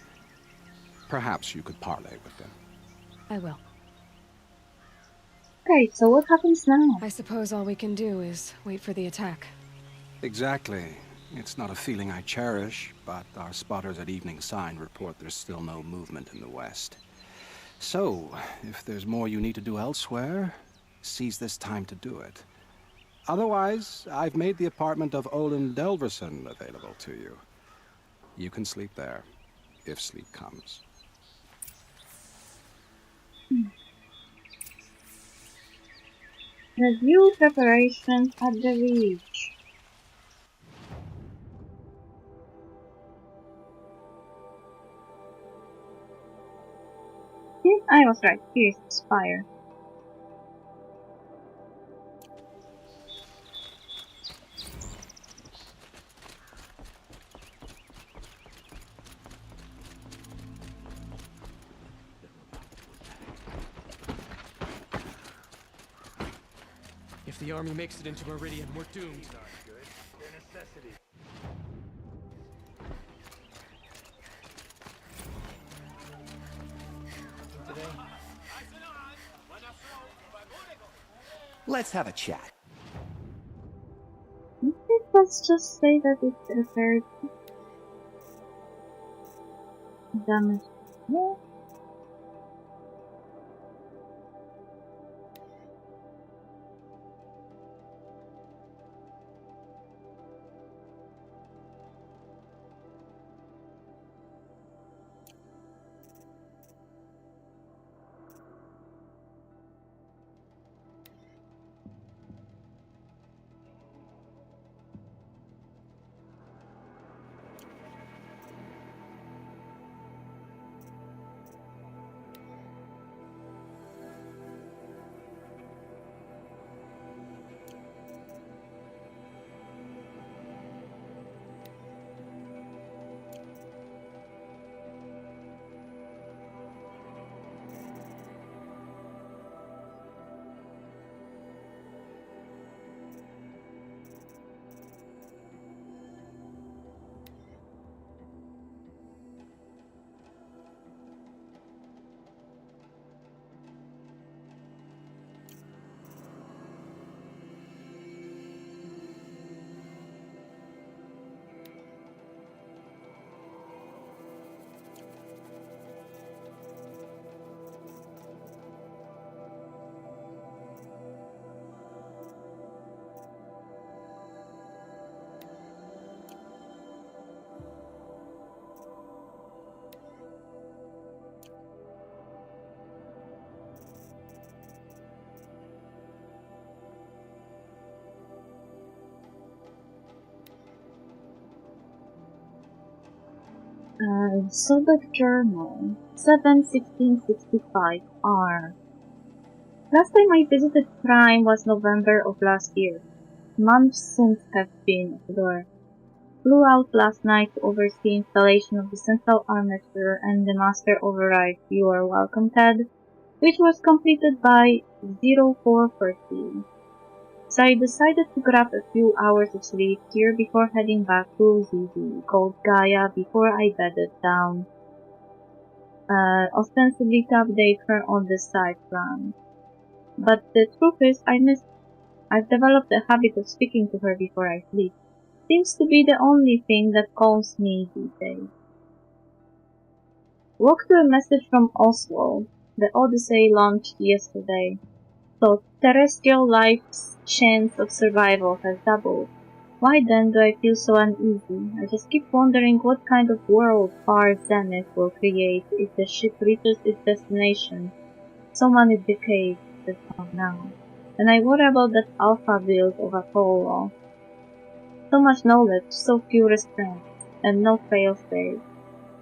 Perhaps you could parley with them. I will. Okay, so what happens now? I suppose all we can do is wait for the attack. Exactly. It's not a feeling I cherish, but our spotters at Evening Sign report there's still no movement in the west. So, if there's more you need to do elsewhere, seize this time to do it. Otherwise, I've made the apartment of Olin Delverson available to you. You can sleep there, if sleep comes. Review preparations at the Ridge. I was right. Here's the spire. If the army makes it into Meridian, we're doomed. Not good. They're necessity. Let's have a chat. I think let's just say that it's repaired. Damage. Yeah. Sobek Journal, 7/16/65R. Last time I visited Prime was November of last year. Months since have been blur. Flew out last night to oversee installation of the central armature and the master override. You are welcome, Ted, which was completed by 04:14. So I decided to grab a few hours of sleep here before heading back to ZD, called Gaia before I bedded down, ostensibly to update her on the side plan. But the truth is, I've developed a habit of speaking to her before I sleep. Seems to be the only thing that calms me these days. Woke to a message from Oswald. The Odyssey launched yesterday. So terrestrial life's chance of survival has doubled. Why then do I feel so uneasy? I just keep wondering what kind of world far Zenith will create if the ship reaches its destination so many decades from now. And I worry about that alpha build of Apollo. So much knowledge, so few restraints, and no fail-safe.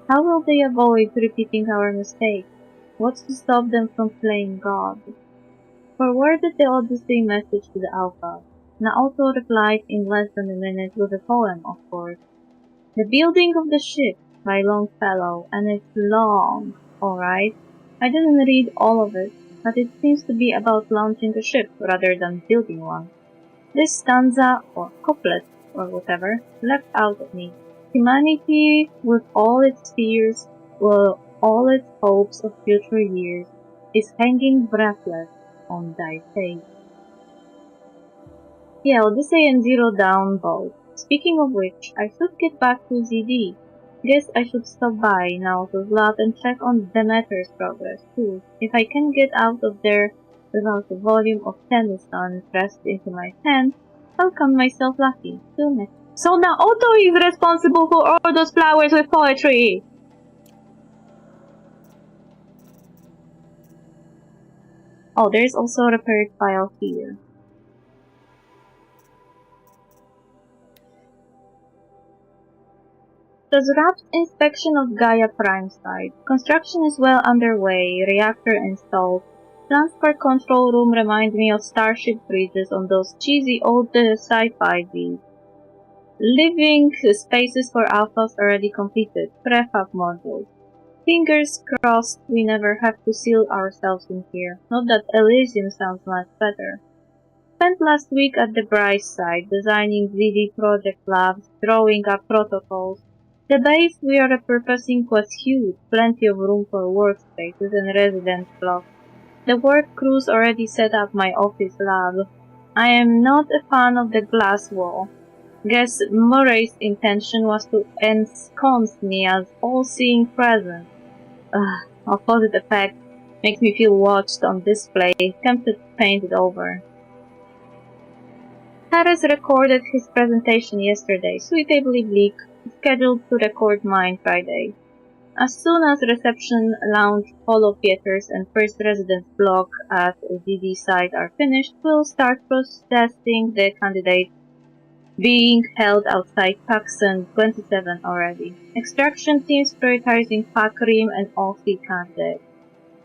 How will they avoid repeating our mistakes? What's to stop them from playing God? Forwarded the Odyssey message to the Alpha. Naoto replied in less than a minute with a poem, of course. The Building of the Ship by Longfellow, and it's long, alright. I didn't read all of it, but it seems to be about launching a ship rather than building one. This stanza, or couplet, or whatever, leapt out at me. Humanity, with all its fears, with all its hopes of future years, is hanging breathless on thy face. Yeah, Odyssey and Zero Dawn both. Speaking of which, I should get back to ZD. Guess I should stop by now to Zlat and check on Demeter's progress too. If I can get out of there without a volume of Tennyson pressed into my hand, I'll count myself lucky. So now Otto is responsible for all those flowers with poetry! Oh, there's also a repaired file here. Does Rap's inspection of Gaia Prime site. Construction is well underway, reactor installed. Plans for control room remind me of Starship bridges on those cheesy old sci-fi beats. Living spaces for alphas already completed. Prefab modules. Fingers crossed we never have to seal ourselves in here. Not that Elysium sounds much better. Spent last week at the Bryce site, designing ZD project labs, drawing up protocols. The base we are repurposing was huge, plenty of room for workspaces and residence blocks. The work crews already set up my office lab. I am not a fan of the glass wall. Guess Murray's intention was to ensconce me as all-seeing presence. Opposite effect makes me feel watched on display, tempted to paint it over. Harris recorded his presentation yesterday, suitably bleak, scheduled to record mine Friday. As soon as reception, lounge, holo theaters, and first residence block at ZD site are finished, we'll start processing the candidates being held outside Paxson 27 already. Extraction teams prioritizing Pac Rim and Aussie candidates.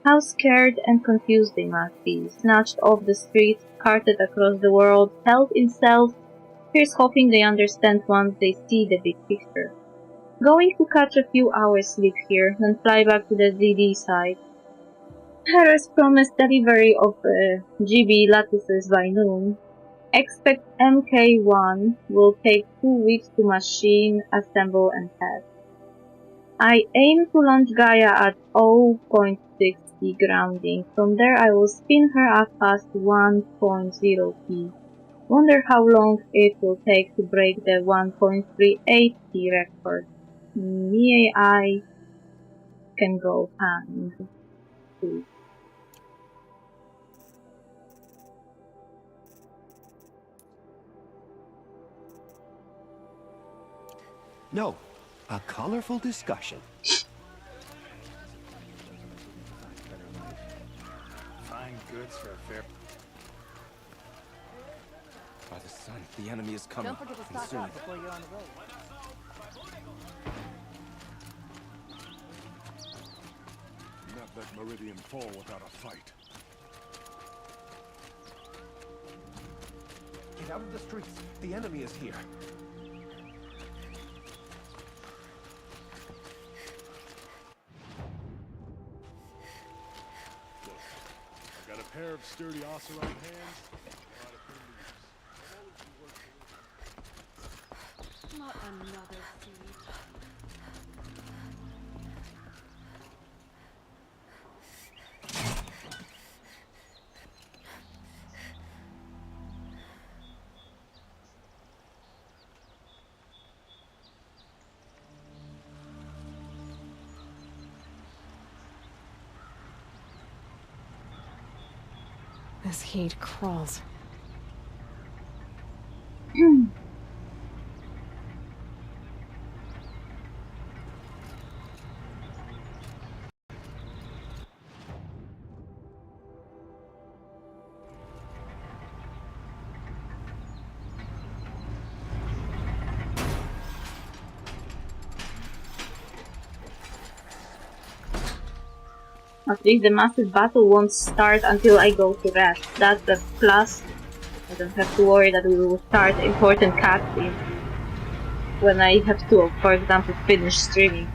How scared and confused they must be, snatched off the streets, carted across the world, held in cells. Here's hoping they understand once they see the big picture. Going to catch a few hours sleep here, then fly back to the ZD site. Harris promised delivery of GB lattices by noon. Expect MK1 will take 2 weeks to machine, assemble, and test. I aim to launch Gaia at 0.60 grounding. From there I will spin her at past 1.0 P. Wonder how long it will take to break the 1.38 P record. Me I can go hand. No, a colorful discussion. Fine goods for a fair. By the sun, the enemy is coming. Don't forget to stock up before you're on the road. let Meridian fall without a fight. Get out of the streets. The enemy is here. Look, I got a pair of sturdy Oseram hands. Know how to put 'em to use. I've always been working with them. Not another siege. This heat crawls. At least the massive battle won't start until I go to rest. That's the plus. I don't have to worry that we will start important cutscenes when I have to, for example, finish streaming.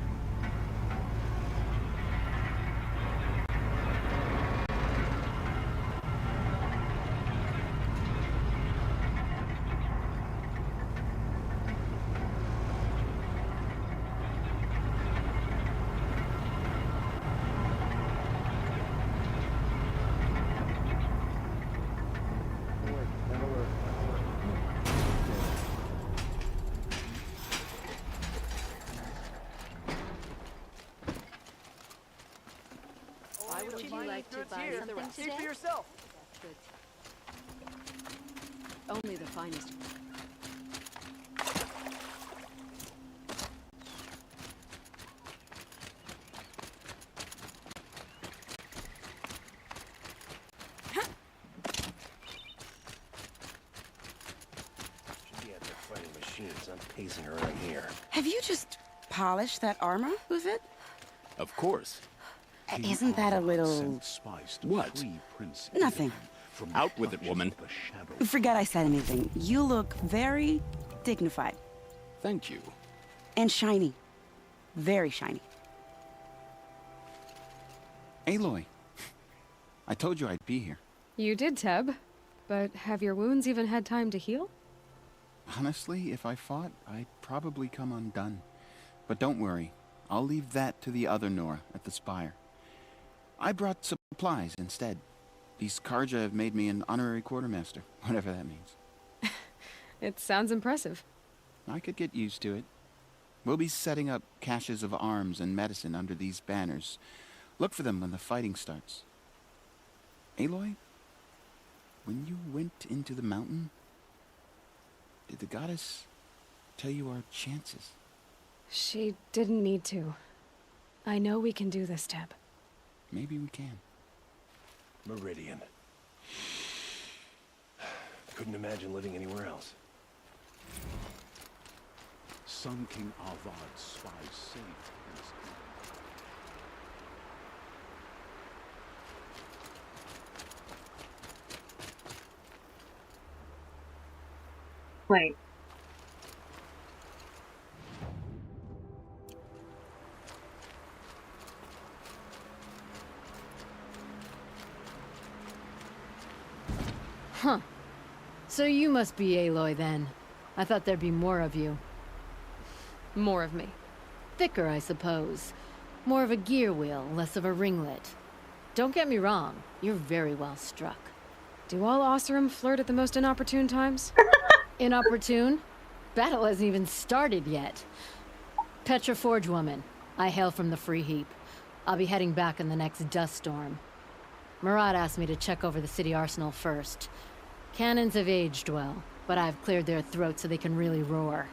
Why would you like to buy something today? For yourself. Good. Only the finest. Should be out there fighting machines. I'm pacing around here. Have you just polished that armor with it? Of course. Isn't that a little... What? Nothing. Out with it, woman. Forget I said anything. You look very dignified. Thank you. And shiny. Very shiny. Aloy. I told you I'd be here. You did, Teb. But have your wounds even had time to heal? Honestly, if I fought, I'd probably come undone. But don't worry. I'll leave that to the other Nora at the Spire. I brought supplies instead. These Karja have made me an honorary quartermaster, whatever that means. It sounds impressive. I could get used to it. We'll be setting up caches of arms and medicine under these banners. Look for them when the fighting starts. Aloy, when you went into the mountain, did the goddess tell you our chances? She didn't need to. I know we can do this, Teb. Maybe we can. Meridian. Couldn't imagine living anywhere else. Sun King Avad spies safe in this country. Wait. Huh. So you must be Aloy then. I thought there'd be more of you. More of me. Thicker, I suppose. More of a gear wheel, less of a ringlet. Don't get me wrong, you're very well struck. Do all Oseram flirt at the most inopportune times? Inopportune? Battle hasn't even started yet. Petra Forge woman. I hail from the Free Heap. I'll be heading back in the next dust storm. Murad asked me to check over the city arsenal first. Cannons have aged well, but I've cleared their throats so they can really roar.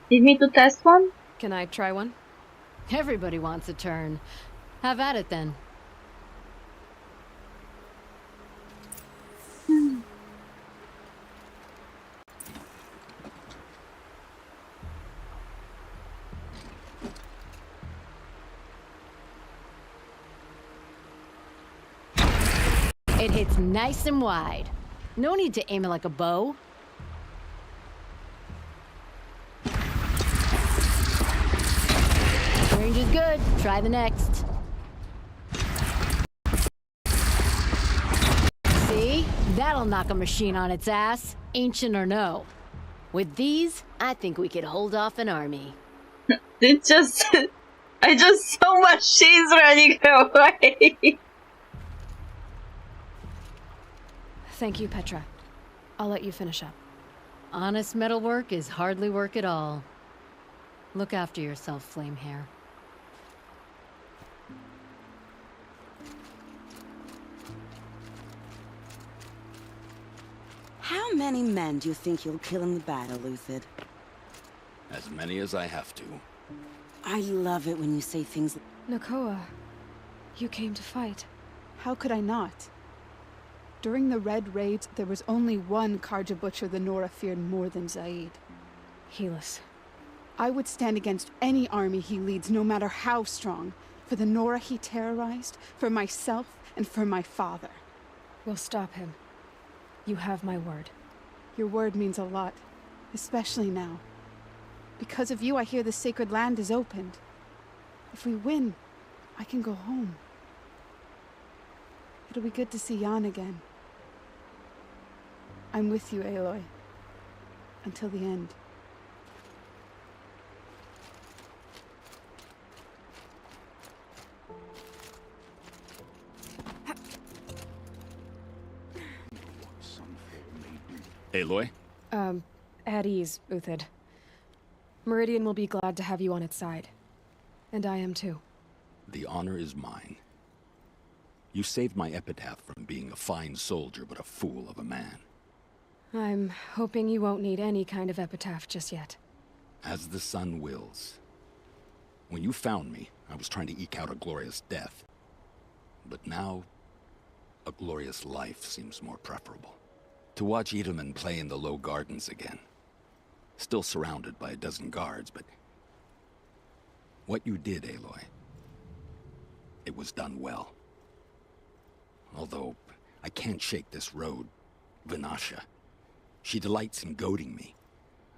Need me to test one? Can I try one? Everybody wants a turn. Have at it then. It hits nice and wide. No need to aim it like a bow. Range is good. Try the next. See? That'll knock a machine on its ass, ancient or no. With these, I think we could hold off an army. I just saw machines running away. Thank you, Petra. I'll let you finish up. Honest metalwork is hardly work at all. Look after yourself, Flamehair. How many men do you think you'll kill in the battle, Lucid? As many as I have to. I love it when you say things. Nakoa, you came to fight. How could I not? During the Red Raids, there was only one Karja Butcher the Nora feared more than Zaid. Helis. I would stand against any army he leads, no matter how strong. For the Nora he terrorized, for myself, and for my father. We'll stop him. You have my word. Your word means a lot, especially now. Because of you, I hear the sacred land is opened. If we win, I can go home. It'll be good to see Jan again. I'm with you, Aloy. Until the end. Aloy? At ease, Uthid. Meridian will be glad to have you on its side. And I am too. The honor is mine. You saved my epitaph from being a fine soldier but a fool of a man. I'm hoping you won't need any kind of epitaph just yet. As the sun wills. When you found me, I was trying to eke out a glorious death. But now, a glorious life seems more preferable. To watch Edelman play in the low gardens again. Still surrounded by a dozen guards, but... what you did, Aloy, it was done well. Although, I can't shake this road, Vinasha. She delights in goading me.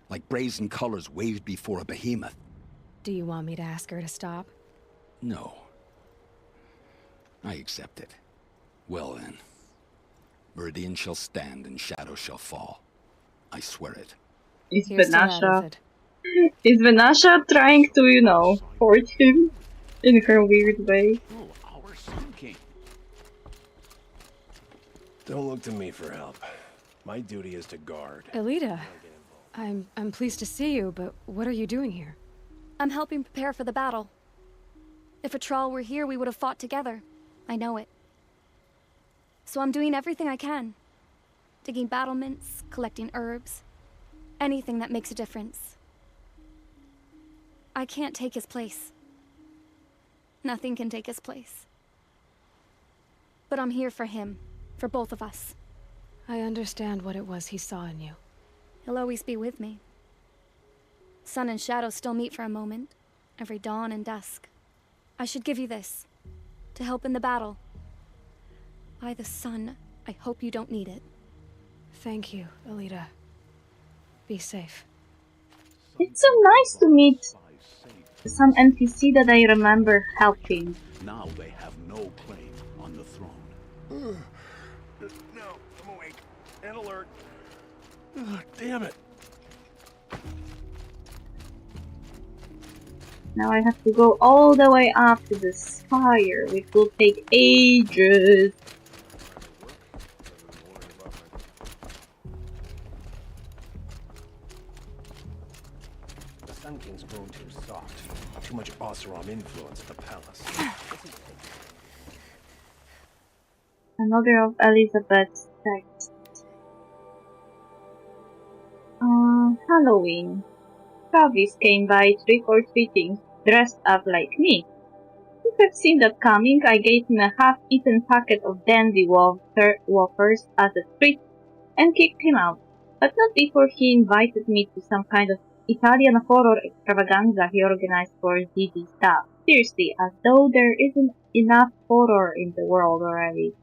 Like brazen colors waved before a behemoth. Do you want me to ask her to stop? No. I accept it. Well then. Meridian shall stand and shadow shall fall. I swear it. Is Vinasha trying to, you know, court him in her weird way? Oh, our Sun King. Don't look to me for help. My duty is to guard. Elita, I'm pleased to see you, but what are you doing here? I'm helping prepare for the battle. If Atral were here, we would have fought together. I know it. So I'm doing everything I can. Digging battlements, collecting herbs. Anything that makes a difference. I can't take his place. Nothing can take his place. But I'm here for him. For both of us. I understand what it was he saw in you. He'll always be with me. Sun and shadow still meet for a moment. Every dawn and dusk. I should give you this. To help in the battle. By the sun, I hope you don't need it. Thank you, Elita. Be safe. It's so nice to meet some NPC that I remember helping. Now they have no claim on the throne. No, I'm awake and alert. Damn it. Now I have to go all the way up to the spire, which will take ages. The Sun King's grown too soft. Too much Oseram influence at the palace. Another of Elizabeth's texts. Halloween. Travis came by trick-or-treating, dressed up like me. You have seen that coming. I gave him a half-eaten packet of dandy wafers as a treat and kicked him out, but not before he invited me to some kind of Italian horror extravaganza he organized for ZD staff. Seriously, as though there isn't enough horror in the world already.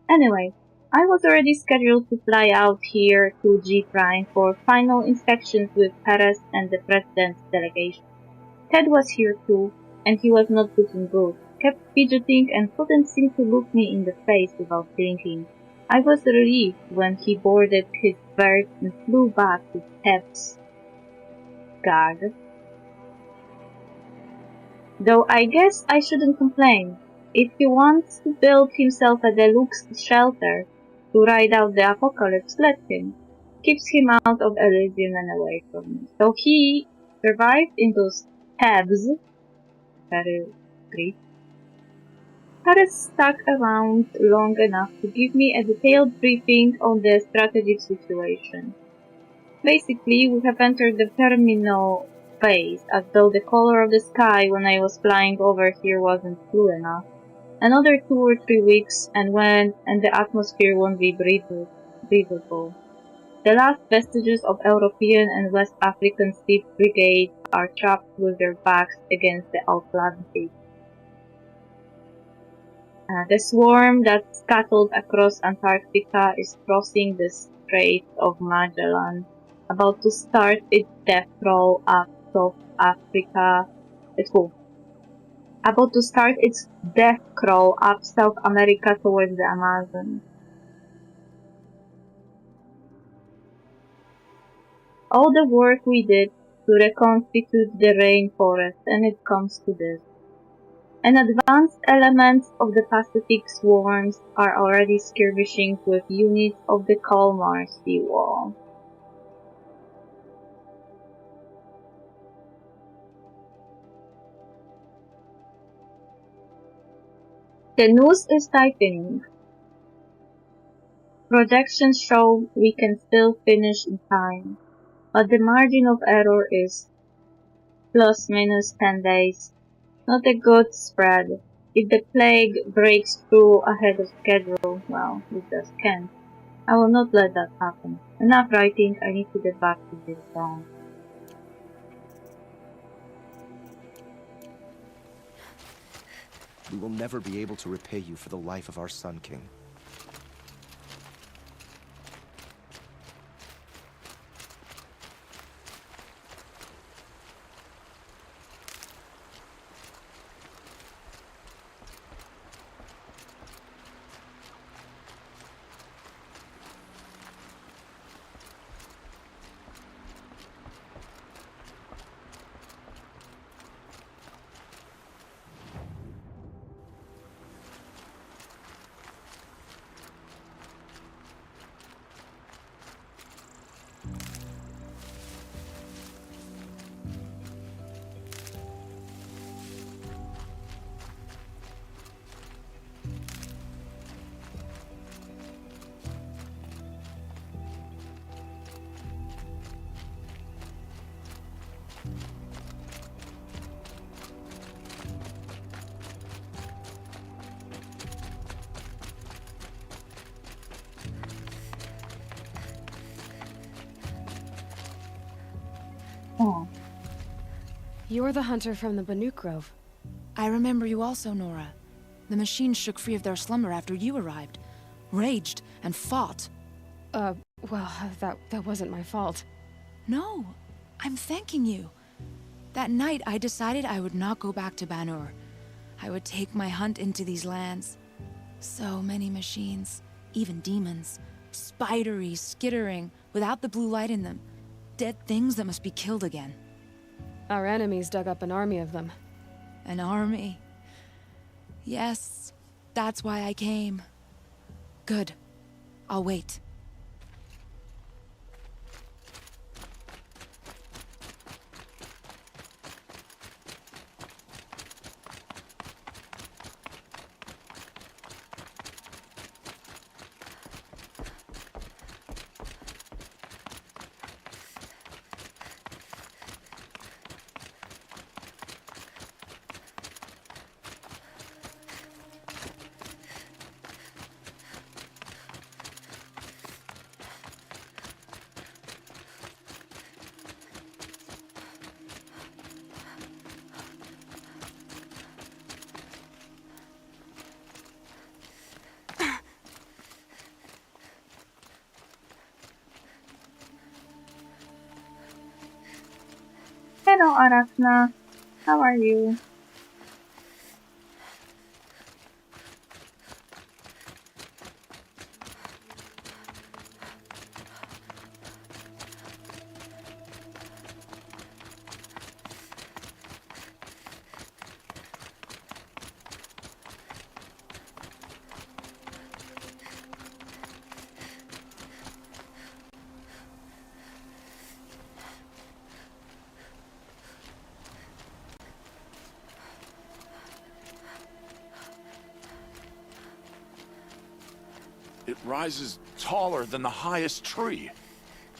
Anyway, I was already scheduled to fly out here to G Prime for final inspections with Perez and the President's delegation. Ted was here too, and he was not looking good, kept fidgeting and couldn't seem to look me in the face without blinking. I was relieved when he boarded his bird and flew back to Ted's gag. Though I guess I shouldn't complain. If he wants to build himself a deluxe shelter to ride out the apocalypse, let him. Keeps him out of Elysium and away from me. So he survived in those tabs. Very great. Harris stuck around long enough to give me a detailed briefing on the strategic situation. Basically, we have entered the terminal phase, as though the color of the sky when I was flying over here wasn't blue enough. Another 2 or 3 weeks, and the atmosphere won't be breathable. The last vestiges of European and West African Sleep Brigade are trapped with their backs against the Atlantic. The swarm that scuttled across Antarctica is crossing the Strait of Magellan, about to start its death crawl up South Africa. About to start its death crawl up South America towards the Amazon. All the work we did to reconstitute the rainforest, and it comes to this. And advanced elements of the Pacific swarms are already skirmishing with units of the Kalmar seawall. The noose is tightening. Projections show we can still finish in time, but the margin of error is plus minus 10 days. Not a good spread. If the plague breaks through ahead of schedule, well, it just can't. I will not let that happen. Enough writing, I need to get back to this song. We will never be able to repay you for the life of our Sun King. Oh. You're the hunter from the Banuk Grove. I remember you also, Nora. The machines shook free of their slumber after you arrived. Raged and fought. Well, that wasn't my fault. No, I'm thanking you. That night, I decided I would not go back to Banur. I would take my hunt into these lands. So many machines, even demons. Spidery, skittering, without the blue light in them. Dead things that must be killed again. Our enemies dug up an army of them. An army? Yes, that's why I came. Good. I'll wait. Hello, Arachna. How are you? It rises taller than the highest tree.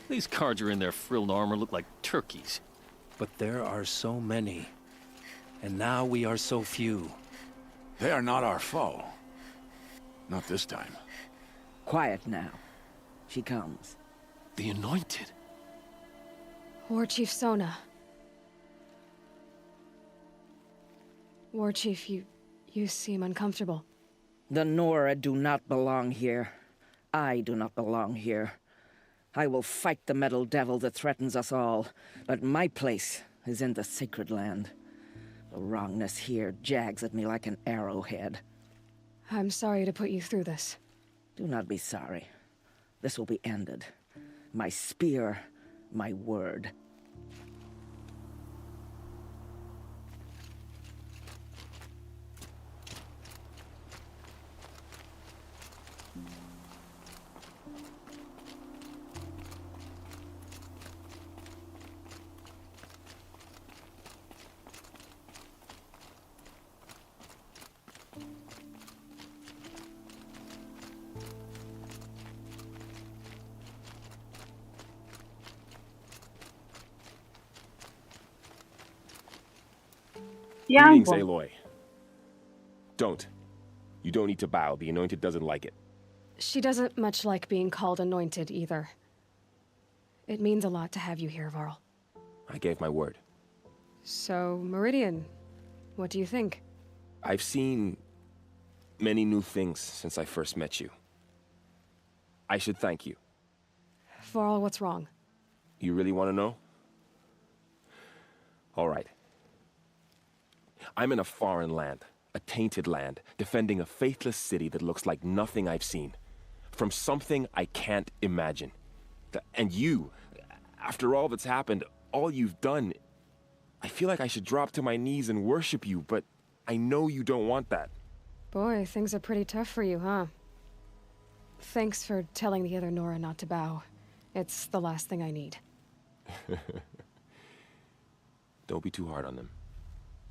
These Carja in their frilled armor look like turkeys. But there are so many. And now we are so few. They are not our foe. Not this time. Quiet now. She comes. The Anointed. War Chief Sona. War Chief, you seem uncomfortable. The Nora do not belong here. I do not belong here. I will fight the metal devil that threatens us all, but my place is in the sacred land. The wrongness here jags at me like an arrowhead. I'm sorry to put you through this. Do not be sorry. This will be ended. My spear, my word. Greetings, Aloy. Don't. You don't need to bow. The Anointed doesn't like it. She doesn't much like being called Anointed, either. It means a lot to have you here, Varl. I gave my word. So, Meridian, what do you think? I've seen many new things since I first met you. I should thank you. Varl, what's wrong? You really want to know? All right. I'm in a foreign land, a tainted land, defending a faithless city that looks like nothing I've seen. From something I can't imagine. And you, after all that's happened, all you've done, I feel like I should drop to my knees and worship you, but I know you don't want that. Boy, things are pretty tough for you, huh? Thanks for telling the other Nora not to bow. It's the last thing I need. Don't be too hard on them.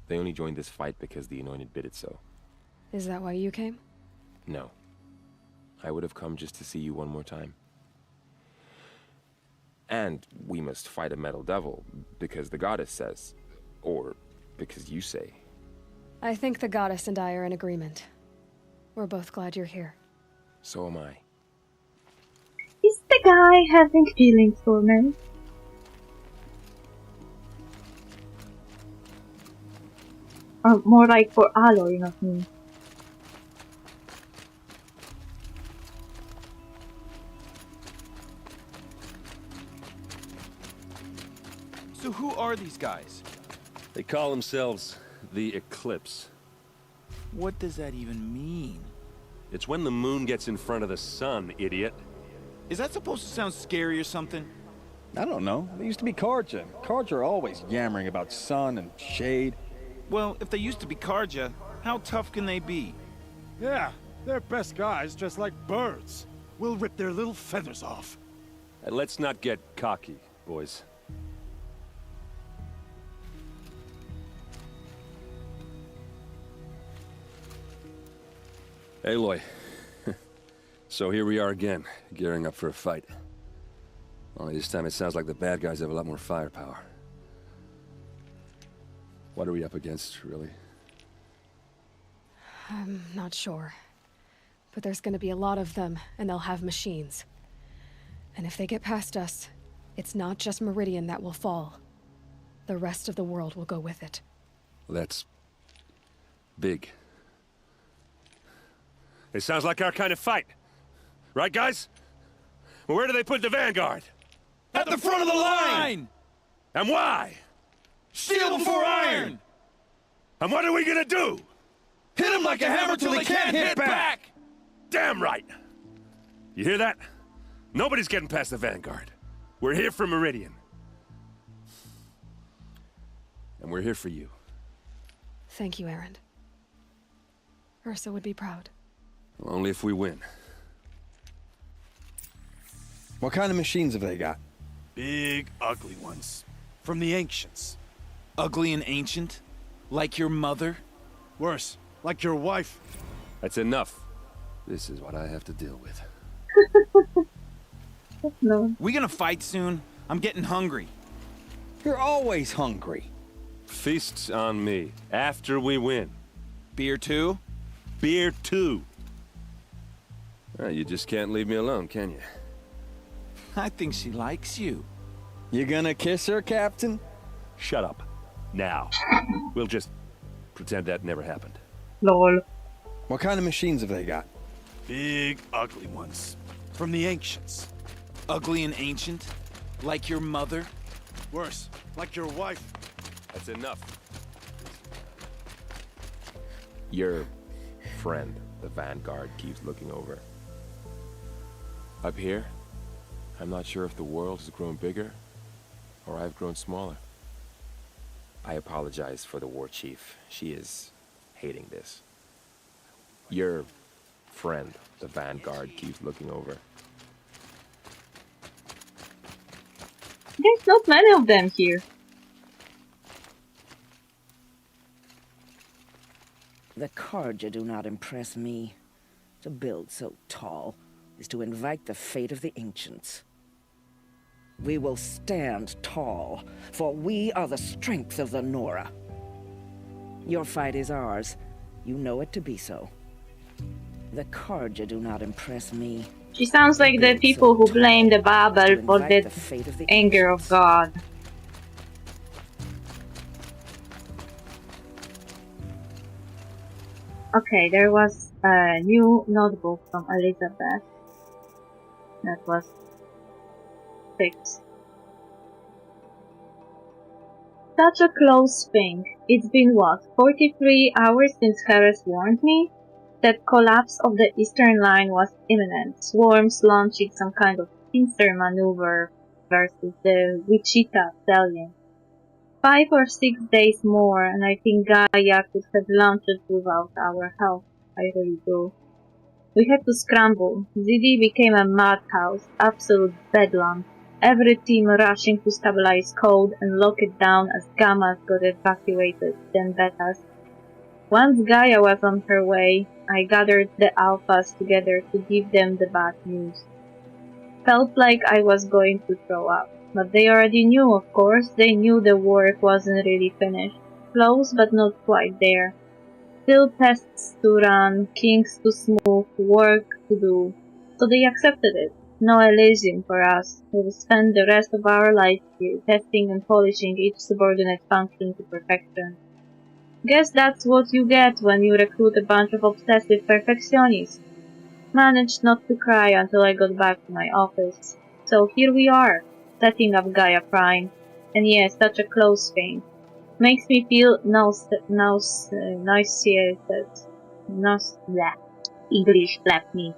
They only joined this fight because the Anointed bid it so. Is that why you came? No. I would have come just to see you one more time. And we must fight a metal devil, because the goddess says. Or because you say. I think the goddess and I are in agreement. We're both glad you're here. So am I. Is the guy having feelings for me? Or more like for Aloy, not me. So who are these guys? They call themselves the Eclipse. What does that even mean? It's when the moon gets in front of the sun, idiot. Is that supposed to sound scary or something? I don't know. They used to be Carja. Carja are always yammering about sun and shade. Well, if they used to be Carja, how tough can they be? Yeah, they're best guys just like birds. We'll rip their little feathers off. And let's not get cocky, boys. Aloy. So here we are again, gearing up for a fight. Only this time it sounds like the bad guys have a lot more firepower. What are we up against, really? I'm not sure. But there's gonna be a lot of them, and they'll have machines. And if they get past us, it's not just Meridian that will fall. The rest of the world will go with it. That's big. It sounds like our kind of fight. Right, guys? Well, where do they put the Vanguard? At the front of the line! And why? Steel before iron! And what are we gonna do? Hit him like a hammer till he can't hit back! Damn right! You hear that? Nobody's getting past the Vanguard. We're here for Meridian. And we're here for you. Thank you, Erend. Ursa would be proud. Well, only if we win. What kind of machines have they got? Big, ugly ones. From the ancients. Ugly and ancient? Like your mother? Worse, like your wife. That's enough. This is what I have to deal with. No. We gonna fight soon? I'm getting hungry. You're always hungry. Feasts on me, after we win. Beer too? Beer too. Well, you just can't leave me alone, can you? I think she likes you. You gonna kiss her, Captain? Shut up. Now. We'll just pretend that never happened. Lol. What kind of machines have they got? Big, ugly ones. From the ancients. Ugly and ancient? Like your mother? Worse, like your wife. That's enough. Your friend, the Vanguard, keeps looking over. Up here, I'm not sure if the world has grown bigger or I've grown smaller. I apologize for the war chief. She is hating this. Your friend, the Vanguard, keeps looking over. There's not many of them here. The Carja do not impress me. To build so tall is to invite the fate of the ancients. We will stand tall, for we are the strength of the Nora. Your fight is ours. You know it to be so. The Carja do not impress me. She sounds like the people who blame the Babel for the anger of God. Okay, there was a new notebook from Elizabeth that was fixed. Such a close thing. It's been what, 43 hours since Harris warned me? That collapse of the eastern line was imminent. Swarms launching some kind of pincer maneuver versus the Wichita salient. 5 or 6 days more, and I think Gaia could have launched without our help. I really do. We had to scramble. ZD became a madhouse, absolute bedlam. Every team rushing to stabilize code and lock it down as Gammas got evacuated, then Betas. Once Gaia was on her way, I gathered the Alphas together to give them the bad news. Felt like I was going to throw up. But they already knew, of course. They knew the work wasn't really finished. Close, but not quite there. Still tests to run, kinks to smooth, work to do. So they accepted it. No Elysium for us. We'll spend the rest of our life here, testing and polishing each subordinate function to perfection. Guess that's what you get when you recruit a bunch of obsessive perfectionists. Managed not to cry until I got back to my office. So here we are, setting up Gaia Prime. And yes, such a close thing. Makes me feel nauseated. English slapped me.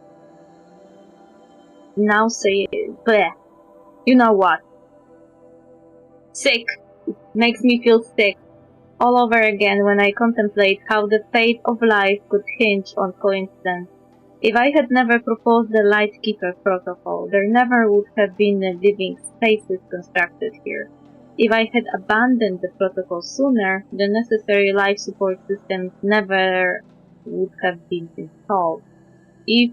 Nauseated. Bleh. You know what? Sick. It makes me feel sick. All over again when I contemplate how the fate of life could hinge on coincidence. If I had never proposed the Lightkeeper protocol, there never would have been a living spaces constructed here. If I had abandoned the protocol sooner, the necessary life support systems never would have been installed. If.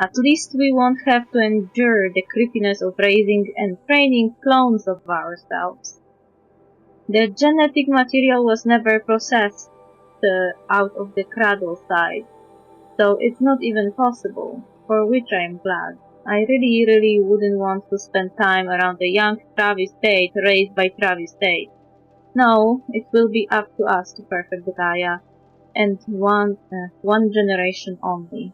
At least we won't have to endure the creepiness of raising and training clones of ourselves. The genetic material was never processed out of the cradle side, so it's not even possible, for which I am glad. I really wouldn't want to spend time around a young Travis Tate raised by Travis Tate. No, it will be up to us to perfect the Gaia, and one generation only.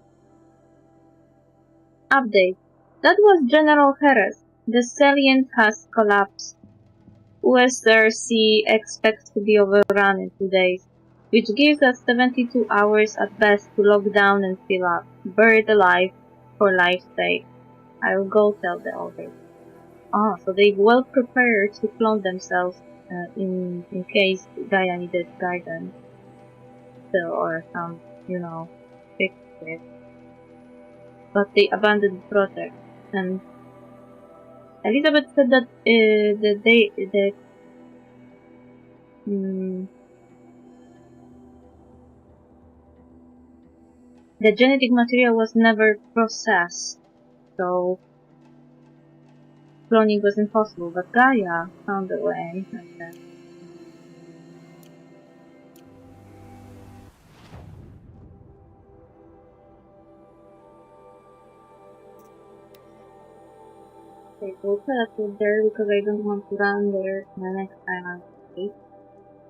Update. That was General Harris. The salient has collapsed. Western Sea expects to be overrun in 2 days, which gives us 72 hours at best to lock down and fill up. Buried alive for life's sake. I will go tell the others. Ah, so they've well prepared to clone themselves in case Gaia needed guidance. Still, or some, fix it. But they abandoned the project, and Elizabeth said that the genetic material was never processed, so cloning was impossible. But Gaia found a way. Okay. Okay, we'll teleport there because I don't want to run there the next time I'm safe.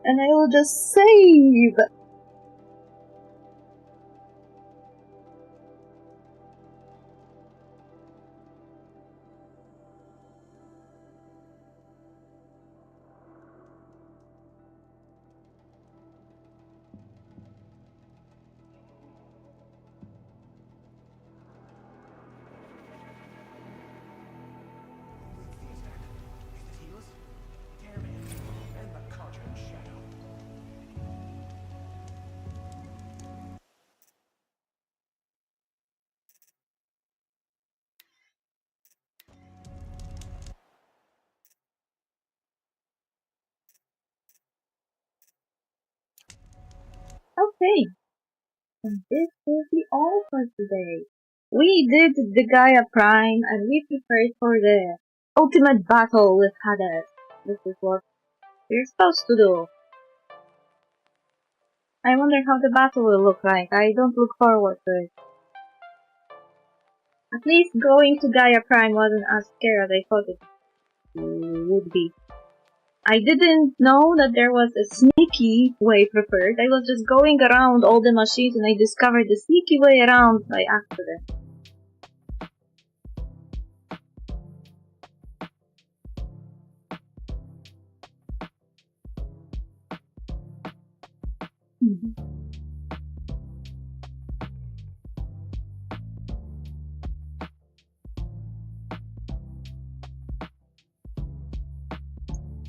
And I will just save! Okay, and this will be all for today. We did the Gaia Prime and we prepared for the ultimate battle with Hades. This is what we're supposed to do. I wonder how the battle will look like. I don't look forward to it. At least going to Gaia Prime wasn't as scary as I thought it would be. I didn't know that there was a sneaky way prepared. I was just going around all the machines and I discovered the sneaky way around by accident.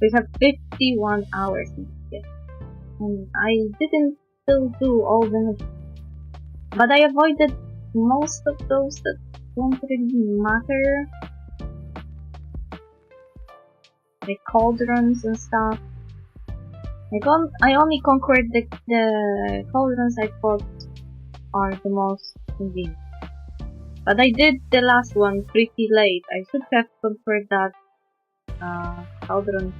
We have 51 hours yet, and I didn't still do all the missions. But I avoided most of those that don't really matter. Like cauldrons and stuff. I only conquered the cauldrons I thought are the most convenient. But I did the last one pretty late. I should have conquered that cauldron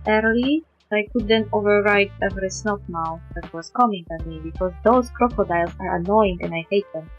early. I could then override every snotmouth that was coming at me, because those crocodiles are annoying and I hate them.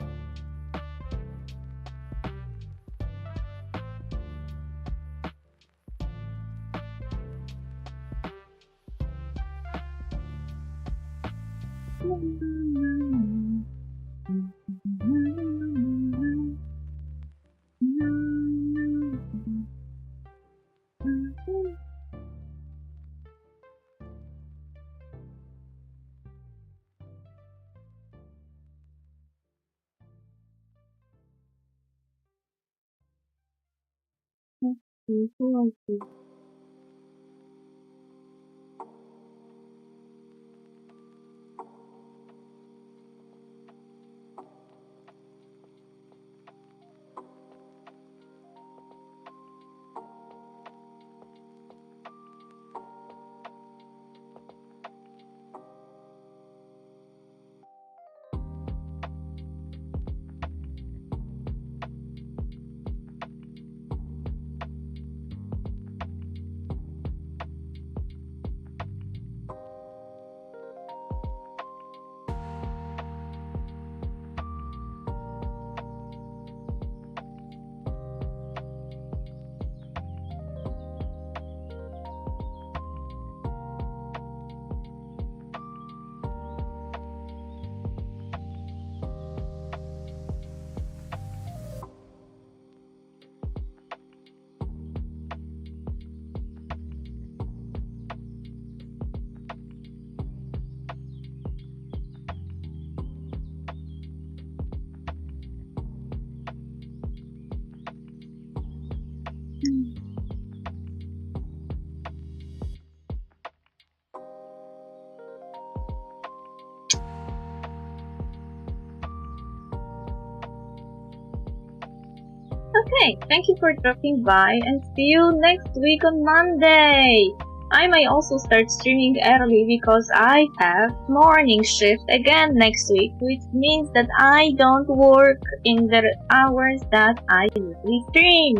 Okay, thank you for dropping by and see you next week on Monday. I may also start streaming early because I have morning shift again next week, which means that I don't work in the hours that I usually stream.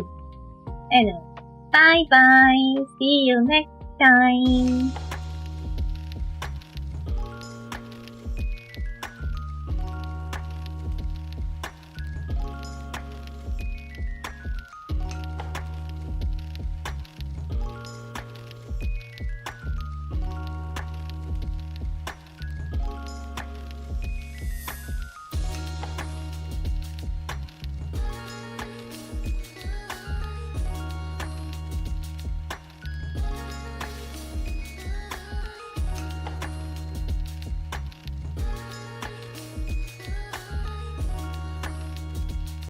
Anyway, bye bye, see you next time.